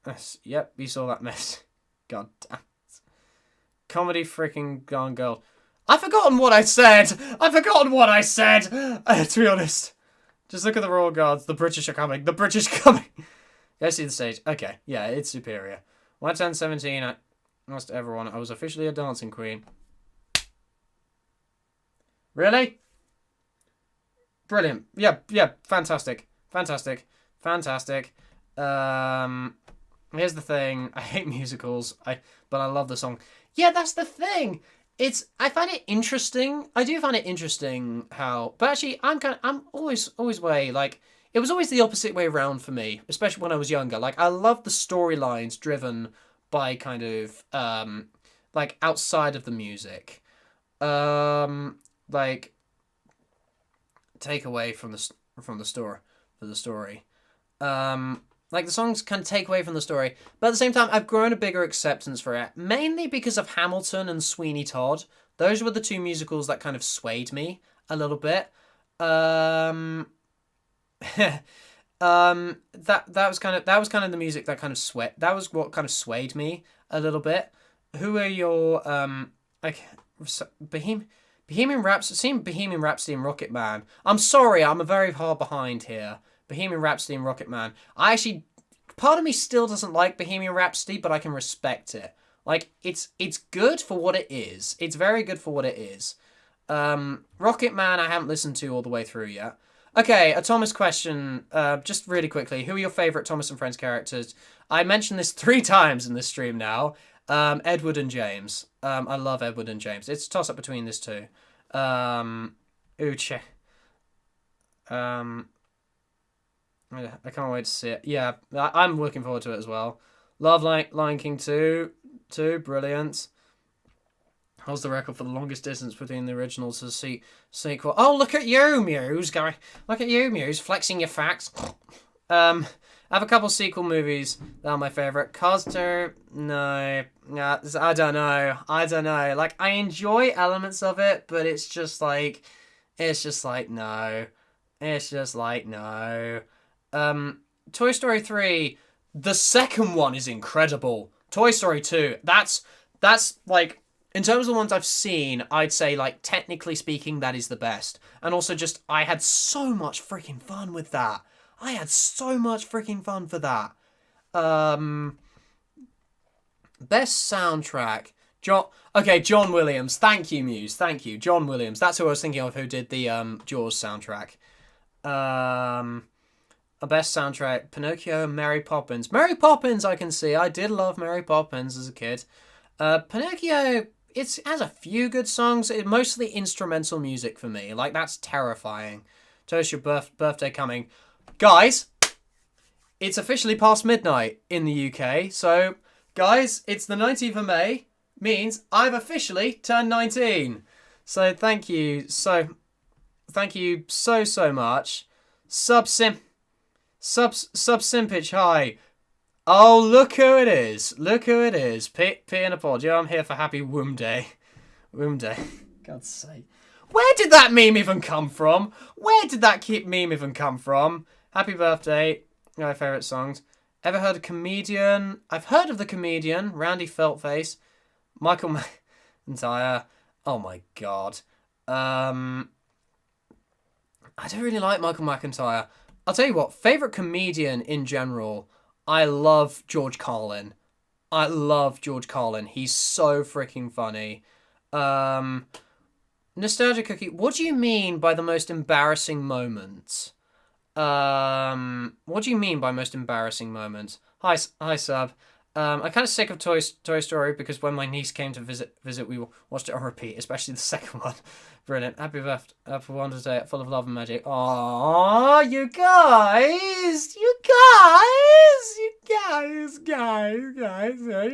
Yes. Yep, you saw that message. God damn it. Comedy freaking Gone Girl. I've forgotten what I said. I've forgotten what I said. To be honest. Just look at the Royal Guards. The British are coming. The British are coming. Go see the stage. Okay. Yeah, it's superior. When I turned 17, I asked everyone I was officially a dancing queen. Really? Brilliant. Yeah, fantastic. Fantastic. Fantastic. Here's the thing. I hate musicals. But I love the song. Yeah, that's the thing. I find it interesting. I do find it interesting how, but actually I'm always way, like, it was always the opposite way around for me, especially when I was younger. Like, I love the storylines driven by kind of like outside of the music. Like, take away from the story for the story. Like, the songs can take away from the story, but at the same time, I've grown a bigger acceptance for it, mainly because of Hamilton and Sweeney Todd. Those were the two musicals that kind of swayed me a little bit. That was kind of the music that kind of that was what kind of swayed me a little bit. Who are your like Bohemian Rhapsody and Rocket Man? I'm sorry, I'm very far behind here. Bohemian Rhapsody and Rocket Man. Part of me still doesn't like Bohemian Rhapsody, but I can respect it. Like, it's good for what it is. It's very good for what it is. Rocket Man I haven't listened to all the way through yet. Okay, a Thomas question, just really quickly. Who are your favourite Thomas and Friends characters? I mentioned this 3 times in this stream now. Edward and James. I love Edward and James. It's a toss-up between these two. Uche. I can't wait to see it. Yeah, I'm looking forward to it as well. Love Lion King 2. Brilliant. Holds the record for the longest distance between the original to the sequel. Oh, look at you, Muse. Look at you, Muse, flexing your facts. I have a couple sequel movies that are my favourite. Cars 2, no. I don't know. Like, I enjoy elements of it, but it's just like, no. It's just like, no. Toy Story 3, the second one is incredible. Toy Story 2, that's like, in terms of the ones I've seen, I'd say, like, technically speaking, that is the best. And also just, I had so much freaking fun with that. I had so much freaking fun for that. Best soundtrack. John Williams. Thank you, Muse. Thank you. John Williams. That's who I was thinking of, who did the Jaws soundtrack. A best soundtrack. Pinocchio, Mary Poppins. Mary Poppins, I can see. I did love Mary Poppins as a kid. Pinocchio, it has a few good songs. It's mostly instrumental music for me. Like, that's terrifying. Toast your birthday coming. Guys, it's officially past midnight in the UK. So, guys, it's the 19th of May. Means I've officially turned 19. So, thank you so much. Simpage, hi. Oh, look who it is. P in a pod. Yeah, I'm here for Happy Womb Day. God's sake. Where did that meme even come from? Happy birthday. My favourite songs. Ever heard of Comedian? I've heard of the Comedian. Randy Feltface. Michael McIntyre. Oh my god. I don't really like Michael McIntyre. I'll tell you what, favourite comedian in general, I love George Carlin. He's so freaking funny. Nostalgia Cookie, what do you mean by the most embarrassing moment? Hi, Sub. I'm kind of sick of Toy Story because when my niece came to visit, we watched it on repeat, especially the second one. Brilliant. Happy birthday for Wonder Day, full of love and magic. Aww, you guys, you're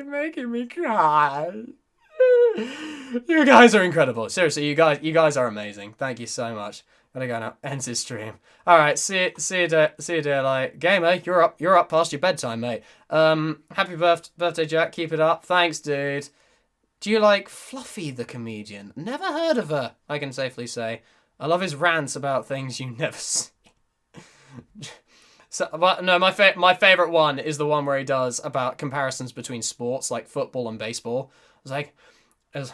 making me cry. You guys are incredible. Seriously, you guys are amazing. Thank you so much. Gotta go now. Ends his stream. All right, see you, dear. Like gamer, you're up past your bedtime, mate. Happy birthday, Jack. Keep it up. Thanks, dude. Do you like Fluffy the comedian? Never heard of her. I can safely say. I love his rants about things you never see. So, but no, my favorite one is the one where he does about comparisons between sports like football and baseball. It's like, as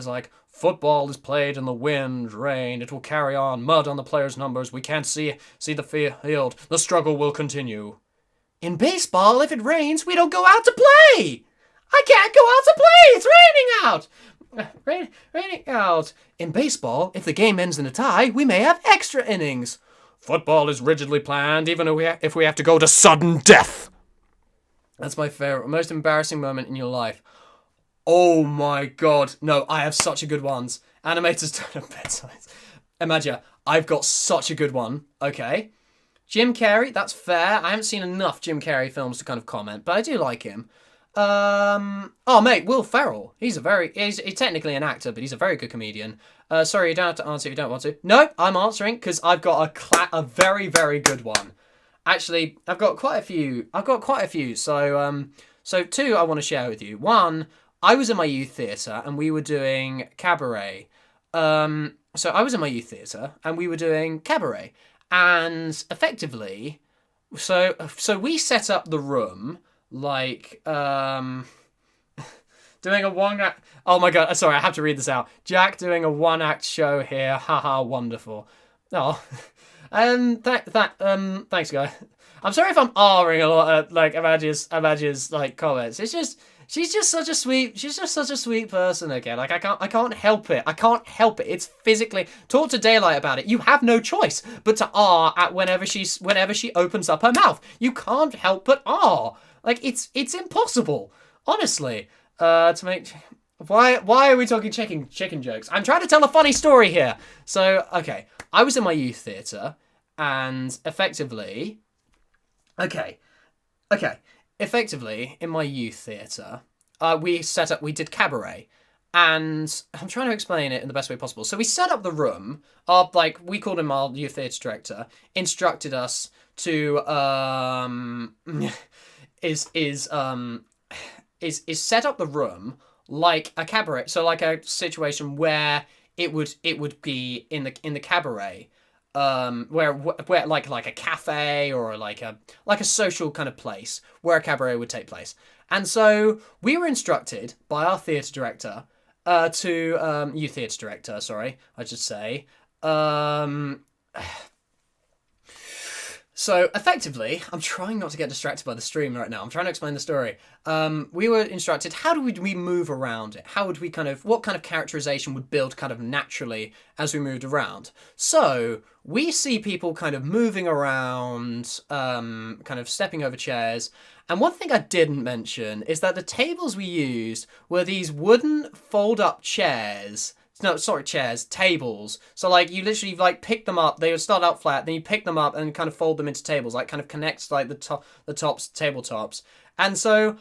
like football is played in the wind, rain. It will carry on. Mud on the players' numbers. We can't see the field. The struggle will continue. In baseball, if it rains, we don't go out to play. I can't go out to play. It's raining out. Raining out. In baseball, if the game ends in a tie, we may have extra innings. Football is rigidly planned, even if we have to go to sudden death. That's my favorite, most embarrassing moment in your life. Oh my god. No, I have such a good ones. Animators don't have bedsides. Imagine, I've got such a good one. Okay. Jim Carrey, that's fair. I haven't seen enough Jim Carrey films to kind of comment, but I do like him. Oh mate, Will Ferrell. He's technically an actor, but he's a very good comedian. Sorry, you don't have to answer if you don't want to. No, I'm answering because I've got a very, very good one. Actually, I've got quite a few. So two I want to share with you. One, I was in my youth theatre and we were doing cabaret. So I was in my youth theatre and we were doing cabaret, and effectively, so we set up the room like doing a one act. Oh my god! Sorry, I have to read this out. Jack doing a one act show here. Haha, wonderful. Oh, thanks, guys. I'm sorry if I'm R-ing a lot at like Image's like comments. It's just she's just such a sweet person again. Like I can't help it. It's physically talk to Daylight about it. You have no choice but to R at whenever she opens up her mouth. You can't help but R. Like it's impossible, honestly. To make why are we talking chicken jokes? I'm trying to tell a funny story here. So okay, I was in my youth theatre, and effectively in my youth theatre, we did cabaret, and I'm trying to explain it in the best way possible. So we set up the room. We called him our youth theatre director, instructed us to is set up the room like a cabaret, so like a situation where it would be in the cabaret, where like a cafe or like a social kind of place where a cabaret would take place. And so we were instructed by our theatre director, youth theatre director, sorry, I should say. So effectively, I'm trying not to get distracted by the stream right now. I'm trying to explain the story. We were instructed, how do we move around it? What kind of characterization would build kind of naturally as we moved around? So we see people kind of moving around, kind of stepping over chairs. And one thing I didn't mention is that the tables we used were these wooden fold-up chairs. No, sorry, chairs, tables. So, like, you literally, like, pick them up. They would start out flat, then you pick them up and kind of fold them into tables, like, kind of connects, like, the tabletops. And so,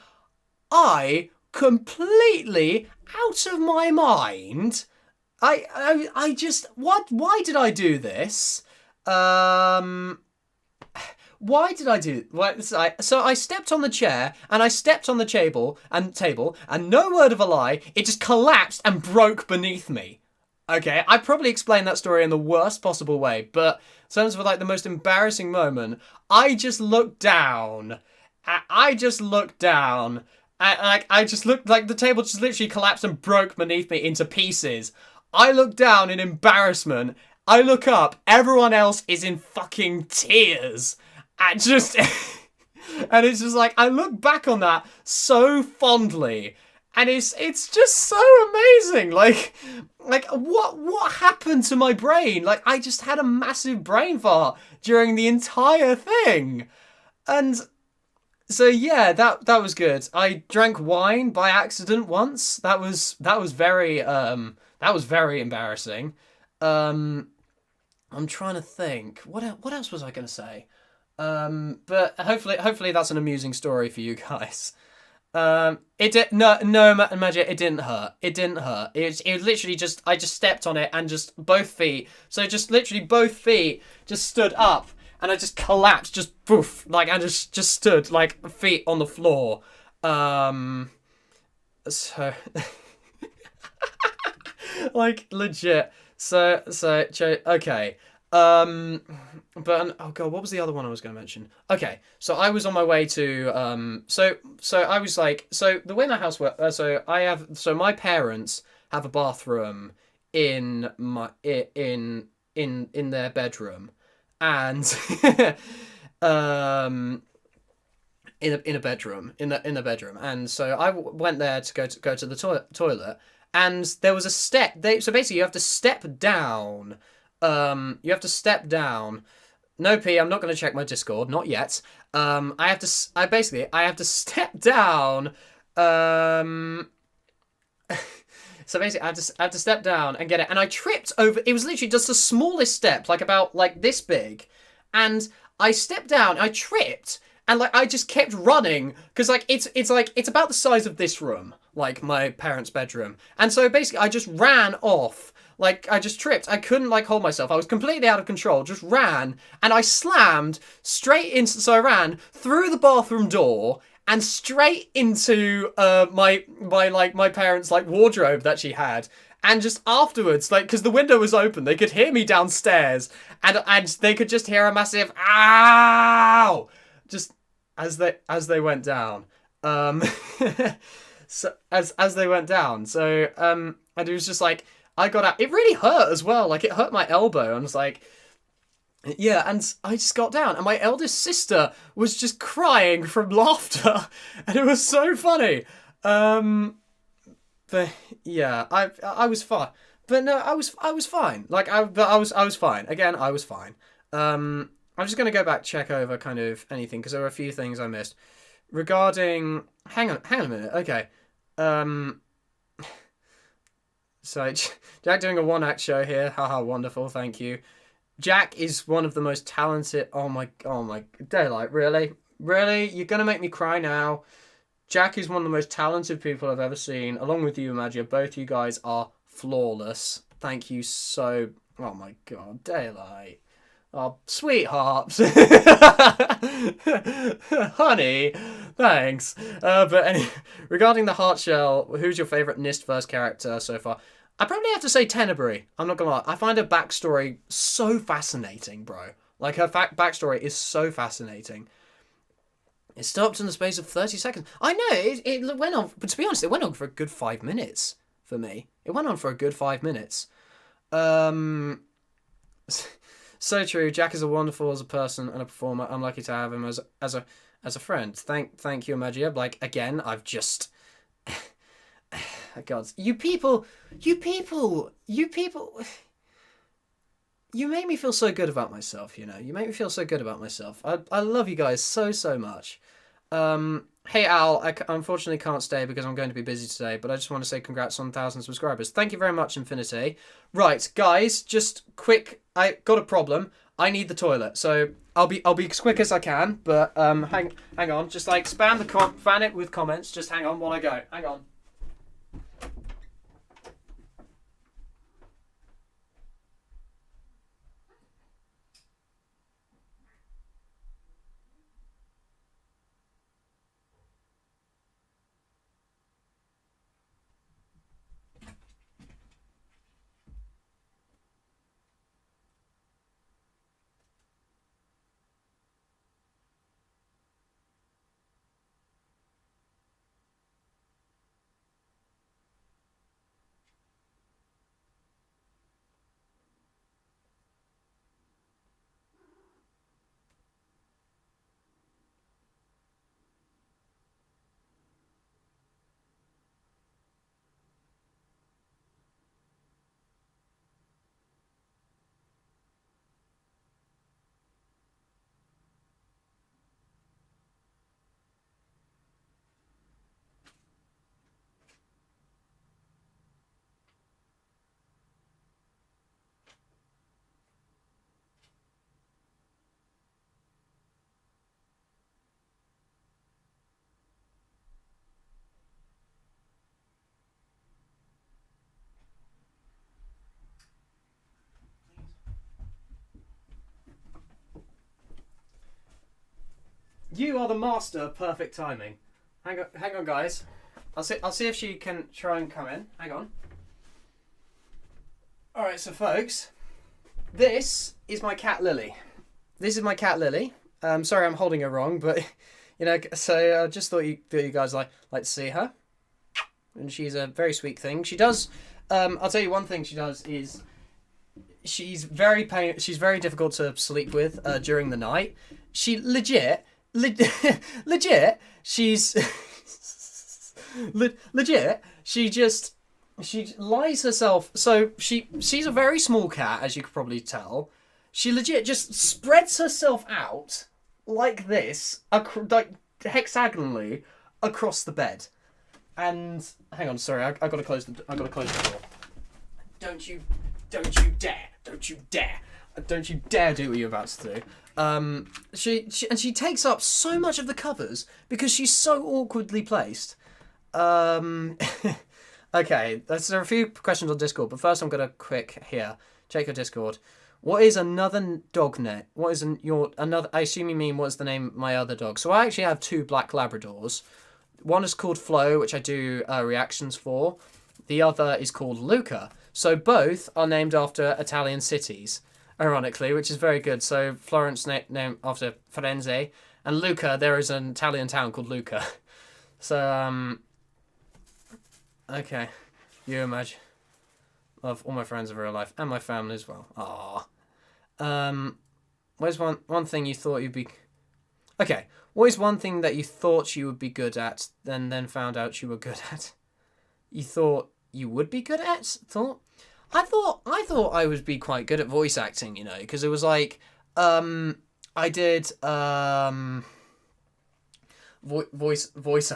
I, completely out of my mind, I just, why did I do this? Why did I do what? So I stepped on the chair and I stepped on the table, and no word of a lie, it just collapsed and broke beneath me. Okay, I probably explained that story in the worst possible way, but in terms of like the most embarrassing moment, I just looked down. I just looked down. I just looked like the table just literally collapsed and broke beneath me into pieces. I looked down in embarrassment. I look up, everyone else is in fucking tears. And just, and it's just like, I look back on that so fondly, and it's just so amazing. Like what happened to my brain? Like, I just had a massive brain fart during the entire thing. And so yeah, that was good. I drank wine by accident once. That was very embarrassing. I'm trying to think. What else was I going to say? But hopefully that's an amusing story for you guys. It did no Magic. It didn't hurt. It didn't hurt. It was literally just I just stepped on it and just both feet. So just literally both feet just stood up and I just collapsed. Just poof, like I just stood like feet on the floor. So like legit. Okay. Um, but oh god, what was the other one I was going to mention? Okay, so I was on my way to so I was like, so the way my house works, so my parents have a bathroom in my in their bedroom, and um in a bedroom in a bedroom, and so went there to go to the toilet, and there was a step. So basically you have to step down. You have to step down. No P, I'm not going to check my Discord, not yet. I have to step down. Um, so basically, I have to step down and get it, and I tripped over. It was literally just the smallest step, like about like this big, and I stepped down. I tripped, and like I just kept running because like it's about the size of this room, like my parents' bedroom, and so basically I just ran off. Like I just tripped. I couldn't like hold myself. I was completely out of control. Just ran and I slammed straight into. So I ran through the bathroom door and straight into my parents' like wardrobe that she had. And just afterwards, like, because the window was open, they could hear me downstairs, and they could just hear a massive "ow" just as they went down. Um, so as they went down. So and it was just like I got out. It really hurt as well. Like it hurt my elbow. I was like, yeah, and I just got down, and my eldest sister was just crying from laughter, and it was so funny. Um, but yeah, I was fine. But no, I was fine. Like I was fine. Again, I was fine. I'm just gonna go back check over kind of anything because there were a few things I missed regarding. Hang on a minute. Okay. Um, so Jack doing a one act show here. Haha, wonderful. Thank you. Jack is one of the most talented. Oh my, Daylight, really? Really? You're gonna make me cry now. Jack is one of the most talented people I've ever seen, along with you, Magia. Both you guys are flawless. Thank you so. Oh my god, Daylight. Oh, sweetheart. Honey, thanks. But anyway, regarding the heart shell, who's your favourite NIST character so far? I probably have to say Tenebrae. I'm not gonna lie. I find her backstory so fascinating, bro. Like her backstory is so fascinating. It stopped in the space of 30 seconds. I know it went on, but to be honest, it went on for a good 5 minutes for me. It went on for a good 5 minutes. Um, so true. Jack is a wonderful as a person and a performer. I'm lucky to have him as a friend. Thank you, Magia. Like again, I've just. God, you people, you make me feel so good about myself. You make me feel so good about myself. I love you guys so much. Hey Al, I unfortunately can't stay because I'm going to be busy today, but I just want to say congrats on 1,000 subscribers. Thank you very much, Infinity. Right, guys, just quick. I got a problem. I need the toilet, so I'll be as quick as I can. But hang on, just like fan it with comments. Just hang on while I go. Hang on. You are the master of perfect timing. Hang on, guys. I'll see if she can try and come in. Hang on. All right, so folks, this is my cat Lily. Sorry, I'm holding her wrong, but so I just thought you guys like to see her, and she's a very sweet thing. She does. I'll tell you one thing she does is she's very difficult to sleep with during the night. She legit. She's legit. She lies herself. So she's a very small cat, as you could probably tell. She legit just spreads herself out like this, like hexagonally across the bed. And hang on, sorry, I gotta close the door. Don't you dare do what you're about to do. She takes up so much of the covers because she's so awkwardly placed. Okay, there are a few questions on Discord, but first I'm gonna check your Discord. What is another dog name? What is your another? I assume you mean what's the name of my other dog? So I actually have 2 black Labradors. One is called Flo, which I do reactions for. The other is called Luca. So both are named after Italian cities, ironically, which is very good. So Florence named after Firenze, and Lucca, there is an Italian town called Lucca. So okay, you imagine. Love all my friends in real life and my family as well. Aww. Where's one thing you thought you'd be? Okay. What is one thing that you thought you would be good at, then found out you were good at? You thought you would be good at? I thought I would be quite good at voice acting, because it was like, I did voice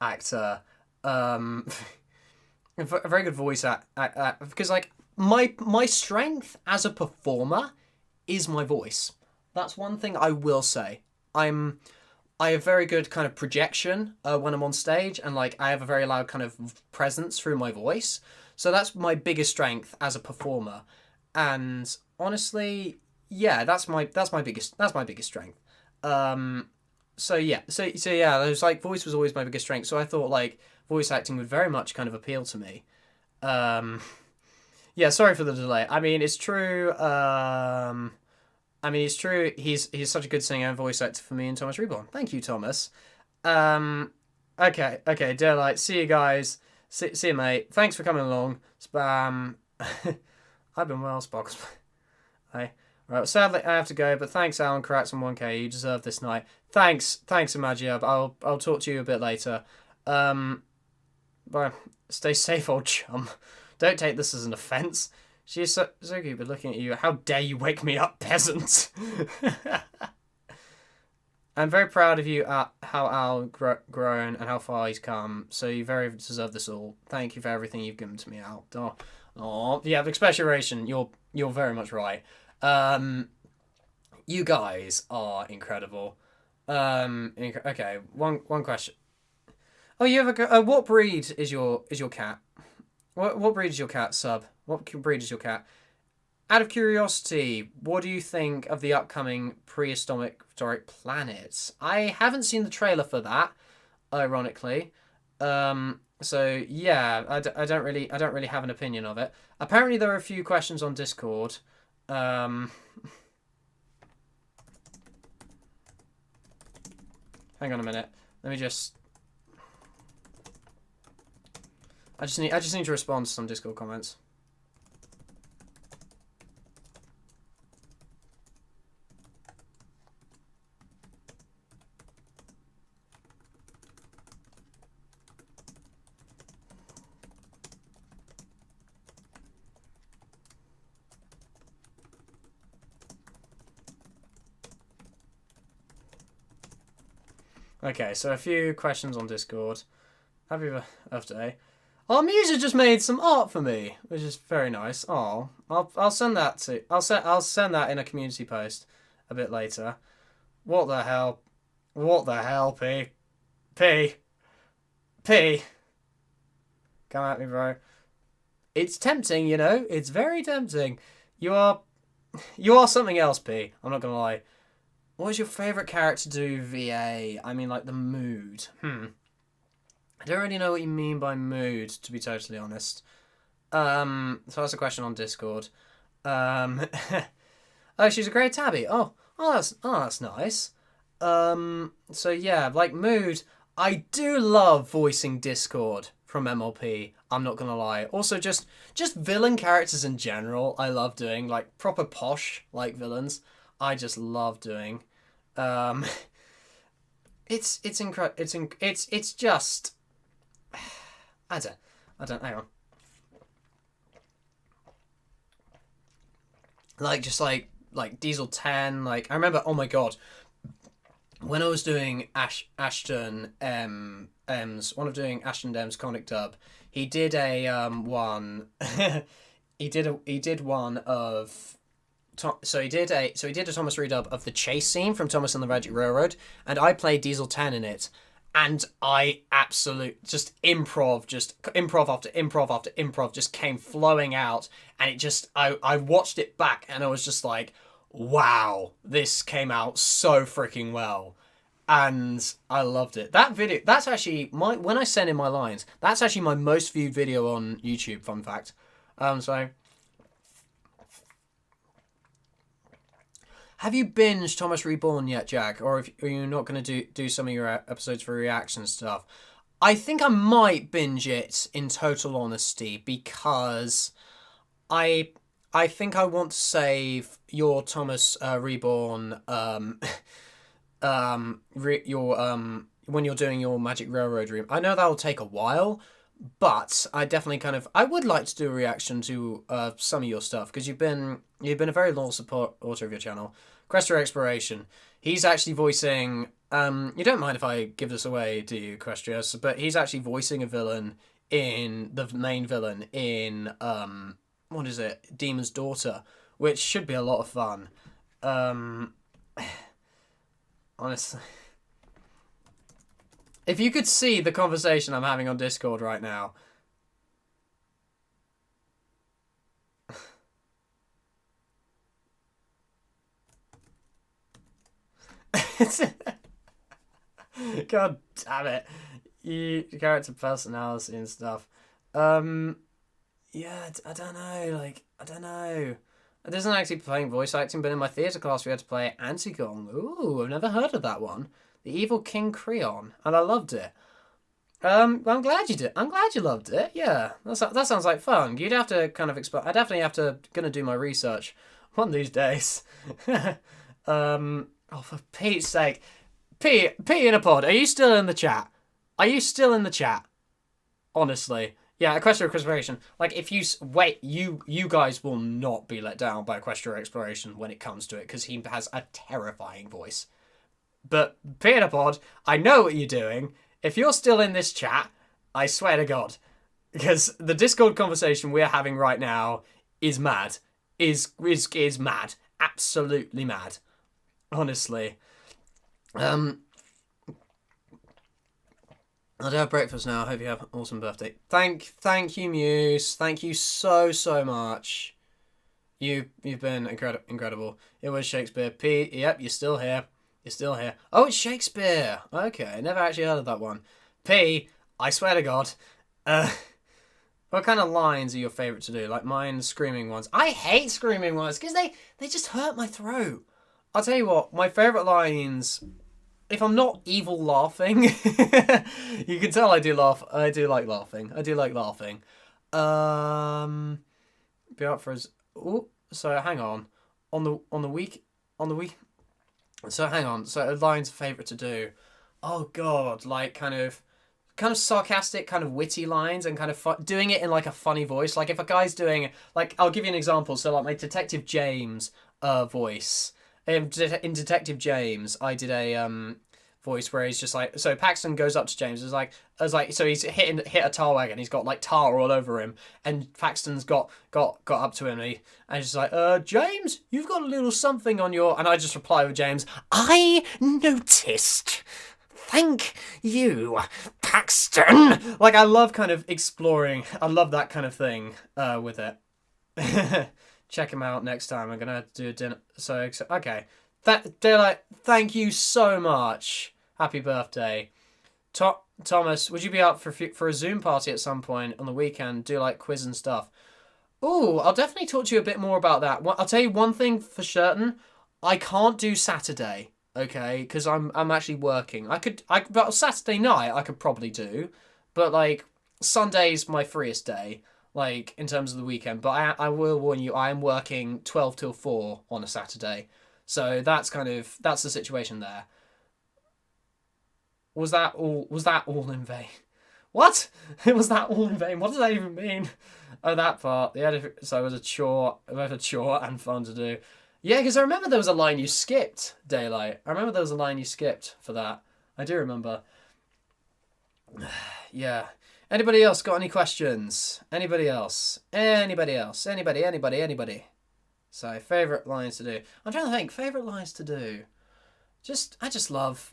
actor, a very good voice actor, because like my strength as a performer is my voice. That's one thing I will say. I have very good kind of projection when I'm on stage, and like I have a very loud kind of presence through my voice. So that's my biggest strength as a performer. And honestly, yeah, that's my biggest strength. So yeah, there's like voice was always my biggest strength. So I thought like voice acting would very much kind of appeal to me. Yeah, sorry for the delay. I mean, it's true. He's such a good singer and voice actor for me and Thomas Reborn. Thank you, Thomas. Okay, Daylight. See you guys. See you, mate. Thanks for coming along. Spam. I've been well, Spock. Hey. Right, sadly I have to go, but thanks, Alan Kratz and 1K. You deserve this night. Thanks, Imagiab. I'll talk to you a bit later. Bye. Stay safe, old chum. Don't take this as an offence. She is so cute, but looking at you, how dare you wake me up, peasant? I'm very proud of you at how Al grown and how far he's come. So you very deserve this all. Thank you for everything you've given to me, Al. Oh, yeah, expectoration. You're very much right. You guys are incredible. Okay, one question. Oh, you have what breed is your cat? What breed is your cat, Sub? What breed is your cat? Out of curiosity, what do you think of the upcoming prehistoric planets? I haven't seen the trailer for that, ironically. So yeah, I don't really have an opinion of it. Apparently, there are a few questions on Discord. Hang on a minute. Let me just. I just need to respond to some Discord comments. Okay, so a few questions on Discord. Happy birthday. Oh, Musa just made some art for me, which is very nice. Oh, I'll send that to. I'll send that in a community post a bit later. What the hell? What the hell, P? Come at me, bro. It's tempting, It's very tempting. You are something else, P. I'm not gonna lie. What was your favourite character to do VA? I mean, like, the mood. I don't really know what you mean by mood, to be totally honest. So that's a question on Discord. Oh, she's a great tabby. That's nice. So yeah, like mood. I do love voicing Discord from MLP. I'm not gonna lie. Also, just villain characters in general. I love doing like proper posh like villains. I just love doing. It's incredible. It's just. I don't. Hang on. Like just like Diesel 10. Like I remember. Oh my god. When I was doing Ashton M's, one of doing Ashton M's comic dub, he did a one. he did one of. So he did a Thomas redub of the chase scene from Thomas and the Magic Railroad, and I played Diesel 10 in it, and I just improv after improv after improv just came flowing out, and it just I watched it back and I was just like, wow, this came out so freaking well. And I loved it. That video, that's actually when I send in my lines, that's actually my most viewed video on YouTube, fun fact. So have you binged Thomas Reborn yet, Jack? Or are you not going to do some of your episodes for reaction stuff? I think I might binge it, in total honesty, because I think I want to save your Thomas Reborn when you're doing your Magic Railroad Dream. I know that'll take a while, but I definitely I would like to do a reaction to some of your stuff, because you've been a very loyal supporter of your channel. Questor Exploration, he's actually voicing. You don't mind if I give this away, do you, Questrius? But he's actually voicing a villain in the main villain in what is it, Demon's Daughter, which should be a lot of fun. Honestly, if you could see the conversation I'm having on Discord right now. God damn it. You character personality and stuff. Yeah, I don't know. I don't know. It isn't actually playing voice acting, but in my theatre class we had to play Antigone. Ooh, I've never heard of that one. The Evil King Creon, and I loved it. I'm glad you did. I'm glad you loved it. Yeah, that sounds like fun. You'd have to kind of explain. I definitely have to gonna do my research one of these days. Oh, for Pete's sake, Pete in a pod. Are you still in the chat? Are you still in the chat? Honestly. Yeah, Equestria Exploration. Like, if you wait, you guys will not be let down by Equestria Exploration when it comes to it, because he has a terrifying voice. But Peter Pod, I know what you're doing. If you're still in this chat, I swear to God, because the Discord conversation we're having right now is mad. Is mad. Absolutely mad. Honestly. I'll have breakfast now. I hope you have an awesome birthday. Thank you, Muse. Thank you so much. You've been incredible. It was Shakespeare. P. Yep, you're still here. You're still here. Oh, it's Shakespeare. Okay, never actually heard of that one. P. I swear to God. What kind of lines are your favourite to do? Like mine, screaming ones. I hate screaming ones because they just hurt my throat. I'll tell you what. My favourite lines. If I'm not evil laughing, you can tell I do laugh. I do like laughing. Be up for us. Oh, so hang on. On the week. So hang on. So lines favourite to do. Oh God, like kind of sarcastic, kind of witty lines, and kind of doing it in like a funny voice. Like if a guy's doing, like, I'll give you an example. So like my Detective James voice. In Detective James, I did a voice where he's just like, so Paxton goes up to James, so he's hit a tar wagon, he's got like tar all over him, and Paxton's got up to him, and he's just like, James, you've got a little something on your, and I just reply with James, I noticed. Thank you, Paxton. Like I love kind of exploring. I love that kind of thing with it. Check him out next time. I'm gonna do a dinner. So okay, That Daylight, thank you so much. Happy birthday. Thomas, would you be up for a Zoom party at some point on the weekend? Do like quiz and stuff. Ooh, I'll definitely talk to you a bit more about that. I'll tell you one thing for certain. I can't do Saturday, okay? Because I'm actually working. But Saturday night I could probably do, but like Sunday's my freest day, like in terms of the weekend. But I will warn you, I am working 12 till 4 on a Saturday, so that's the situation there. Was that all in vain? What? Was that all in vain? What does that even mean? Oh, that part. So it was both a chore and fun to do. Yeah, because I remember there was a line you skipped, Daylight. I remember there was a line you skipped for that. I do remember. Yeah. Anybody else got any questions? Anybody else? Anybody? So, favourite lines to do. I'm trying to think. Favourite lines to do. I just love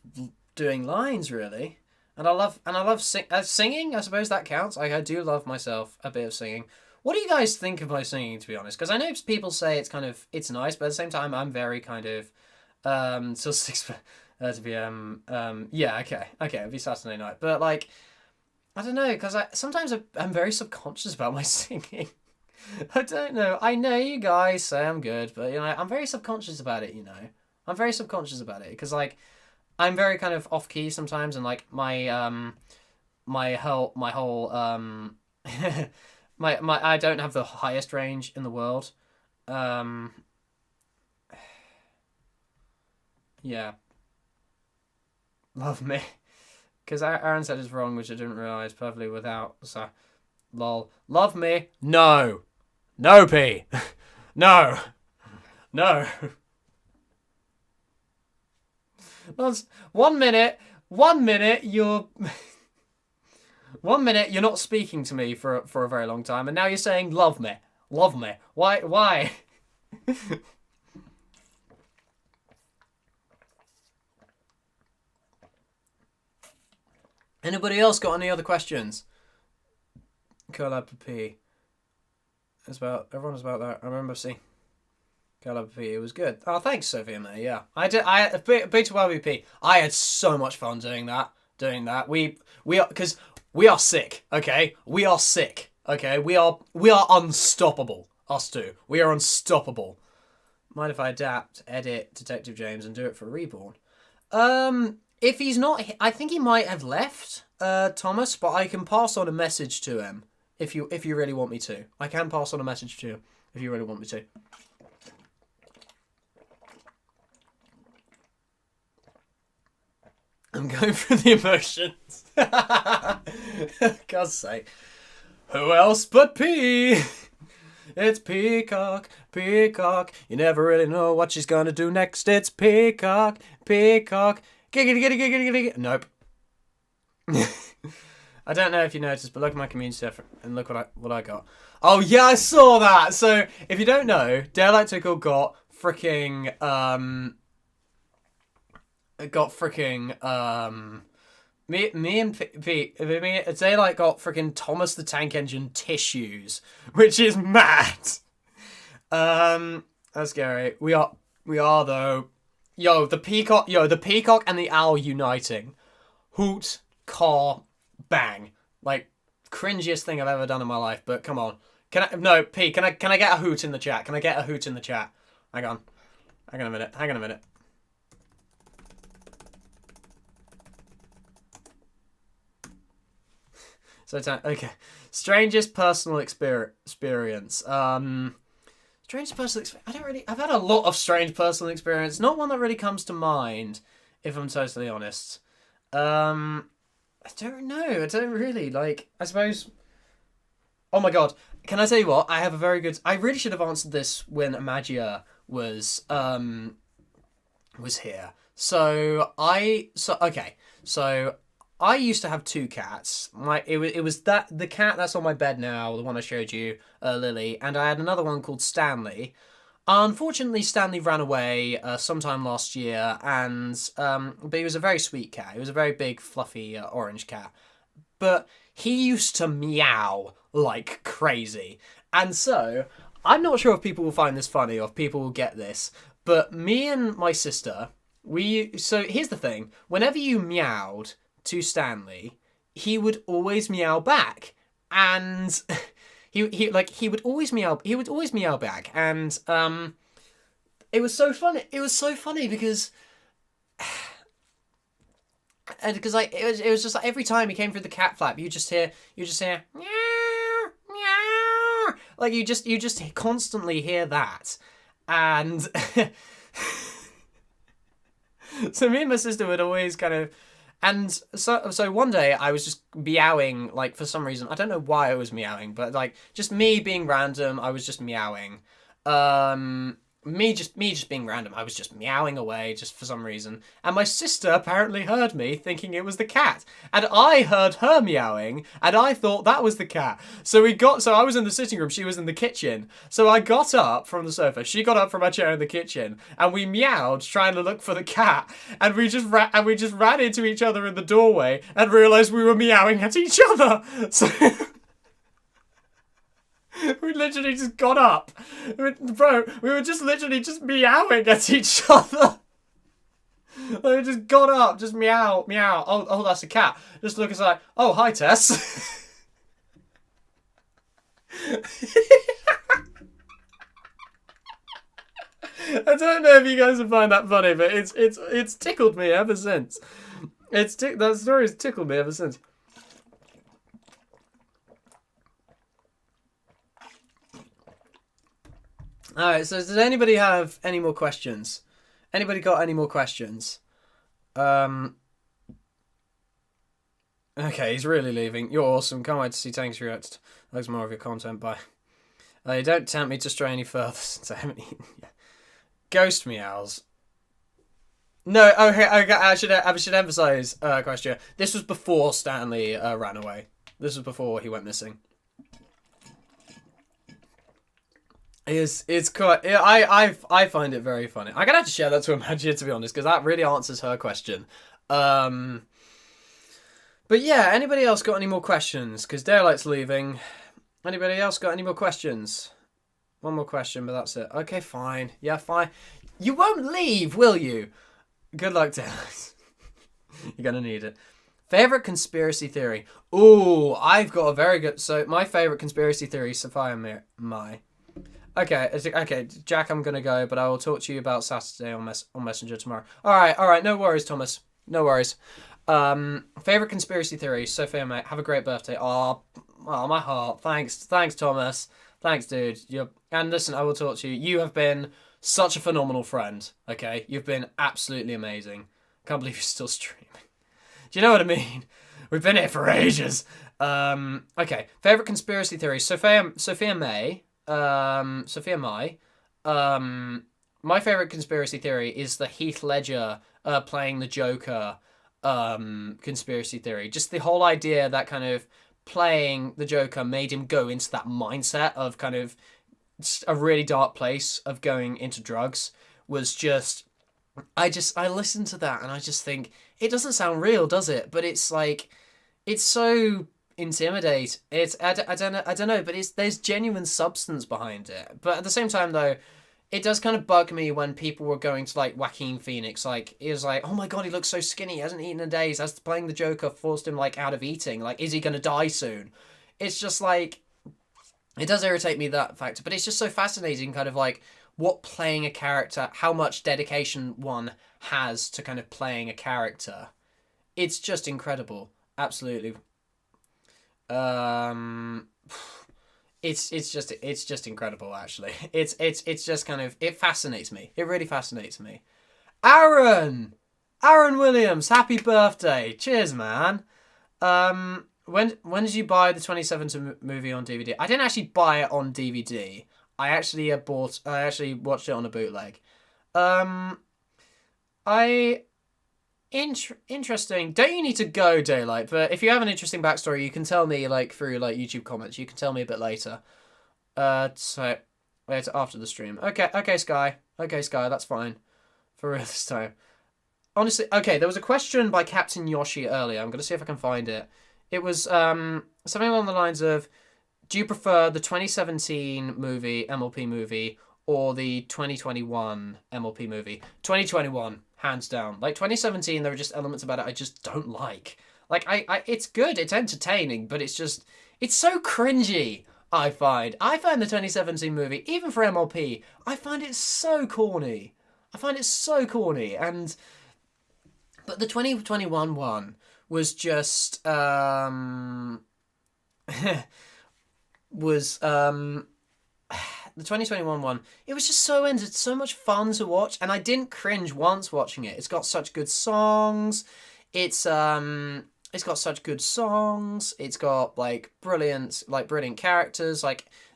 doing lines, really. And I love singing. I suppose that counts. I do love myself a bit of singing. What do you guys think of my singing, to be honest? Because I know people say it's nice, but at the same time, I'm very kind of, till 6 p.m. Yeah, okay, it'll be Saturday night. But like, I don't know, because sometimes I'm very subconscious about my singing. I don't know. I know you guys say I'm good, but I'm very subconscious about it. I'm very subconscious about it because like, I'm very kind of off key sometimes, and like my whole my I don't have the highest range in the world. Yeah. Love me. Because Aaron said it's wrong, which I didn't realise perfectly without. So, lol. Love me? No. No, P. No. No. That's 1 minute. 1 minute you're 1 minute you're not speaking to me for a very long time, and now you're saying love me. Love me. Why? Anybody else got any other questions? Collab P. Everyone's about that. I remember seeing Collab P. It was good. Oh, thanks, Sophia May. Yeah, I did. Beta WP. I had so much fun doing that. We are, because we are sick. Okay, we are sick. Okay, we are unstoppable. Us two. We are unstoppable. Mind if I edit Detective James and do it for Reborn? If he's not, I think he might have left, Thomas, but I can pass on a message to him if you really want me to. I can pass on a message to him if you really want me to. I'm going through the emotions. God's sake. Who else but P? It's Peacock. You never really know what she's gonna do next. It's Peacock. Giggity. Nope. I don't know if you noticed, but look at my community stuff and look what I got. Oh yeah, I saw that. So if you don't know, Daylight Tickle got freaking me and Pete, Daylight got freaking Thomas the Tank Engine tissues, which is mad. That's scary. We are though. The peacock and the owl uniting. Hoot, caw, bang. Like, cringiest thing I've ever done in my life, but come on. Can I get a hoot in the chat? Can I get a hoot in the chat? Hang on a minute. So, okay. Strangest personal experience. Strange personal experience. I've had a lot of strange personal experience. Not one that really comes to mind, if I'm totally honest. I don't know. I don't really, like, I suppose. Oh my god. Can I tell you what? I have a very good. I really should have answered this when Amagia was here. So I used to have 2 cats. It was the cat that's on my bed now, the one I showed you, Lily, and I had another one called Stanley. Unfortunately, Stanley ran away sometime last year, but he was a very sweet cat. He was a very big, fluffy orange cat. But he used to meow like crazy. And so, I'm not sure if people will find this funny or if people will get this, But me and my sister, so here's the thing. Whenever you meowed to Stanley, he would always meow back. And he would always meow back. And it was so funny. It was so funny because like it was just like every time he came through the cat flap, you just hear meow meow, like you just constantly hear that. And so me and my sister would always kind of, and so one day I was just meowing, like for some reason I don't know why I was meowing, but like just me being random, I was just meowing. Me just being random, I was just meowing away just for some reason, and my sister apparently heard me thinking it was the cat, and I heard her meowing, and I thought that was the cat. So I was in the sitting room, she was in the kitchen, so I got up from the sofa, she got up from her chair in the kitchen, and we meowed trying to look for the cat, and we just ran into each other in the doorway and realised we were meowing at each other. So we literally just got up. Bro, we were just literally just meowing at each other. We just got up, just meow, meow. Oh, that's a cat. Just look aside. Oh, hi, Tess. I don't know if you guys will find that funny, but it's tickled me ever since. That story's tickled me ever since. Alright, so does anybody have any more questions? Anybody got any more questions? Okay, he's really leaving. You're awesome. Can't wait to see Tanks React. Loads more of your content. Bye. Don't tempt me to stray any further since I haven't eaten yet. Ghost meows. No, okay, I should emphasize, question. This was before Stanley ran away. This was before he went missing. It's quite. I find it very funny. I'm gonna have to share that to Imagine, to be honest, because that really answers her question. But yeah, anybody else got any more questions? Because Daylight's leaving. Anybody else got any more questions? One more question, but that's it. Okay, fine. Yeah, fine. You won't leave, will you? Good luck, Daylight. You're gonna need it. Favorite conspiracy theory? Ooh, I've got a very good. So my favorite conspiracy theory is Sophia Mai. Okay, Jack, I'm gonna go, but I will talk to you about Saturday on Messenger tomorrow. All right, no worries, Thomas. No worries. Favorite conspiracy theory, Sophia, mate. Have a great birthday. Oh, my heart. Thanks, Thomas. Thanks, dude. And listen, I will talk to you. You have been such a phenomenal friend. Okay, you've been absolutely amazing. Can't believe you're still streaming. Do you know what I mean? We've been here for ages. Okay, favorite conspiracy theory, Sophia Mai. My favorite conspiracy theory is the Heath Ledger playing the Joker conspiracy theory. Just the whole idea that kind of playing the Joker made him go into that mindset of kind of a really dark place of going into drugs was just... I listen to that and I just think, it doesn't sound real, does it? But it's like, it's so... intimidate. I don't know, but there's genuine substance behind it. But at the same time, though, it does kind of bug me when people were going to like Joaquin Phoenix. Like, he was like, oh my god, he looks so skinny. He hasn't eaten in days. As playing the Joker forced him like out of eating. Like, is he gonna die soon? It's just like, it does irritate me, that factor. But it's just so fascinating, kind of like what playing a character, how much dedication one has to kind of playing a character. It's just incredible. Absolutely. It's just incredible, actually. It's just kind of, it fascinates me. It really fascinates me. Aaron Williams, happy birthday. Cheers, man. When did you buy the 2017 movie on DVD? I didn't actually buy it on DVD. I actually watched it on a bootleg. Interesting. Don't you need to go, Daylight? But if you have an interesting backstory, you can tell me like through like YouTube comments. You can tell me a bit later. So later after the stream. Okay, Sky. Okay, Sky. That's fine. For real this time. Honestly, okay. There was a question by Captain Yoshi earlier. I'm gonna see if I can find it. It was something along the lines of, do you prefer the 2017 movie, MLP movie, or the 2021 MLP movie. 2021, hands down. Like 2017, there are just elements about it I just don't like. Like it's good, it's entertaining, but it's so cringy. I find the 2017 movie, even for MLP, I find it so corny. And but the 2021 one was just was the 2021 one, it was just so much fun to watch, and I didn't cringe once watching it. It's got such good songs. It's got such good songs. It's got brilliant characters,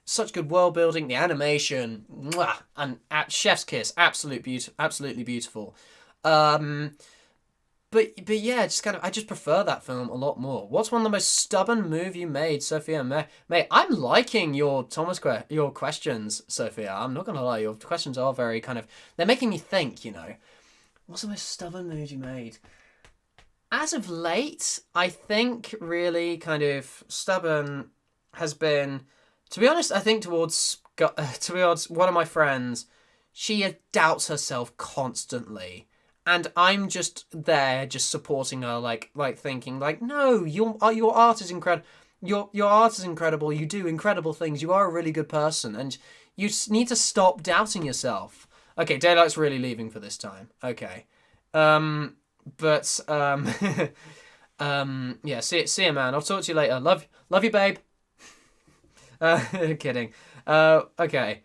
such good world building, the animation, mwah, and at chef's kiss, absolutely beautiful. But yeah, I just prefer that film a lot more. What's one of the most stubborn move you made, Sophia? Mate, I'm liking your your questions, Sophia. I'm not gonna lie, your questions are very they're making me think. What's the most stubborn move you made? As of late, I think really stubborn has been, to be honest, I think towards one of my friends. She doubts herself constantly. And I'm just there, just supporting her, thinking, no, your art is incredible. Your art is incredible. You do incredible things. You are a really good person, and you need to stop doubting yourself. Okay, daylight's really leaving for this time. Okay, yeah. See you, man. I'll talk to you later. Love you, babe. Kidding. Okay.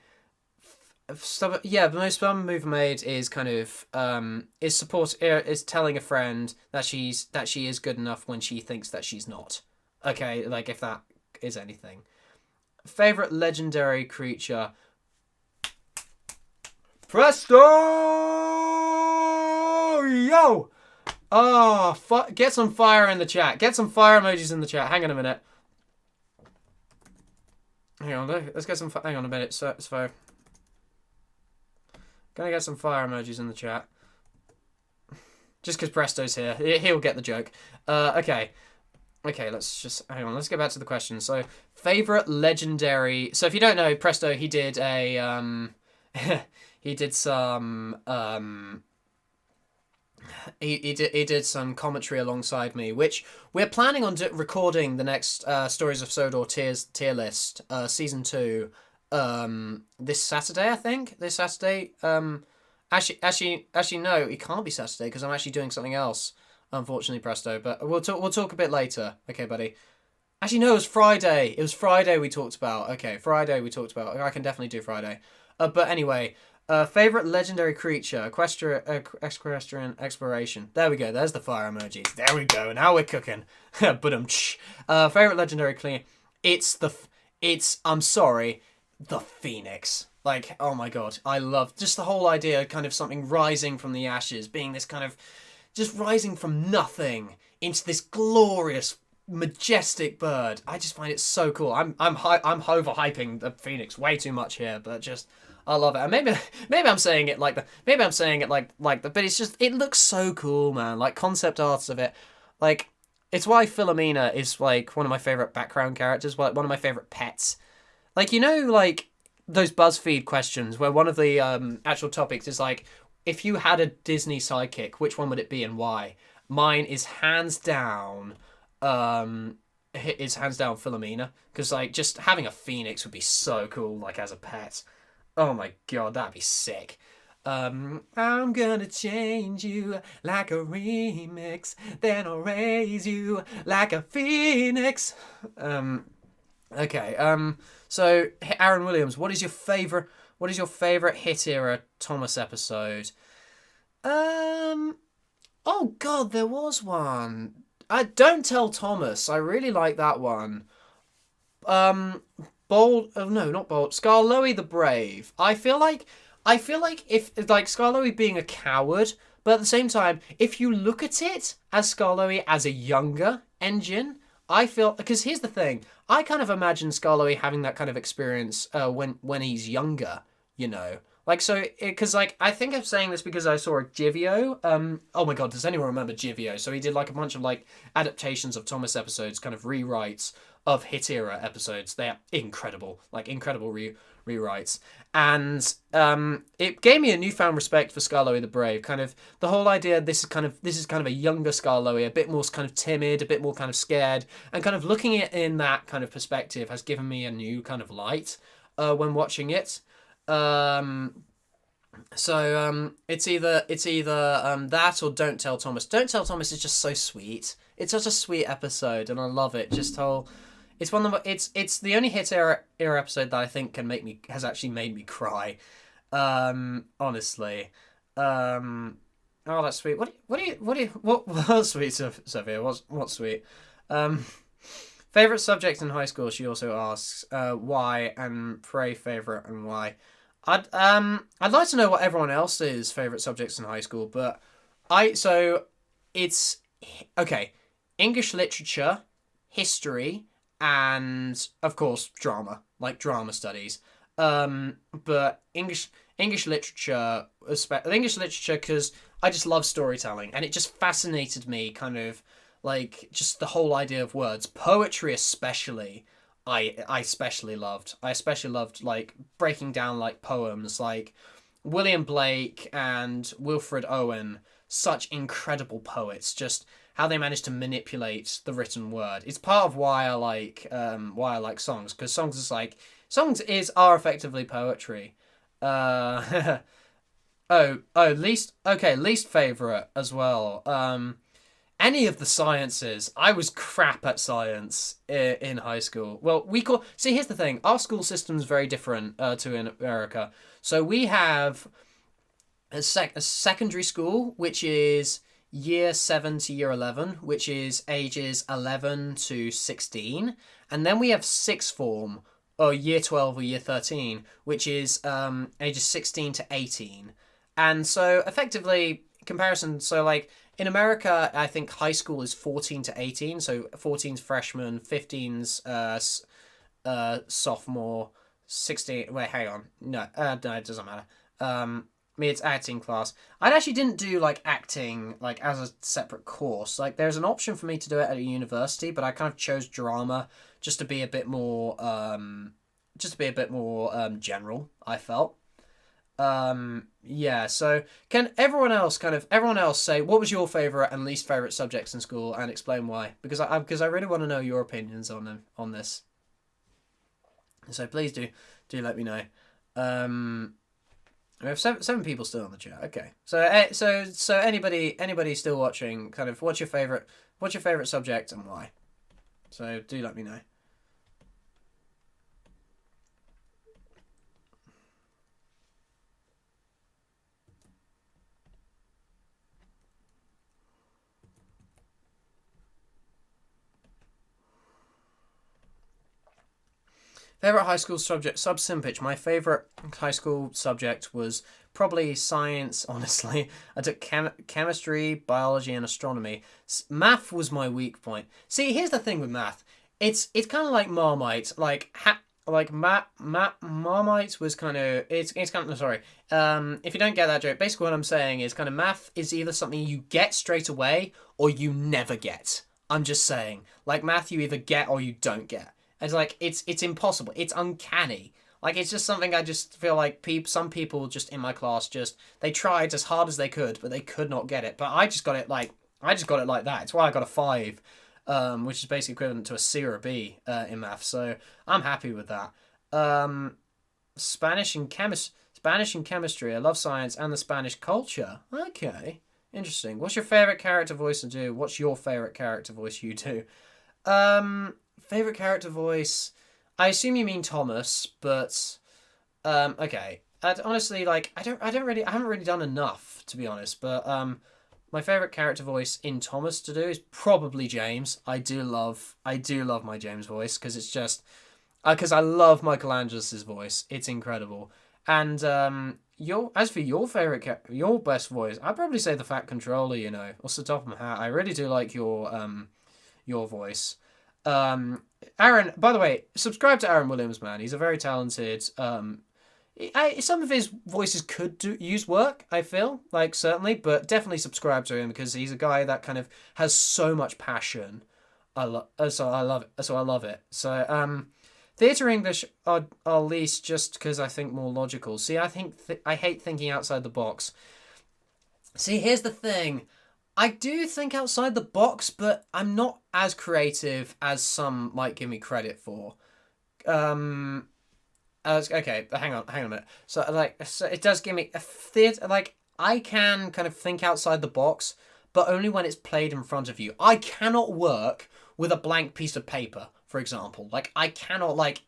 Yeah, the most fun move made is is telling a friend that she is good enough when she thinks that she's not. Okay, if that is anything. Favorite legendary creature. Presto! Yo! Oh, get some fire in the chat. Get some fire emojis in the chat. Hang on a minute. Hang on, let's get some. Hang on a minute. So it's fire. Gonna get some fire emojis in the chat. Just because Presto's here. He'll get the joke. Okay, let's just... Hang on, let's get back to the question. So, favourite legendary... So, if you don't know, Presto, he did a... he did some... He did some commentary alongside me, which we're planning on recording the next Stories of Sodor tier list, Season 2... this Saturday, I think. This Saturday. Actually, no, it can't be Saturday because I'm actually doing something else. Unfortunately, Presto. But we'll talk a bit later. Okay, buddy. Actually, no, it was Friday. It was Friday we talked about. Okay, Friday we talked about. I can definitely do Friday. But anyway, favorite legendary creature, equestrian exploration. There we go. There's the fire emojis. There we go. Now we're cooking. But favorite legendary creature. I'm sorry. The Phoenix. Oh my god, I love just the whole idea, something rising from the ashes, being this just rising from nothing into this glorious, majestic bird. I just find it so cool. I'm overhyping the Phoenix way too much here, but just I love it. And maybe I'm saying it but it's just, it looks so cool, man. Concept arts of it, it's why Philomena is one of my favorite background characters, one of my favorite pets. Those BuzzFeed questions where one of the actual topics is if you had a Disney sidekick, which one would it be and why? Mine is hands down Philomena, because just having a phoenix would be so cool as a pet. Oh my god, that'd be sick. I'm gonna change you like a remix, then I'll raise you like a phoenix. Okay. So Aaron Williams, what is your favorite Hit Era Thomas episode? Oh god, there was one. Don't Tell Thomas. I really like that one. Bold. Oh no, not Bold. Skarloey the Brave. I feel like if Skarloey being a coward, but at the same time, if you look at it as Skarloey as a younger engine, I feel, because here's the thing, I imagine Skarloey having that experience when he's younger, because I think I'm saying this because I saw a Jivio. Oh my god, does anyone remember Jivio? So he did a bunch of adaptations of Thomas episodes, rewrites of Hit Era episodes. They are incredible, like incredible rewrites, and it gave me a newfound respect for Skarloey the Brave. Kind of the whole idea. This is kind of a younger Skarloey, a bit more kind of timid, a bit more kind of scared, and kind of looking at it in that kind of perspective has given me a new kind of light when watching it. It's either that or Don't Tell Thomas. Don't Tell Thomas is just so sweet. It's such a sweet episode, and I love it. It's one of the it's the only Hit era episode that I think has actually made me cry. Honestly, oh, that's sweet. What's sweet, Sophia? What's sweet? Um, favorite subject in high school? She also asks. Why, and pray favorite and why. I'd like to know what everyone else's favorite subjects in high school, but it's okay. English literature, history, and of course drama, like drama studies. But English literature, English literature, because I just love storytelling, and it just fascinated me, kind of like just the whole idea of words, poetry especially. I especially loved. I especially loved like breaking down like poems, like William Blake and Wilfred Owen, such incredible poets. Just how they managed to manipulate the written word. It's part of why I like songs, because songs are effectively poetry. Uh, least favorite as well. Any of the sciences. I was crap at science in high school. Well, here's the thing. Our school system's very different to in America. So we have a secondary school, which is year 7 to year 11, which is ages 11 to 16. And then we have sixth form, or year 12 or year 13, which is ages 16 to 18. And so effectively, comparison, so like in America, I think high school is 14 to 18. So 14's freshman, 15's sophomore, 16. Wait, hang on. No, it doesn't matter. It's acting class. I actually didn't do like acting like as a separate course. Like there's an option for me to do it at a university, but I kind of chose drama just to be a bit more general, I felt. Yeah, so can everyone else say what was your favorite and least favorite subjects in school and explain why? Because I really want to know your opinions on this. So please do let me know. We have seven people still on the chat. Okay, so anybody still watching? Kind of what's your favorite subject and why? So do let me know. Favorite high school subject, Simpich. My favorite high school subject was probably science. Honestly, I took chemistry, biology, and astronomy. Math was my weak point. See, here's the thing with math. It's kind of like Marmite. Marmite was kind of it's kind of sorry. If you don't get that joke, basically what I'm saying is kind of math is either something you get straight away or you never get. I'm just saying, like math, you either get or you don't get. It's like it's impossible. It's uncanny. Like it's just something I just feel like some people just in my class just they tried as hard as they could, but they could not get it. But I just got it like that. It's why I got a 5, which is basically equivalent to a C or a B in math. So I'm happy with that. Spanish and chemistry. I love science and the Spanish culture. Okay, interesting. What's your favorite character voice to do? What's your favorite character voice you do? Favorite character voice. I assume you mean Thomas, but okay. Honestly, like I haven't really done enough to be honest. But my favorite character voice in Thomas to do is probably James. I do love my James voice because it's just because I love Michelangelo's voice. It's incredible. And as for your favorite your best voice, I'd probably say the Fat Controller. You know, off the top of my hat, I really do like your voice. Aaron, by the way, subscribe to Aaron Williams, man. He's a very talented. Some of his voices could use work. I feel like certainly, but definitely subscribe to him because he's a guy that kind of has so much passion. I love it. So I love it. So theatre English are least just because I think more logical. See, I think I hate thinking outside the box. See, here's the thing. I do think outside the box, but I'm not as creative as some might give me credit for. Um, okay, but hang on a minute. So it does give me a theatre. Like, I can kind of think outside the box, but only when it's played in front of you. I cannot work with a blank piece of paper, for example. Like, I cannot, like,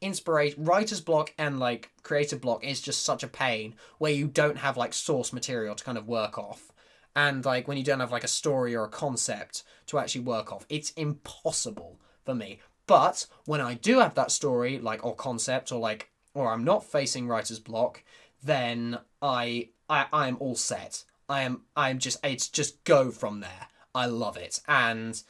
writer's block and, like, creative block is just such a pain where you don't have, like, source material to kind of work off. And, like, when you don't have, like, a story or a concept to actually work off, it's impossible for me. But when I do have that story, like, or concept, or I'm not facing writer's block, then I'm all set. It's just go from there. I love it. And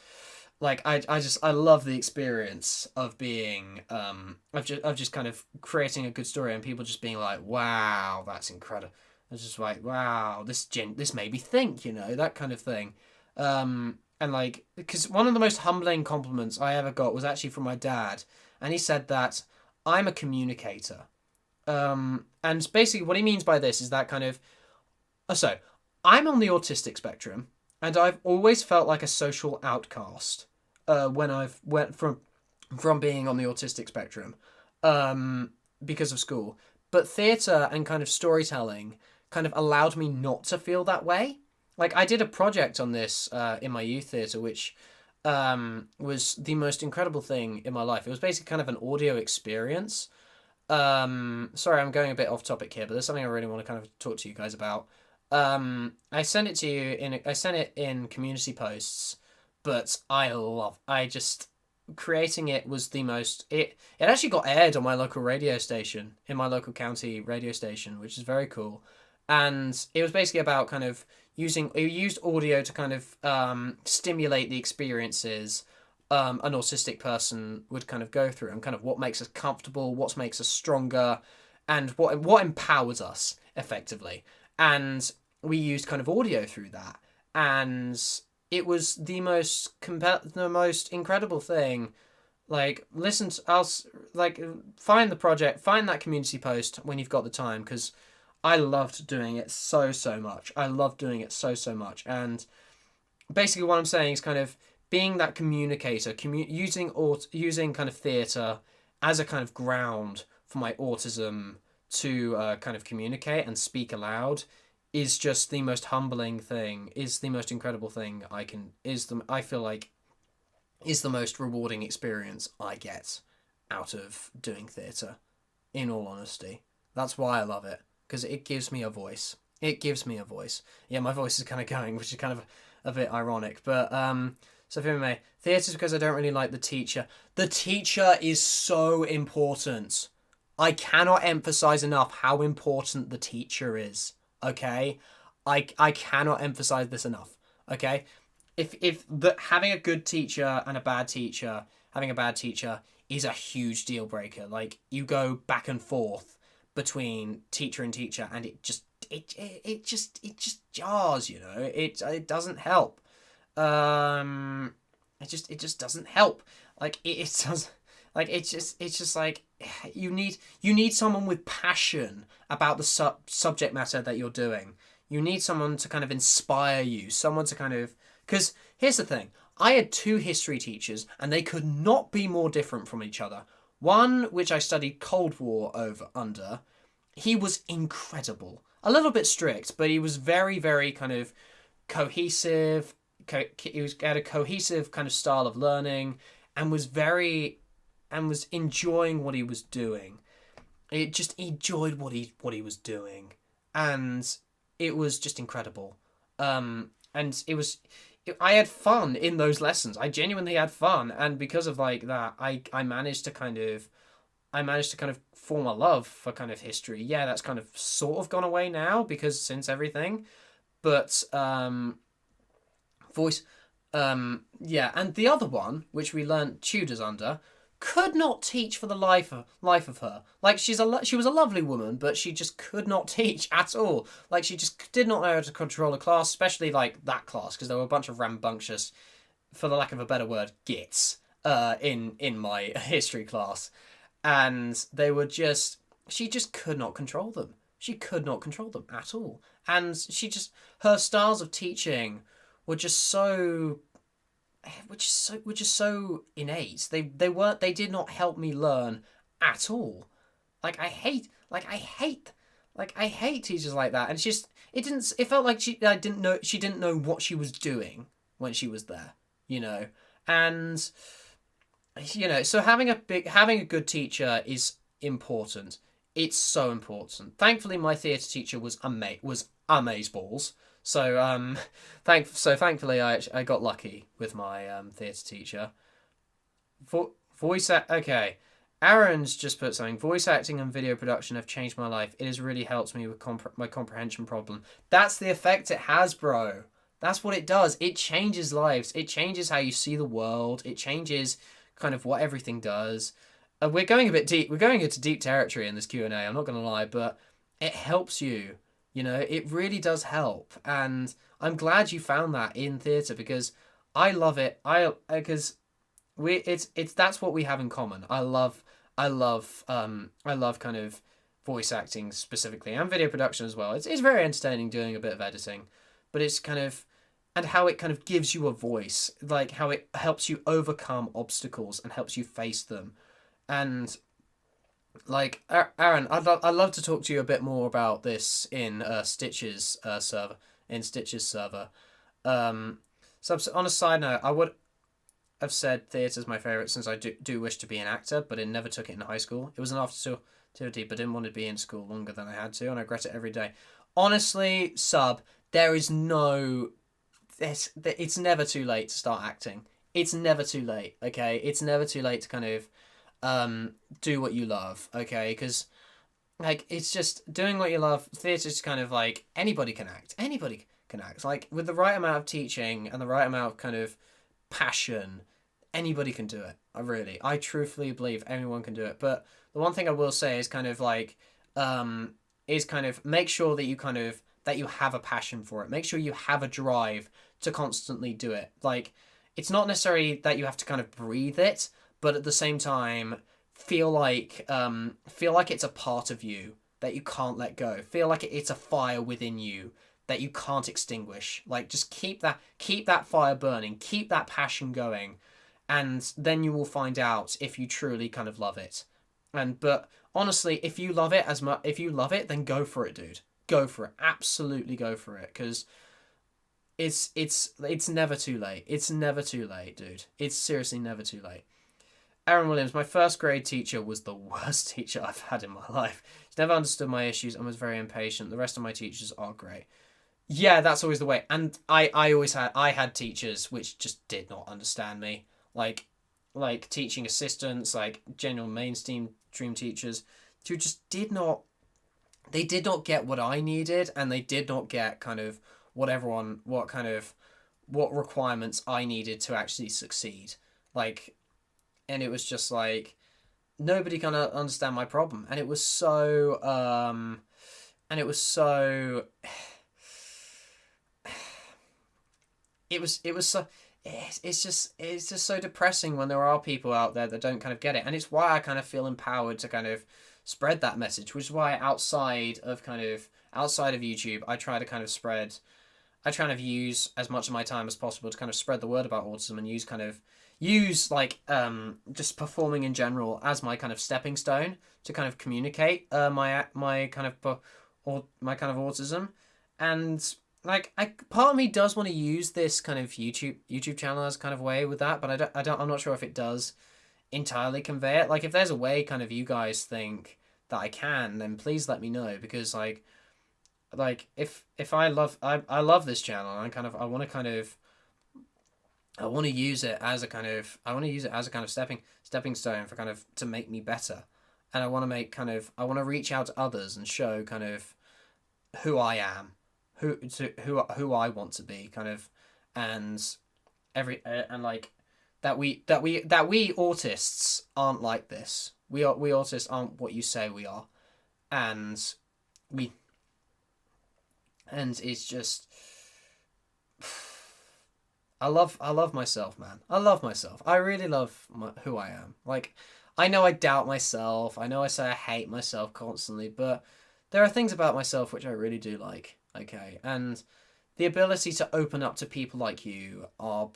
like I love the experience of being of just kind of creating a good story and people just being like, wow, that's incredible. It's just like, wow, this made me think, that kind of thing. And like, because one of the most humbling compliments I ever got was actually from my dad, and he said that I'm a communicator. And basically what he means by this is that kind of, so I'm on the autistic spectrum, and I've always felt like a social outcast when I've went from being on the autistic spectrum, because of school. But theatre and kind of storytelling kind of allowed me not to feel that way. Like, I did a project on this in my youth theatre, which was the most incredible thing in my life. It was basically kind of an audio experience. Sorry, I'm going a bit off topic here, but there's something I really want to kind of talk to you guys about. I sent it to you I sent it in community posts, but I just creating it was the most. It actually got aired on my local radio station, in my local county radio station, which is very cool. And it was basically about kind of used audio to kind of stimulate the experiences an autistic person would kind of go through, and kind of what makes us comfortable, what makes us stronger, and what empowers us effectively. And we used kind of audio through that, and it was the most incredible thing. Like, listen to us, like, find the project, find that community post when you've got the time, because I loved doing it so much. I loved doing it so much. And basically what I'm saying is kind of being that communicator, using kind of theatre as a kind of ground for my autism to kind of communicate and speak aloud is just the most humbling thing, is the most incredible thing I feel like is the most rewarding experience I get out of doing theatre, in all honesty. That's why I love it, because it gives me a voice. It gives me a voice. Yeah, my voice is kind of going, which is kind of a bit ironic, but so for me, theatre is because I don't really like the teacher. The teacher is so important. I cannot emphasize enough how important the teacher is. Okay, I cannot emphasize this enough. Okay, if having a good teacher and a bad teacher, having a bad teacher is a huge deal breaker. Like, you go back and forth between teacher and teacher, and it just jars. It doesn't help. It just doesn't help. Like, it does. Like, it's just like, you need someone with passion about the subject matter that you're doing. You need someone to kind of inspire you, someone to kind of, because here's the thing, I had 2 history teachers and they could not be more different from each other. One, which I studied Cold War under, he was incredible. A little bit strict, but he was very, very kind of cohesive. He had a cohesive kind of style of learning, and was enjoying what he was doing. It just enjoyed what he was doing, and it was just incredible. And I had fun in those lessons. I genuinely had fun, and because of like that, I managed to kind of form a love for kind of history. Yeah, that's kind of sort of gone away now because since everything, but voice, yeah, and the other one, which we learnt Tudors under, could not teach for the life of her. Like, she was a lovely woman, but she just could not teach at all. Like, she just did not know how to control a class, especially like that class, because there were a bunch of rambunctious, for the lack of a better word, gits. in my history class, and they were just she just could not control them. She could not control them at all, and her styles of teaching were just so so innate. They did not help me learn at all. I hate teachers like that. And it felt like she didn't know what she was doing when she was there, you know. And so having a good teacher is important. It's so important. Thankfully my theatre teacher was amazeballs. So thankfully I got lucky with my theatre teacher. Okay. Aaron's just put something. Voice acting and video production have changed my life. It has really helped me with my comprehension problem. That's the effect it has, bro. That's what it does. It changes lives. It changes how you see the world. It changes kind of what everything does. We're going a bit deep. We're going into deep territory in this Q&A. I'm not going to lie, but it helps you. It really does help. And I'm glad you found that in theatre, because I love it. That's what we have in common. I love kind of voice acting specifically, and video production as well. It's very entertaining doing a bit of editing, but it's kind of, and how it kind of gives you a voice, like how it helps you overcome obstacles and helps you face them. And like Aaron, I'd love to talk to you a bit more about this in Stitch's server. So on a side note, I would have said theatre's my favourite, since I do wish to be an actor, but I never took it in high school. It was an afternoon, but didn't want to be in school longer than I had to, and I regret it every day. Honestly, there is no... It's never too late to start acting. It's never too late, okay? It's never too late to kind of do what you love, okay? Because, like, it's just doing what you love. Theatre's kind of like, anybody can act. Anybody can act. Like, with the right amount of teaching and the right amount of kind of passion, anybody can do it. I truthfully believe anyone can do it. But the one thing I will say is kind of like, make sure that that you have a passion for it. Make sure you have a drive to constantly do it. Like, it's not necessarily that you have to kind of breathe it, but at the same time, feel like it's a part of you that you can't let go. Feel like it's a fire within you that you can't extinguish. Like, just keep that fire burning, keep that passion going, and then you will find out if you truly kind of love it. But honestly, if you love it, then go for it, dude. Go for it. Absolutely go for it, because it's never too late. It's never too late, dude. It's seriously never too late. Aaron Williams, my first grade teacher was the worst teacher I've had in my life. She never understood my issues and was very impatient. The rest of my teachers are great. Yeah, that's always the way. And I had teachers which just did not understand me. Like teaching assistants, like general mainstream teachers, who just did not get what I needed, and they did not get kind of what requirements I needed to actually succeed. Like, and it was just like, nobody can understand my problem. And it was so it's just so depressing when there are people out there that don't kind of get it. And it's why I kind of feel empowered to kind of spread that message, which is why outside of YouTube, I try to use as much of my time as possible to kind of spread the word about autism, and use just performing in general as my kind of stepping stone to kind of communicate my kind of autism. And like, part of me does want to use this kind of YouTube channel as kind of way with that, but I'm not sure if it does entirely convey it. Like, if there's a way kind of you guys think that I can, then please let me know, because like if I love this channel, and I want to use it as a kind of stepping stone for kind of to make me better. And I want to reach out to others and show kind of who I am, who I want to be, kind of, and like that we autists aren't like this. We autists aren't what you say we are, and it's just I love myself, man. I love myself. I really love who I am. Like, I know I doubt myself. I know I say I hate myself constantly, but there are things about myself which I really do like. Okay, and the ability to open up to people like you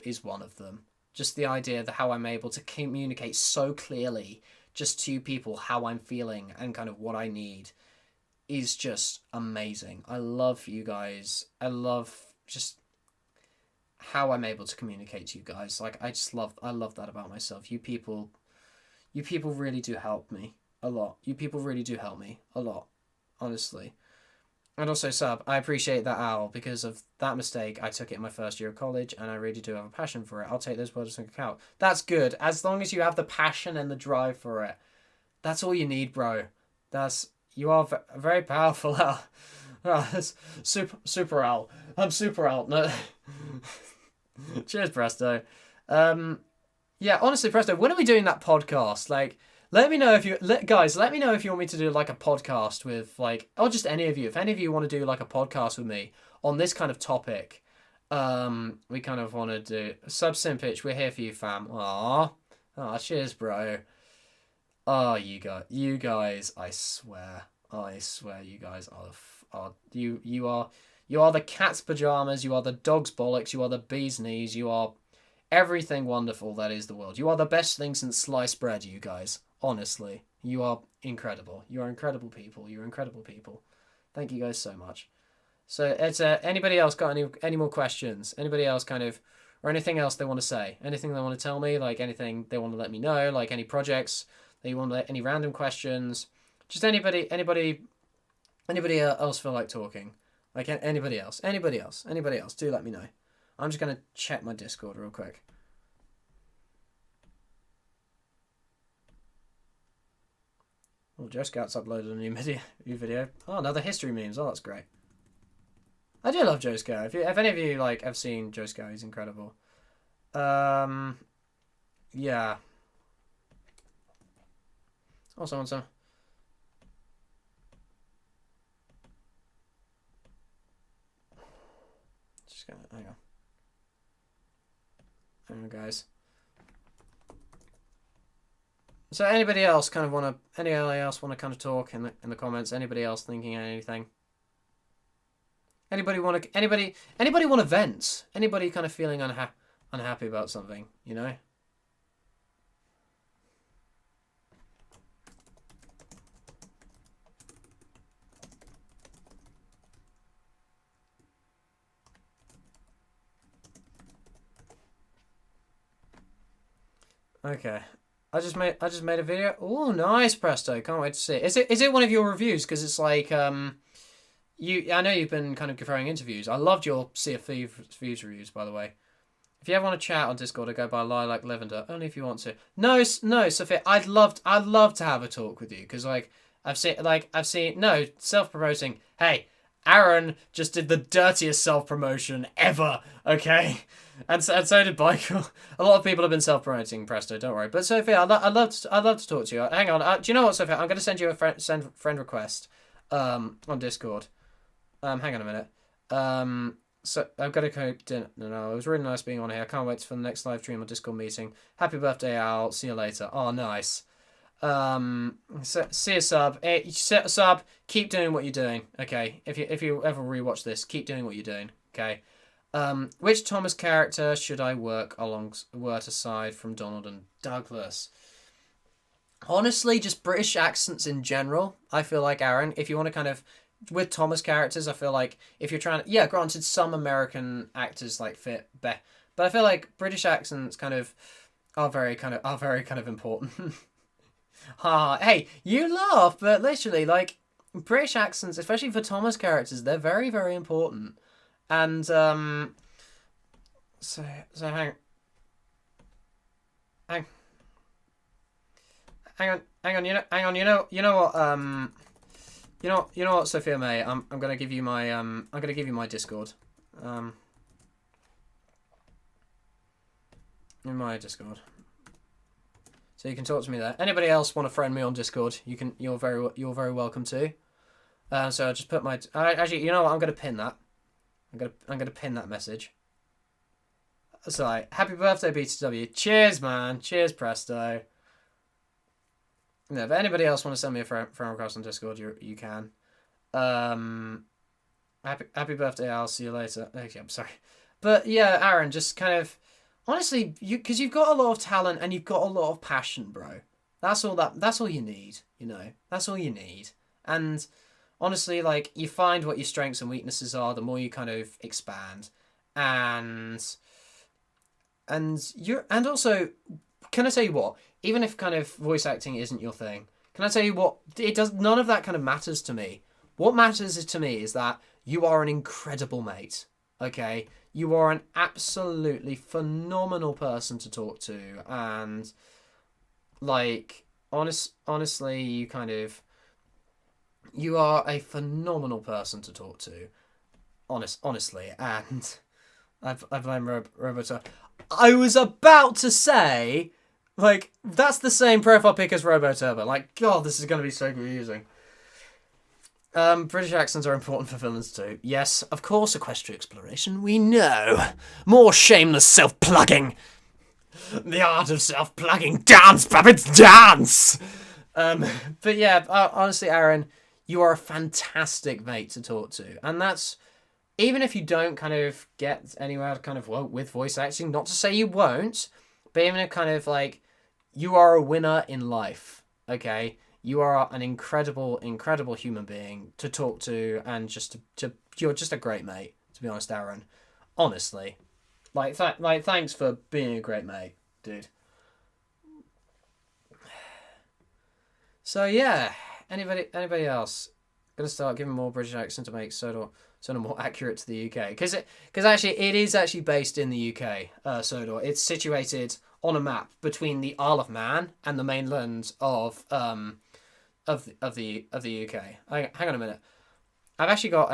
is one of them. Just the idea that how I'm able to communicate so clearly just to people how I'm feeling and kind of what I need is just amazing. I love you guys. I love just how I'm able to communicate to you guys. Like I love that about myself. You people really do help me a lot. You people really do help me a lot, honestly. And also, Sub, I appreciate that, Al, because of that mistake. I took it in my first year of college, and I really do have a passion for it. I'll take those words into account. That's good. As long as you have the passion and the drive for it, that's all you need, bro. You are very powerful, Al. Super Al. I'm Super Al. No. Cheers, Presto. Yeah, honestly, Presto, when are we doing that podcast? Like, let me know if you guys. Let me know if you want me to do like a podcast with like, or just any of you. If any of you want to do like a podcast with me on this kind of topic, we kind of want to do Sub Simpich. We're here for you, fam. Aw, cheers, bro. Oh, you guys. I swear, you guys are you are the cat's pajamas. You are the dog's bollocks. You are the bee's knees. You are everything wonderful that is the world. You are the best thing since sliced bread, you guys. Honestly, you are incredible. You are incredible people. You're incredible people. Thank you guys so much. So, it's anybody else got any more questions? Anybody else kind of, or anything else they want to say? Anything they want to tell me? Like anything they want to let me know? Like any projects that you want to, any random questions? Just anybody else feel like talking? Like anybody else? Do let me know. I'm just gonna check my Discord real quick. Well, Joe Scout's uploaded a new video. Oh, another history memes. Oh, that's great. I do love Joe Scout. If any of you like have seen Joe Scout, he's incredible. Yeah. Also want some. Just gonna hang on, guys. So anybody else kind of want to kind of talk in the comments? Anybody else thinking anything? Anybody want events? Anybody kind of feeling unhappy about something, you know? Okay. I just made a video. Oh, nice, Presto! Can't wait to see it. Is it one of your reviews? Because it's like I know you've been kind of preparing interviews. I loved your Sea of Thieves reviews, by the way. If you ever want to chat on Discord, I go by Lilac Lavender. Only if you want to. No, Sophia. I'd love to have a talk with you because I've seen self-promoting. Hey, Aaron just did the dirtiest self-promotion ever. Okay. And so did Michael. A lot of people have been self-promoting Presto, don't worry. But Sophia, I'd love to talk to you. Hang on. Do you know what, Sophia? I'm going to send you a friend request on Discord. Hang on a minute. So I've got to go dinner. No, it was really nice being on here. I can't wait for the next live stream or Discord meeting. Happy birthday, Al. See you later. Oh, nice. So, see you, Sub. Sub, keep doing what you're doing. Okay. If you ever rewatch this, keep doing what you're doing. Okay. Which Thomas character should I work aside from Donald and Douglas? Honestly, just British accents in general. I feel like, Aaron, if you want to kind of, with Thomas characters, I feel like if you're trying to, yeah, granted, some American actors like fit better, but I feel like British accents kind of are very kind of important. Hey, you laugh, but literally, like, British accents, especially for Thomas characters, they're very, very important. And so hang on. You know what, Sophia May. I'm gonna give you my Discord. In my Discord. So you can talk to me there. Anybody else want to friend me on Discord? You're very welcome to. So I'll just put my. Actually, you know what? I'm gonna pin that. I'm gonna pin that message. Sorry. Happy birthday, BTW. Cheers, man. Cheers, Presto. No, if anybody else want to send me a friend request on Discord, you can. Happy birthday, I'll see you later. Okay, I'm sorry. But yeah, Aaron, just kind of honestly, because you've got a lot of talent and you've got a lot of passion, bro. That's all you need, you know. That's all you need. And honestly, like, you find what your strengths and weaknesses are, the more you kind of expand. And also, can I tell you what? Even if kind of voice acting isn't your thing, can I tell you what? None of that kind of matters to me. What matters to me is that you are an incredible mate. Okay? You are an absolutely phenomenal person to talk to, and like honestly, you are a phenomenal person to talk to. Honestly, and I blame Roboto. I was about to say, like, that's the same profile pic as Roboturbo. Like, God, this is going to be so confusing. British accents are important for villains too. Yes, of course, Equestria Exploration. We know. More shameless self-plugging. The art of self-plugging. Dance, puppets, dance! But yeah, honestly, Aaron, you are a fantastic mate to talk to. And that's, even if you don't kind of get anywhere kind of with voice acting, not to say you won't, but even if kind of like, you are a winner in life, okay? You are an incredible, incredible human being to talk to, and you're just a great mate, to be honest, Aaron. Honestly. Thanks for being a great mate, dude. So yeah, anybody else? Gonna start giving more British accent to make Sodor more accurate to the UK, because actually it is actually based in the UK. Sodor, it's situated on a map between the Isle of Man and the mainland of the UK. Hang on a minute. I've actually got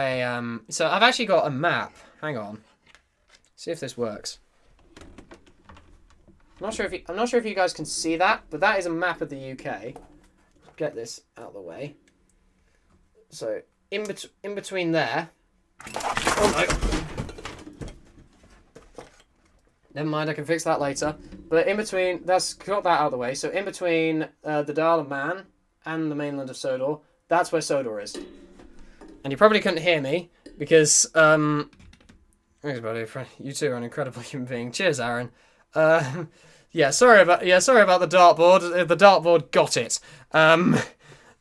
a map. Hang on. See if this works. I'm not sure if you guys can see that, but that is a map of the UK. Get this out of the way. So in between there. Oh no. Never mind, I can fix that later. But in between, got that out of the way. So in between the Isle of Man and the mainland of Sodor, that's where Sodor is. And you probably couldn't hear me because thanks, buddy. You two are an incredible human being. Cheers, Aaron. Yeah, sorry about the dartboard. The dartboard got it. The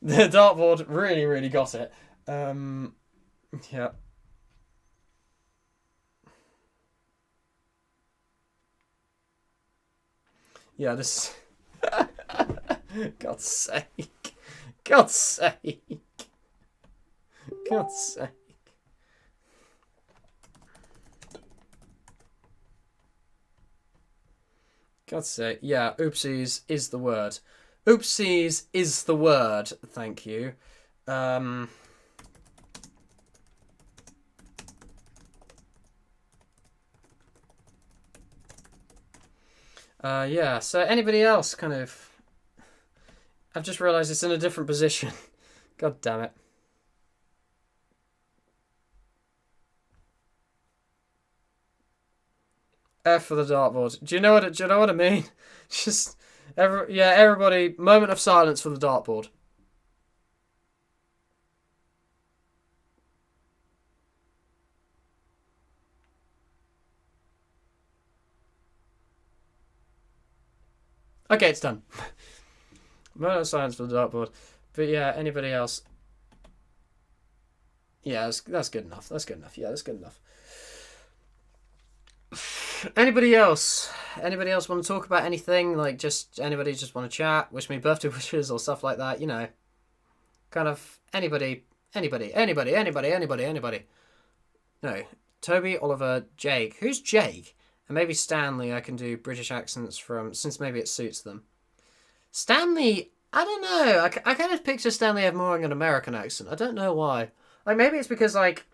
dartboard really, really got it. Yeah. Yeah, this. God's sake. God's sake. God's sake. God's sake. Yeah, oopsies is the word. Oopsies is the word. Thank you. Yeah, so anybody else kind of... I've just realised it's in a different position. God damn it. F for the dartboard. Do you know what I mean? Just everybody, moment of silence for the dartboard. Okay, it's done. Moment of silence for the dartboard. But yeah, anybody else? Yeah, that's good enough. That's good enough. Yeah, that's good enough. Anybody else? Anybody else want to talk about anything? Like, anybody just want to chat, wish me birthday wishes or stuff like that, you know. Kind of anybody. No. Toby, Oliver, Jake. Who's Jake? And maybe Stanley, I can do British accents from, since maybe it suits them. Stanley, I don't know. I kind of picture Stanley having more of an American accent. I don't know why. Like, maybe it's because, like,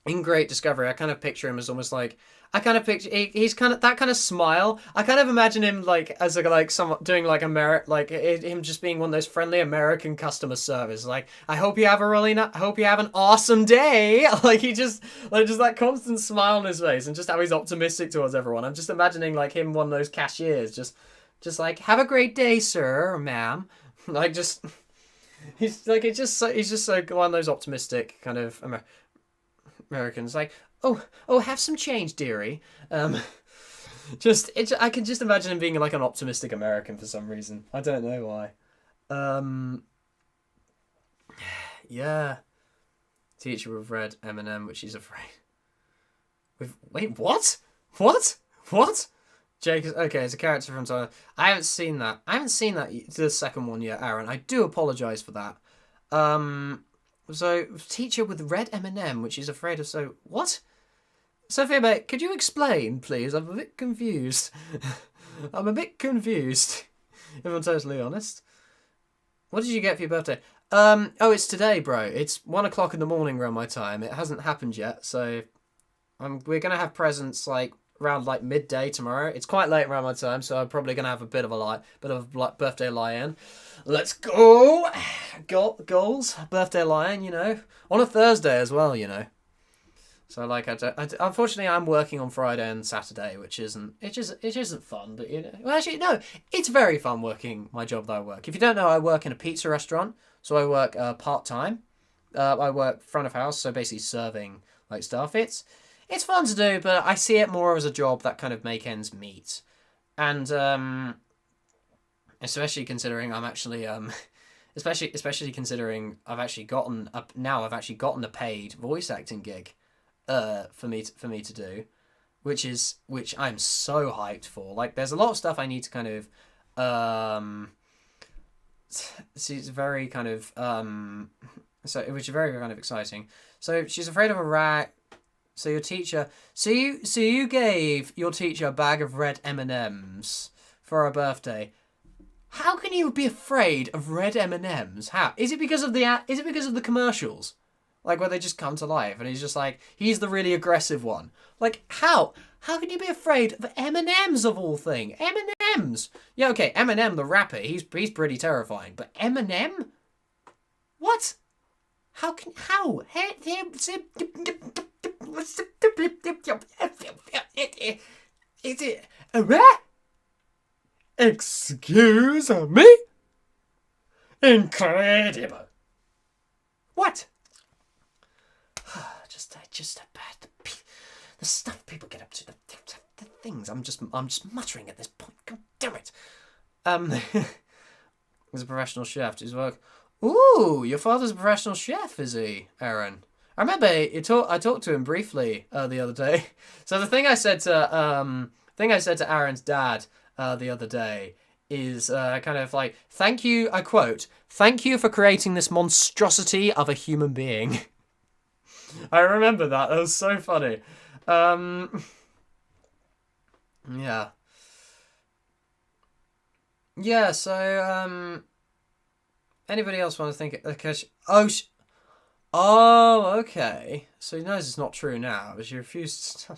in Great Discovery, I kind of picture him as almost like I kind of picture he's kind of that kind of smile. I kind of imagine him like as like someone doing like him just being one of those friendly American customer service. Like, I hope you have a I hope you have an awesome day. Like, he just just that constant smile on his face and just how he's optimistic towards everyone. I'm just imagining like him, one of those cashiers, just like, have a great day, sir or ma'am. Like, just he's like he's just so one of those optimistic kind of Americans, like, oh, have some change, dearie. I can just imagine him being like an optimistic American for some reason. I don't know why. Yeah. Teacher with red Eminem, which he's afraid. Wait, what? What? Jake is okay. It's a character from Tyler. I haven't seen that. The second one yet, Aaron. I do apologize for that. So, teacher with red M&M, which he's afraid of. So, what? Sophia, mate, could you explain, please? I'm a bit confused. If I'm totally honest. What did you get for your birthday? Oh, it's today, bro. It's 1 o'clock in the morning around my time. It hasn't happened yet, so we're gonna have presents like around like midday tomorrow. It's quite late around my time, so I'm probably gonna have a bit of a birthday lie-in. Let's go! Goals, birthday lie-in, you know, on a Thursday as well, you know. So like, unfortunately, I'm working on Friday and Saturday, which isn't fun. But you know, well, actually, no, it's very fun working my job that I work. If you don't know, I work in a pizza restaurant, so I work part time. I work front of house, so basically serving like stuff. It's fun to do, but I see it more as a job that kind of make ends meet, and especially considering I'm actually especially considering I've actually gotten a paid voice acting gig. For me to do, which I'm so hyped for. Like, there's a lot of stuff I need to kind of it's very kind of which is very kind of exciting. So she's afraid of a rat. So your teacher, so you gave your teacher a bag of red M&Ms for her birthday. How can you be afraid of red M&Ms? How is it because of the commercials? Like, where they just come to life, and he's just like, he's the really aggressive one. Like, how? How can you be afraid of M&Ms of all things? M&Ms. Yeah, okay, Eminem the rapper, he's pretty terrifying, but Eminem? What? How? Is it a rat? Excuse me? Incredible. What? Just about the stuff people get up to, the things. I'm just muttering at this point. God damn it. He's a professional chef. Does work? Ooh, your father's a professional chef, is he, Aaron? I remember I talked to him briefly the other day. So the thing I said to Aaron's dad the other day is kind of like, thank you. I quote, "Thank you for creating this monstrosity of a human being." I remember that. That was so funny. Yeah. Yeah, so, anybody else want to think... okay. So he knows it's not true now, but she refused to...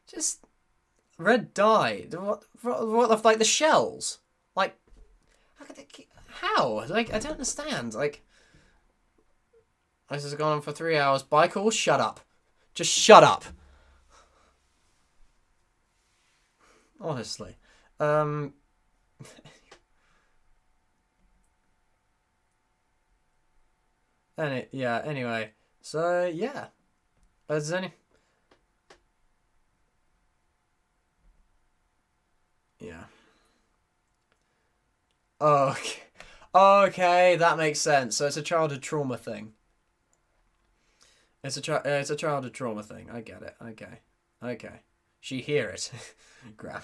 Just... Red dye. What, like, the shells? Like... How? Like, I don't understand. Like... This has gone on for 3 hours. Michael, shut up. Just shut up. Honestly. Anyway. So, yeah. Is there any... Yeah. Okay. Okay, that makes sense. So it's a childhood trauma thing. It's a childhood trauma thing. I get it. Okay. She hear it. Gram.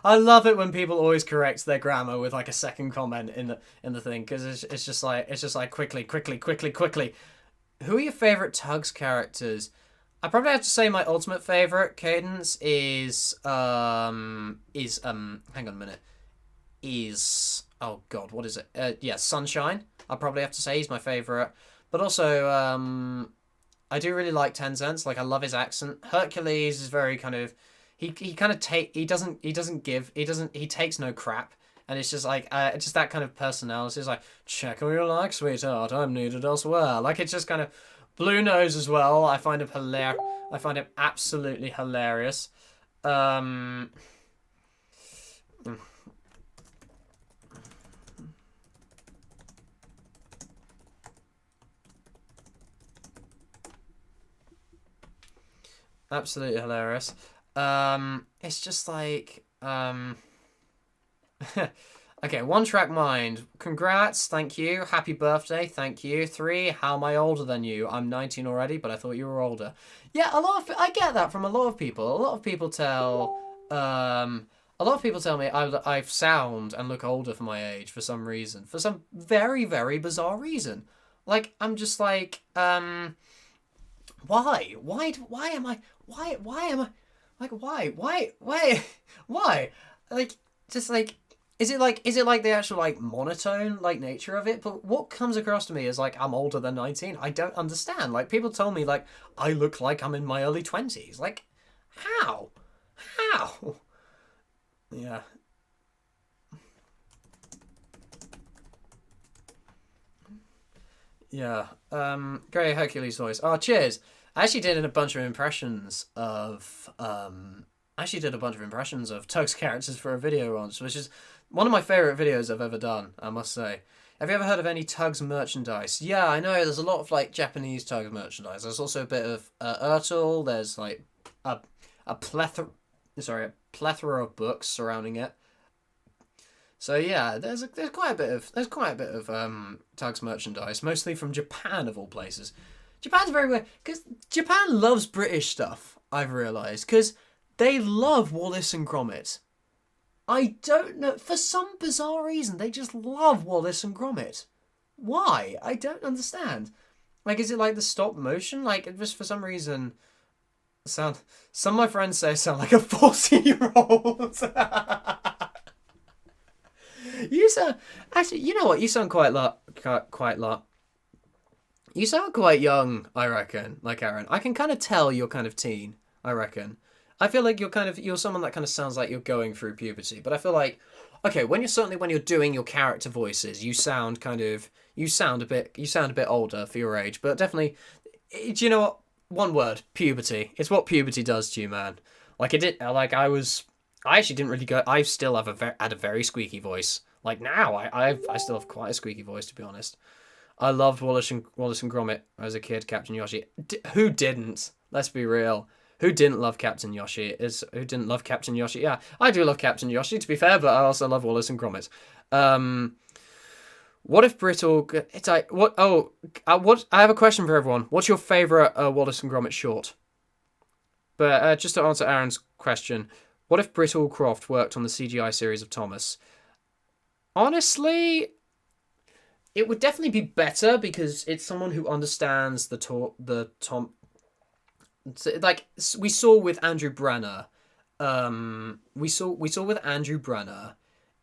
I love it when people always correct their grammar with like a second comment in the thing, because it's just like quickly. Who are your favorite Tugs characters? I probably have to say my ultimate favorite Cadence is hang on a minute. Oh god, what is it? Sunshine. I probably have to say he's my favorite. But also I do really like Tencent. Like I love his accent. Hercules is very kind of he kind of he takes no crap. And it's just like just that kind of personality. It's like, check on your like, sweetheart, I'm needed elsewhere. Like it's just kind of Blue Nose as well. I find him hilarious. I find him absolutely hilarious. Absolutely hilarious. It's just like okay, One Track Mind. Congrats, thank you. Happy birthday, thank you. 3, how am I older than you? I'm 19 already, but I thought you were older. Yeah, I get that from a lot of people. A lot of people tell me I sound and look older for my age for some reason. For some very, very bizarre reason. Like, I'm just like, why? Why am I, like, why? Like, just like, is it like the actual like monotone like nature of it? But what comes across to me is like I'm older than 19. I don't understand. Like people tell me like I look like I'm in my early 20s. Like how? Yeah. Yeah. Great Hercules voice. Oh, cheers. I actually did a bunch of impressions of Tug's characters for a video once, which is one of my favorite videos I've ever done, I must say. Have you ever heard of any Tugs merchandise? Yeah, I know. There's a lot of like Japanese Tugs merchandise. There's also a bit of Ertl. There's like a plethora of books surrounding it. So yeah, there's quite a bit of Tugs merchandise, mostly from Japan of all places. Japan's very weird because Japan loves British stuff. I've realised because they love Wallace and Gromit. I don't know, for some bizarre reason they just love Wallace and Gromit. Why? I don't understand. Like, is it like the stop motion? Like, just for some reason, some of my friends say I sound like a 40-year-old. You sound actually. You know what? You sound quite lot. You sound quite young, I reckon. Like Aaron, I can kind of tell you're kind of teen. I reckon. I feel like you're someone that kind of sounds like you're going through puberty. But I feel like, okay, when you're doing your character voices, you sound a bit older for your age. But definitely, do you know what? One word, puberty. It's what puberty does to you, man. Like it did. Like I actually didn't really go. I still had a very squeaky voice. Like now, I still have quite a squeaky voice, to be honest. I loved Wallace and Gromit as a kid. Captain Yoshi. Who didn't? Let's be real. Who didn't love Captain Yoshi? Who didn't love Captain Yoshi? Yeah, I do love Captain Yoshi, to be fair, but I also love Wallace and Gromit. What if Brittle? It's like what? Oh, what? I have a question for everyone. What's your favorite Wallace and Gromit short? But just to answer Aaron's question, what if Brittlecroft worked on the CGI series of Thomas? Honestly, it would definitely be better because it's someone who understands the Tom. Like we saw with Andrew Brenner, we saw with Andrew Brenner,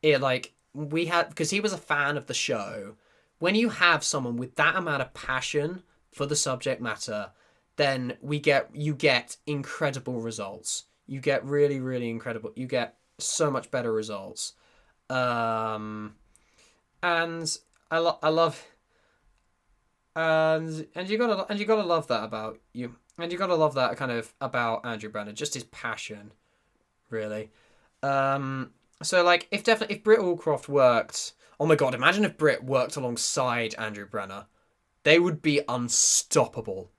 it like we had because he was a fan of the show. When you have someone with that amount of passion for the subject matter, then you get incredible results. You get really, really incredible. You get so much better results. And I love and you gotta love that about you. And you gotta love that kind of about Andrew Brenner, just his passion, really. So like if Britt Allcroft worked, oh my god, imagine if Britt worked alongside Andrew Brenner. They would be unstoppable.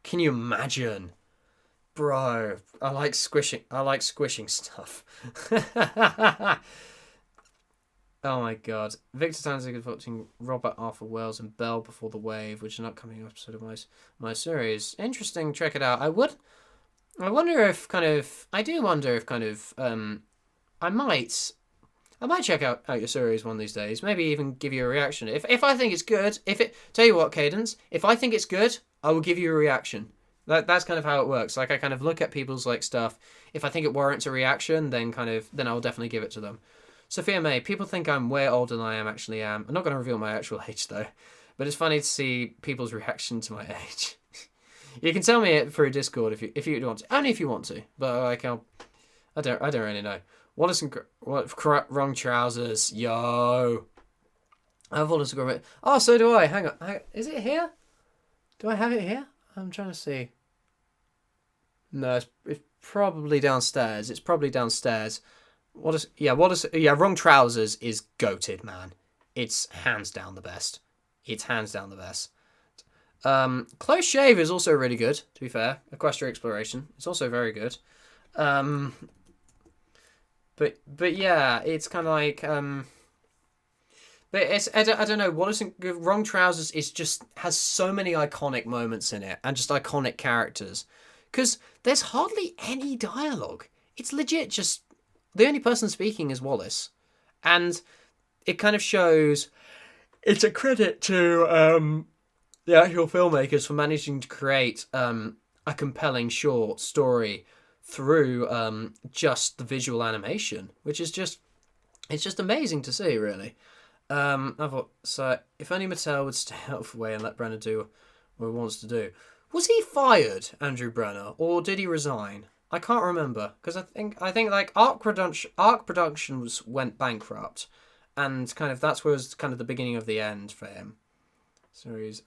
Can you imagine? Bro, I like squishing stuff. Oh my god. Victor Tanzig is watching Robert Arthur Wells and Belle Before the Wave, which is an upcoming episode of my series. Interesting, check it out. I wonder if I might check out your series one of these days. Maybe even give you a reaction. If I think it's good, tell you what, Cadence, if I think it's good, I will give you a reaction. That's kind of how it works. Like I kind of look at people's like stuff. If I think it warrants a reaction, then I'll definitely give it to them. Sophia May, people think I'm way older than I actually am. I'm not going to reveal my actual age though, but it's funny to see people's reaction to my age. You can tell me it through Discord if you want to. Only if you want to. But like I don't really know. Wallace and wrong trousers. Yo. I have Wallace and Gromit. Oh, so do I. Hang on. Is it here? Do I have it here? I'm trying to see. No, it's probably downstairs. It's probably downstairs. Wrong trousers is goated, man. It's hands down the best. It's hands down the best. Close Shave is also really good, to be fair. Equestria Exploration. It's also very good. But yeah, it's kind of like but it's I don't know. Wallace and Wrong Trousers is just has so many iconic moments in it and just iconic characters because there's hardly any dialogue. It's legit just the only person speaking is Wallace, and it kind of shows. It's a credit to the actual filmmakers for managing to create a compelling short story through just the visual animation, which is it's just amazing to see, really. I thought, so if only Mattel would stay out of the way and let Brenner do what he wants to do. Was he fired, Andrew Brenner, or did he resign? I can't remember because I think like Arc Productions went bankrupt, and kind of that's where was kind of the beginning of the end for him. Series.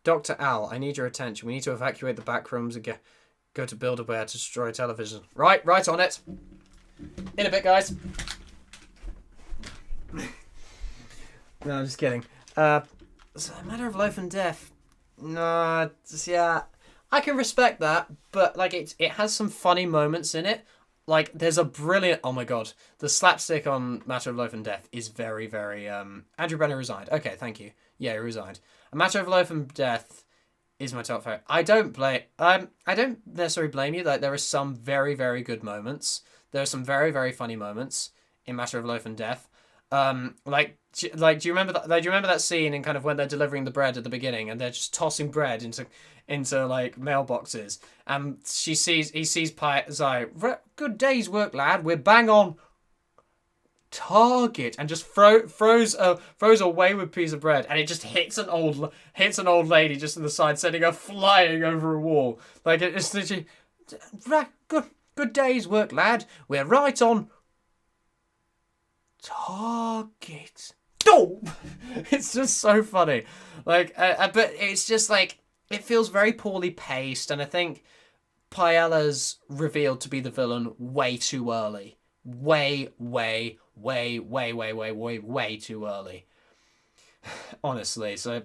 Dr. Al, I need your attention. We need to evacuate the back rooms and go to Build-A-Bear to destroy television. Right on it. In a bit, guys. No, I'm just kidding. So a Matter of Life and Death. No, yeah, I can respect that, but like it has some funny moments in it. Like there's a brilliant. Oh my god, the slapstick on Matter of Life and Death is very, very. Andrew Brenner resigned. Okay, thank you. Yeah, he resigned. A Matter of Life and Death is my top favorite. I don't necessarily blame you. Like there are some very, very good moments. There are some very, very funny moments in Matter of Life and Death. Like do you remember that? Do you remember that scene in kind of when they're delivering the bread at the beginning and they're just tossing bread into like mailboxes, and he sees Pi Zai. Good day's work, lad. We're bang on target, and just throws a wayward piece of bread, and it just hits an old lady just in the side, sending her flying over a wall. Like it's literally good day's work, lad. We're right on target. Oh! It's just so funny. Like, but it's just like it feels very poorly paced, and I think Paella's revealed to be the villain way too early. Way too early. Honestly, so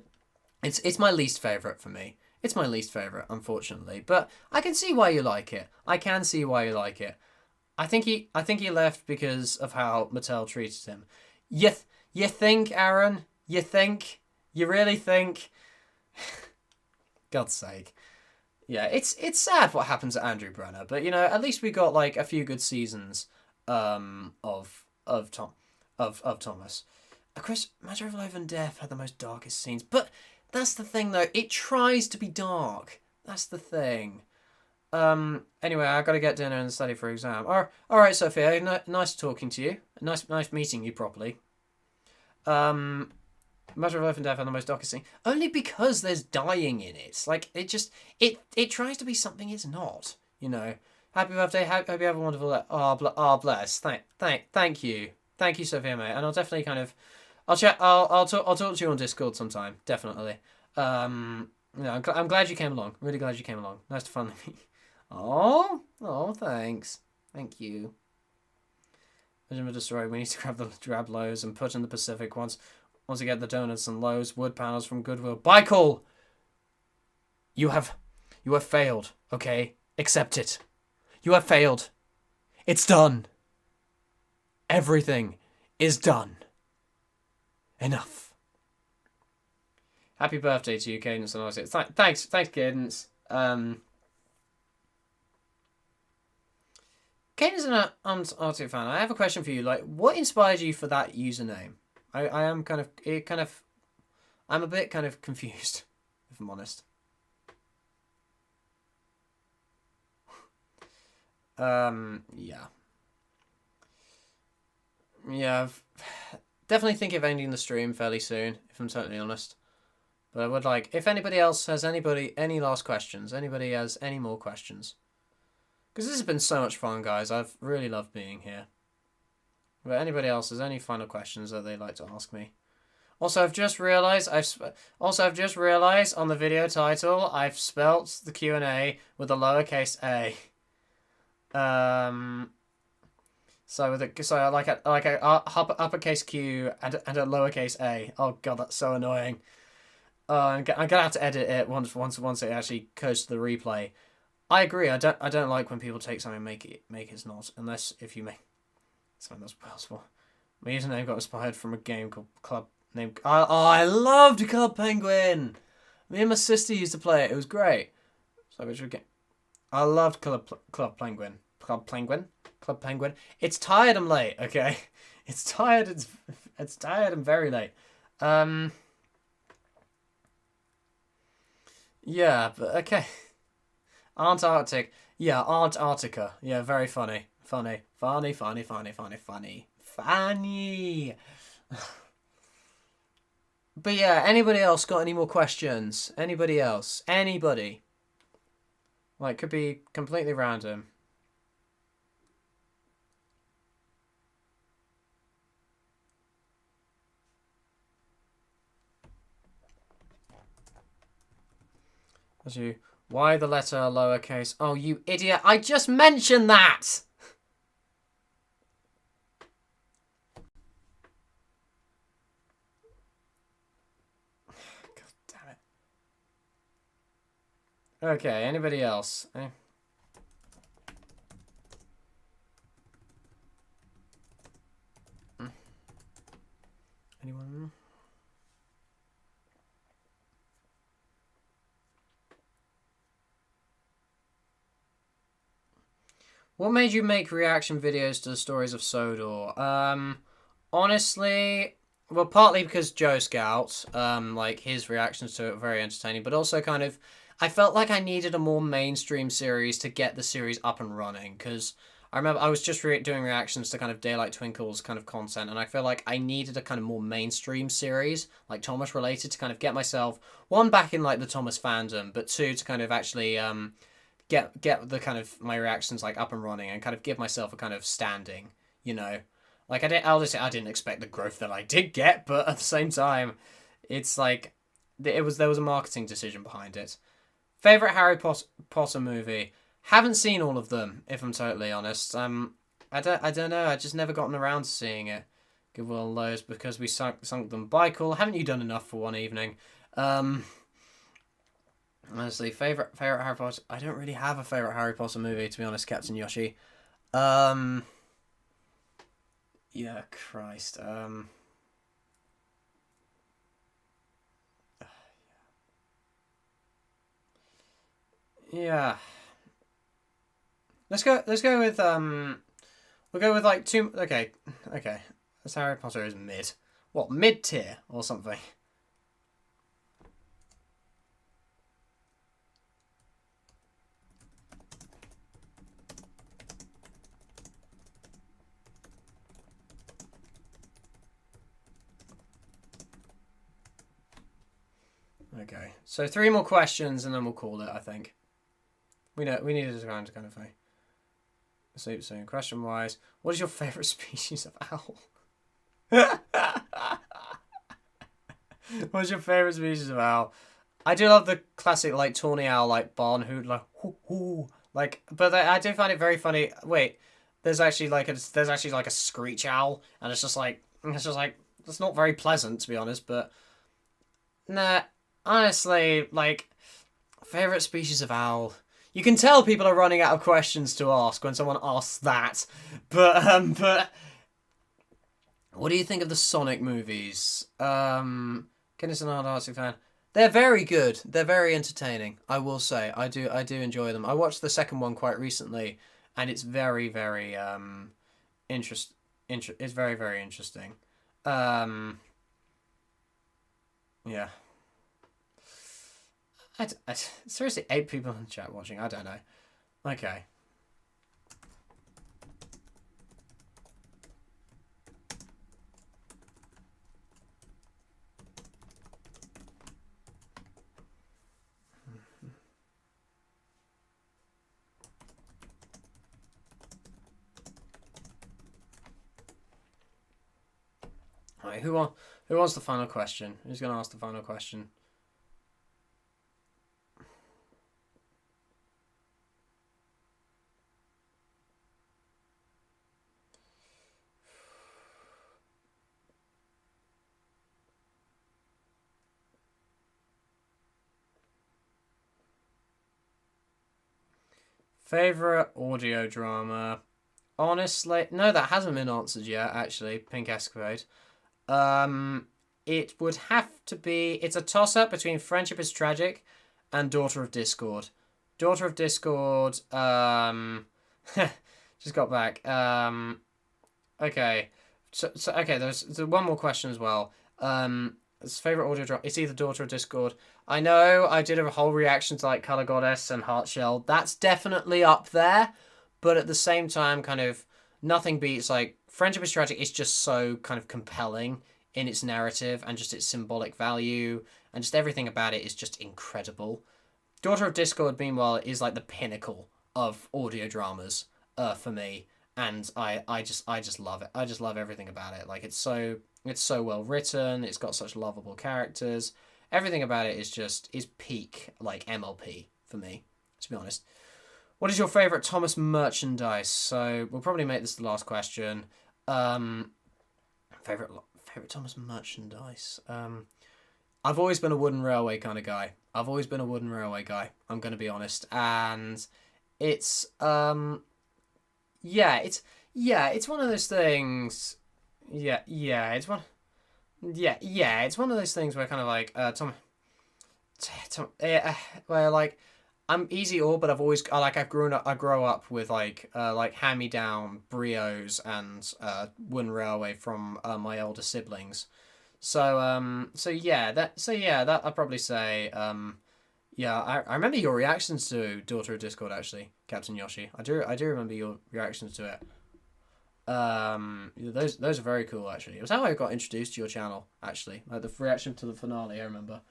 it's my least favorite for me. It's my least favorite, unfortunately, but I can see why you like it. I think he left because of how Mattel treated him. You think, Aaron? You really think? God's sake. Yeah, it's sad what happens to Andrew Brenner, but you know, at least we got like a few good seasons of Thomas. Of course, Matter of Life and Death had the most darkest scenes, but that's the thing though. It tries to be dark. That's the thing. Anyway, I gotta get dinner and study for exam. All right, Sophia. Nice talking to you. Nice meeting you properly. Matter of Life and Death are the most darkest scene. Only because there's dying in it. Like it tries to be something it's not. You know. Happy birthday. Hope you have a wonderful day. Bless. Thank you, Sophia, mate. And I'll definitely kind of, I'll talk to you on Discord sometime. Definitely. I'm glad you came along. Really glad you came along. Nice to finally meet. Oh, thanks. Thank you. Vision Destroy. We need to grab lows and put in the Pacific once we get the donuts and lows wood panels from Goodwill. Bicol! You have failed. Okay, accept it. You have failed. It's done. Everything is done. Enough. Happy birthday to you, Cadence and Isaac. Thanks, Cadence. Cadence and I'm Arctic fan. I have a question for you. Like, what inspired you for that username? I am I'm a bit kind of confused, if I'm honest. Yeah. I've definitely think of ending the stream fairly soon, if I'm totally honest. But I would like, if anybody else has any last questions, anybody has any more questions. Because this has been so much fun, guys. I've really loved being here. But anybody else has any final questions that they'd like to ask me? Also, I've just realised on the video title I've spelt the Q&A with a lowercase a. So like a uppercase Q and a lowercase a. Oh god, that's so annoying. I'm gonna have to edit it once it actually goes to the replay. I agree. I don't like when people take something and make it not, unless if you make something that's possible. My username got inspired from a game called Club named. I loved Club Penguin. Me and my sister used to play it. It was great. So which game? I loved Club Penguin. Club Penguin. It's tired. I'm late. Okay, it's tired. It's tired. I'm very late. Yeah, but okay. Antarctic. Yeah, Antarctica. Yeah, very funny. Funny. But yeah, anybody else got any more questions? Anybody else? Anybody? Like, could be completely random. As you, why the letter lowercase? Oh, you idiot! I just mentioned that. God damn it. Okay, anybody else? Anyone? What made you make reaction videos to the stories of Sodor? Honestly, well, partly because Joe Scout, like his reactions to it were very entertaining, but also kind of, I felt like I needed a more mainstream series to get the series up and running, because I remember I was just doing reactions to kind of Daylight Twinkle's kind of content, and I feel like I needed a kind of more mainstream series, like Thomas related, to kind of get myself, one, back in like the Thomas fandom, but two, to kind of actually, get the kind of my reactions like up and running and kind of give myself a kind of standing, you know. Like I didn't expect the growth that I did get, but at the same time, it's like there was a marketing decision behind it. Favorite Harry Potter movie? Haven't seen all of them, if I'm totally honest. I don't know. I just never gotten around to seeing it. Give Will lows because we sunk them. Bye, cool. Haven't you done enough for one evening? Honestly, favorite Harry Potter. I don't really have a favorite Harry Potter movie, to be honest, Captain Yoshi. Yeah, Christ. Yeah. Let's go with we'll go with like two. Okay. This Harry Potter is mid. What, mid tier or something? Okay, so 3 more questions and then we'll call it, I think. We needed to kind of thing. So question wise, what is your favourite species of owl? What's your favourite species of owl? I do love the classic like tawny owl, like barn hoot, like hoo hoo, like. But I do find it very funny. Wait, there's actually like a screech owl, and it's just like it's not very pleasant, to be honest. But nah, honestly, like favorite species of owl. You can tell people are running out of questions to ask when someone asks that. But what do you think of the Sonic movies? Kenneth an Artsy fan. They're very good. They're very entertaining. I will say, I do enjoy them. I watched the second one quite recently, and it's very it's very very interesting. Yeah. Seriously, 8 people in the chat watching. I don't know. Okay. Okay, who wants the final question? Who's gonna ask the final question? Favorite audio drama? Honestly, no, that hasn't been answered yet. Actually, Pink Escapade. It would have to be. It's a toss up between Friendship is Tragic and Daughter of Discord. Daughter of Discord. Just got back. Okay. So okay. There's one more question as well. It's favorite audio drama. It's either Daughter of Discord. I know I did a whole reaction to like Color Goddess and Heartshell. That's definitely up there, but at the same time, kind of nothing beats like Friendship is Tragic is just so kind of compelling in its narrative and just its symbolic value and just everything about it is just incredible. Daughter of Discord, meanwhile, is like the pinnacle of audio dramas for me, and I just love it. I just love everything about it. Like it's so well written. It's got such lovable characters. Everything about it is peak like MLP for me, to be honest. What is your favorite Thomas merchandise? So we'll probably make this the last question. Favorite Thomas merchandise. I've always been a wooden railway kind of guy. I'm gonna be honest, and it's it's one of those things. It's one of those things where kind of like where like I'm easy all, but I grow up with like hand me down brioches and wooden railway from my older siblings. That I'd probably say I remember your reactions to Daughter of Discord actually, Captain Yoshi. I do remember your reactions to it. Those are very cool actually. It was how I got introduced to your channel actually, like the reaction to the finale. I remember.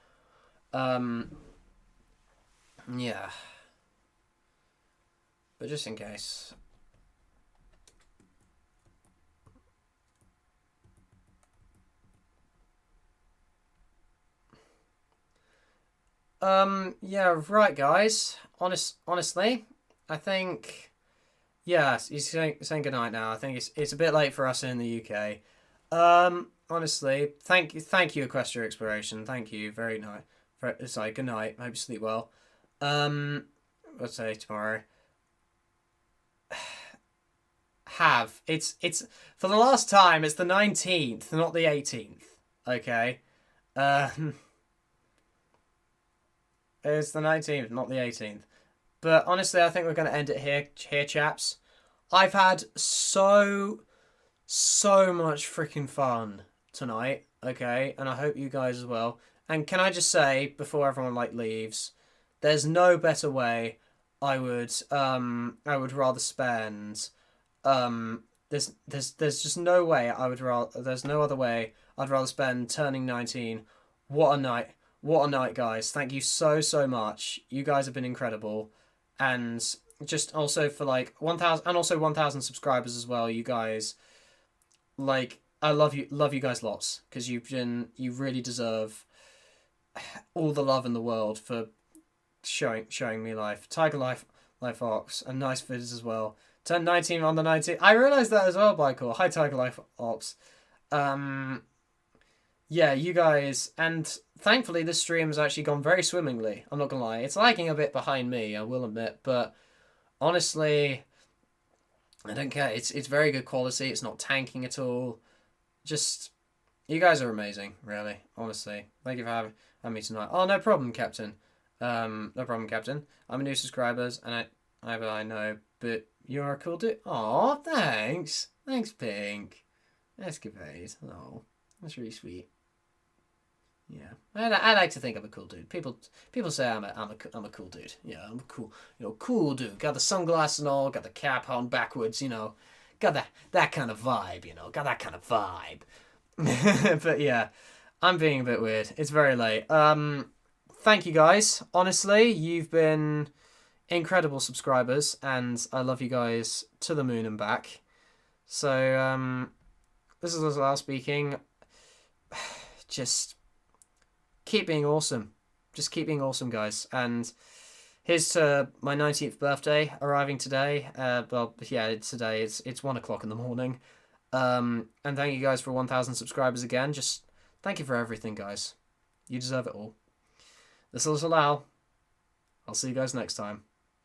Yeah. But just in case. Yeah, right, guys. Honestly, I think. Yeah, he's saying goodnight now. I think it's a bit late for us in the UK. Honestly, thank you, Equestria Exploration. Thank you, very nice. Sorry, good night. Hope you sleep well. Let's say tomorrow. It's for the last time. It's the 19th, not the 18th. Okay. It's the 19th, not the 18th. But honestly, I think we're going to end it here, chaps. I've had so much freaking fun tonight, okay? And I hope you guys as well. And can I just say, before everyone, like, leaves, there's no better way I would rather spend, there's just no way there's no other way I'd rather spend turning 19. What a night. What a night, guys. Thank you so much. You guys have been incredible. And just also for like 1,000 and also 1,000 subscribers as well. You guys, like, I love you guys lots, because you really deserve all the love in the world for showing me life. Tiger Life Ox, and nice vids as well. Turned 19 on the 19th. I realised that as well, Bicor. Hi, Tiger Life Ox. Yeah, you guys, and thankfully this stream has actually gone very swimmingly. I'm not gonna lie, it's lagging a bit behind me, I will admit, but honestly, I don't care. It's very good quality. It's not tanking at all. Just, you guys are amazing, really. Honestly, thank you for having me tonight. Oh, no problem, Captain. No problem, Captain. I'm a new subscriber, and I know, but you're a cool dude. Aw, thanks. Thanks, Pink. Escapade. Oh, that's really sweet. Yeah, I like to think I'm a cool dude. People say I'm a cool dude. Yeah, I'm a cool dude. Got the sunglasses and all. Got the cap on backwards. Got that kind of vibe. Got that kind of vibe. But yeah, I'm being a bit weird. It's very late. Thank you guys. Honestly, you've been incredible subscribers, and I love you guys to the moon and back. So this is Lazar speaking. just keep being awesome. Just keep being awesome, guys. And here's to my 19th birthday arriving today. Well, yeah, it's today. It's 1 o'clock in the morning. And thank you guys for 1,000 subscribers again. Just thank you for everything, guys. You deserve it all. This is Al. I'll see you guys next time.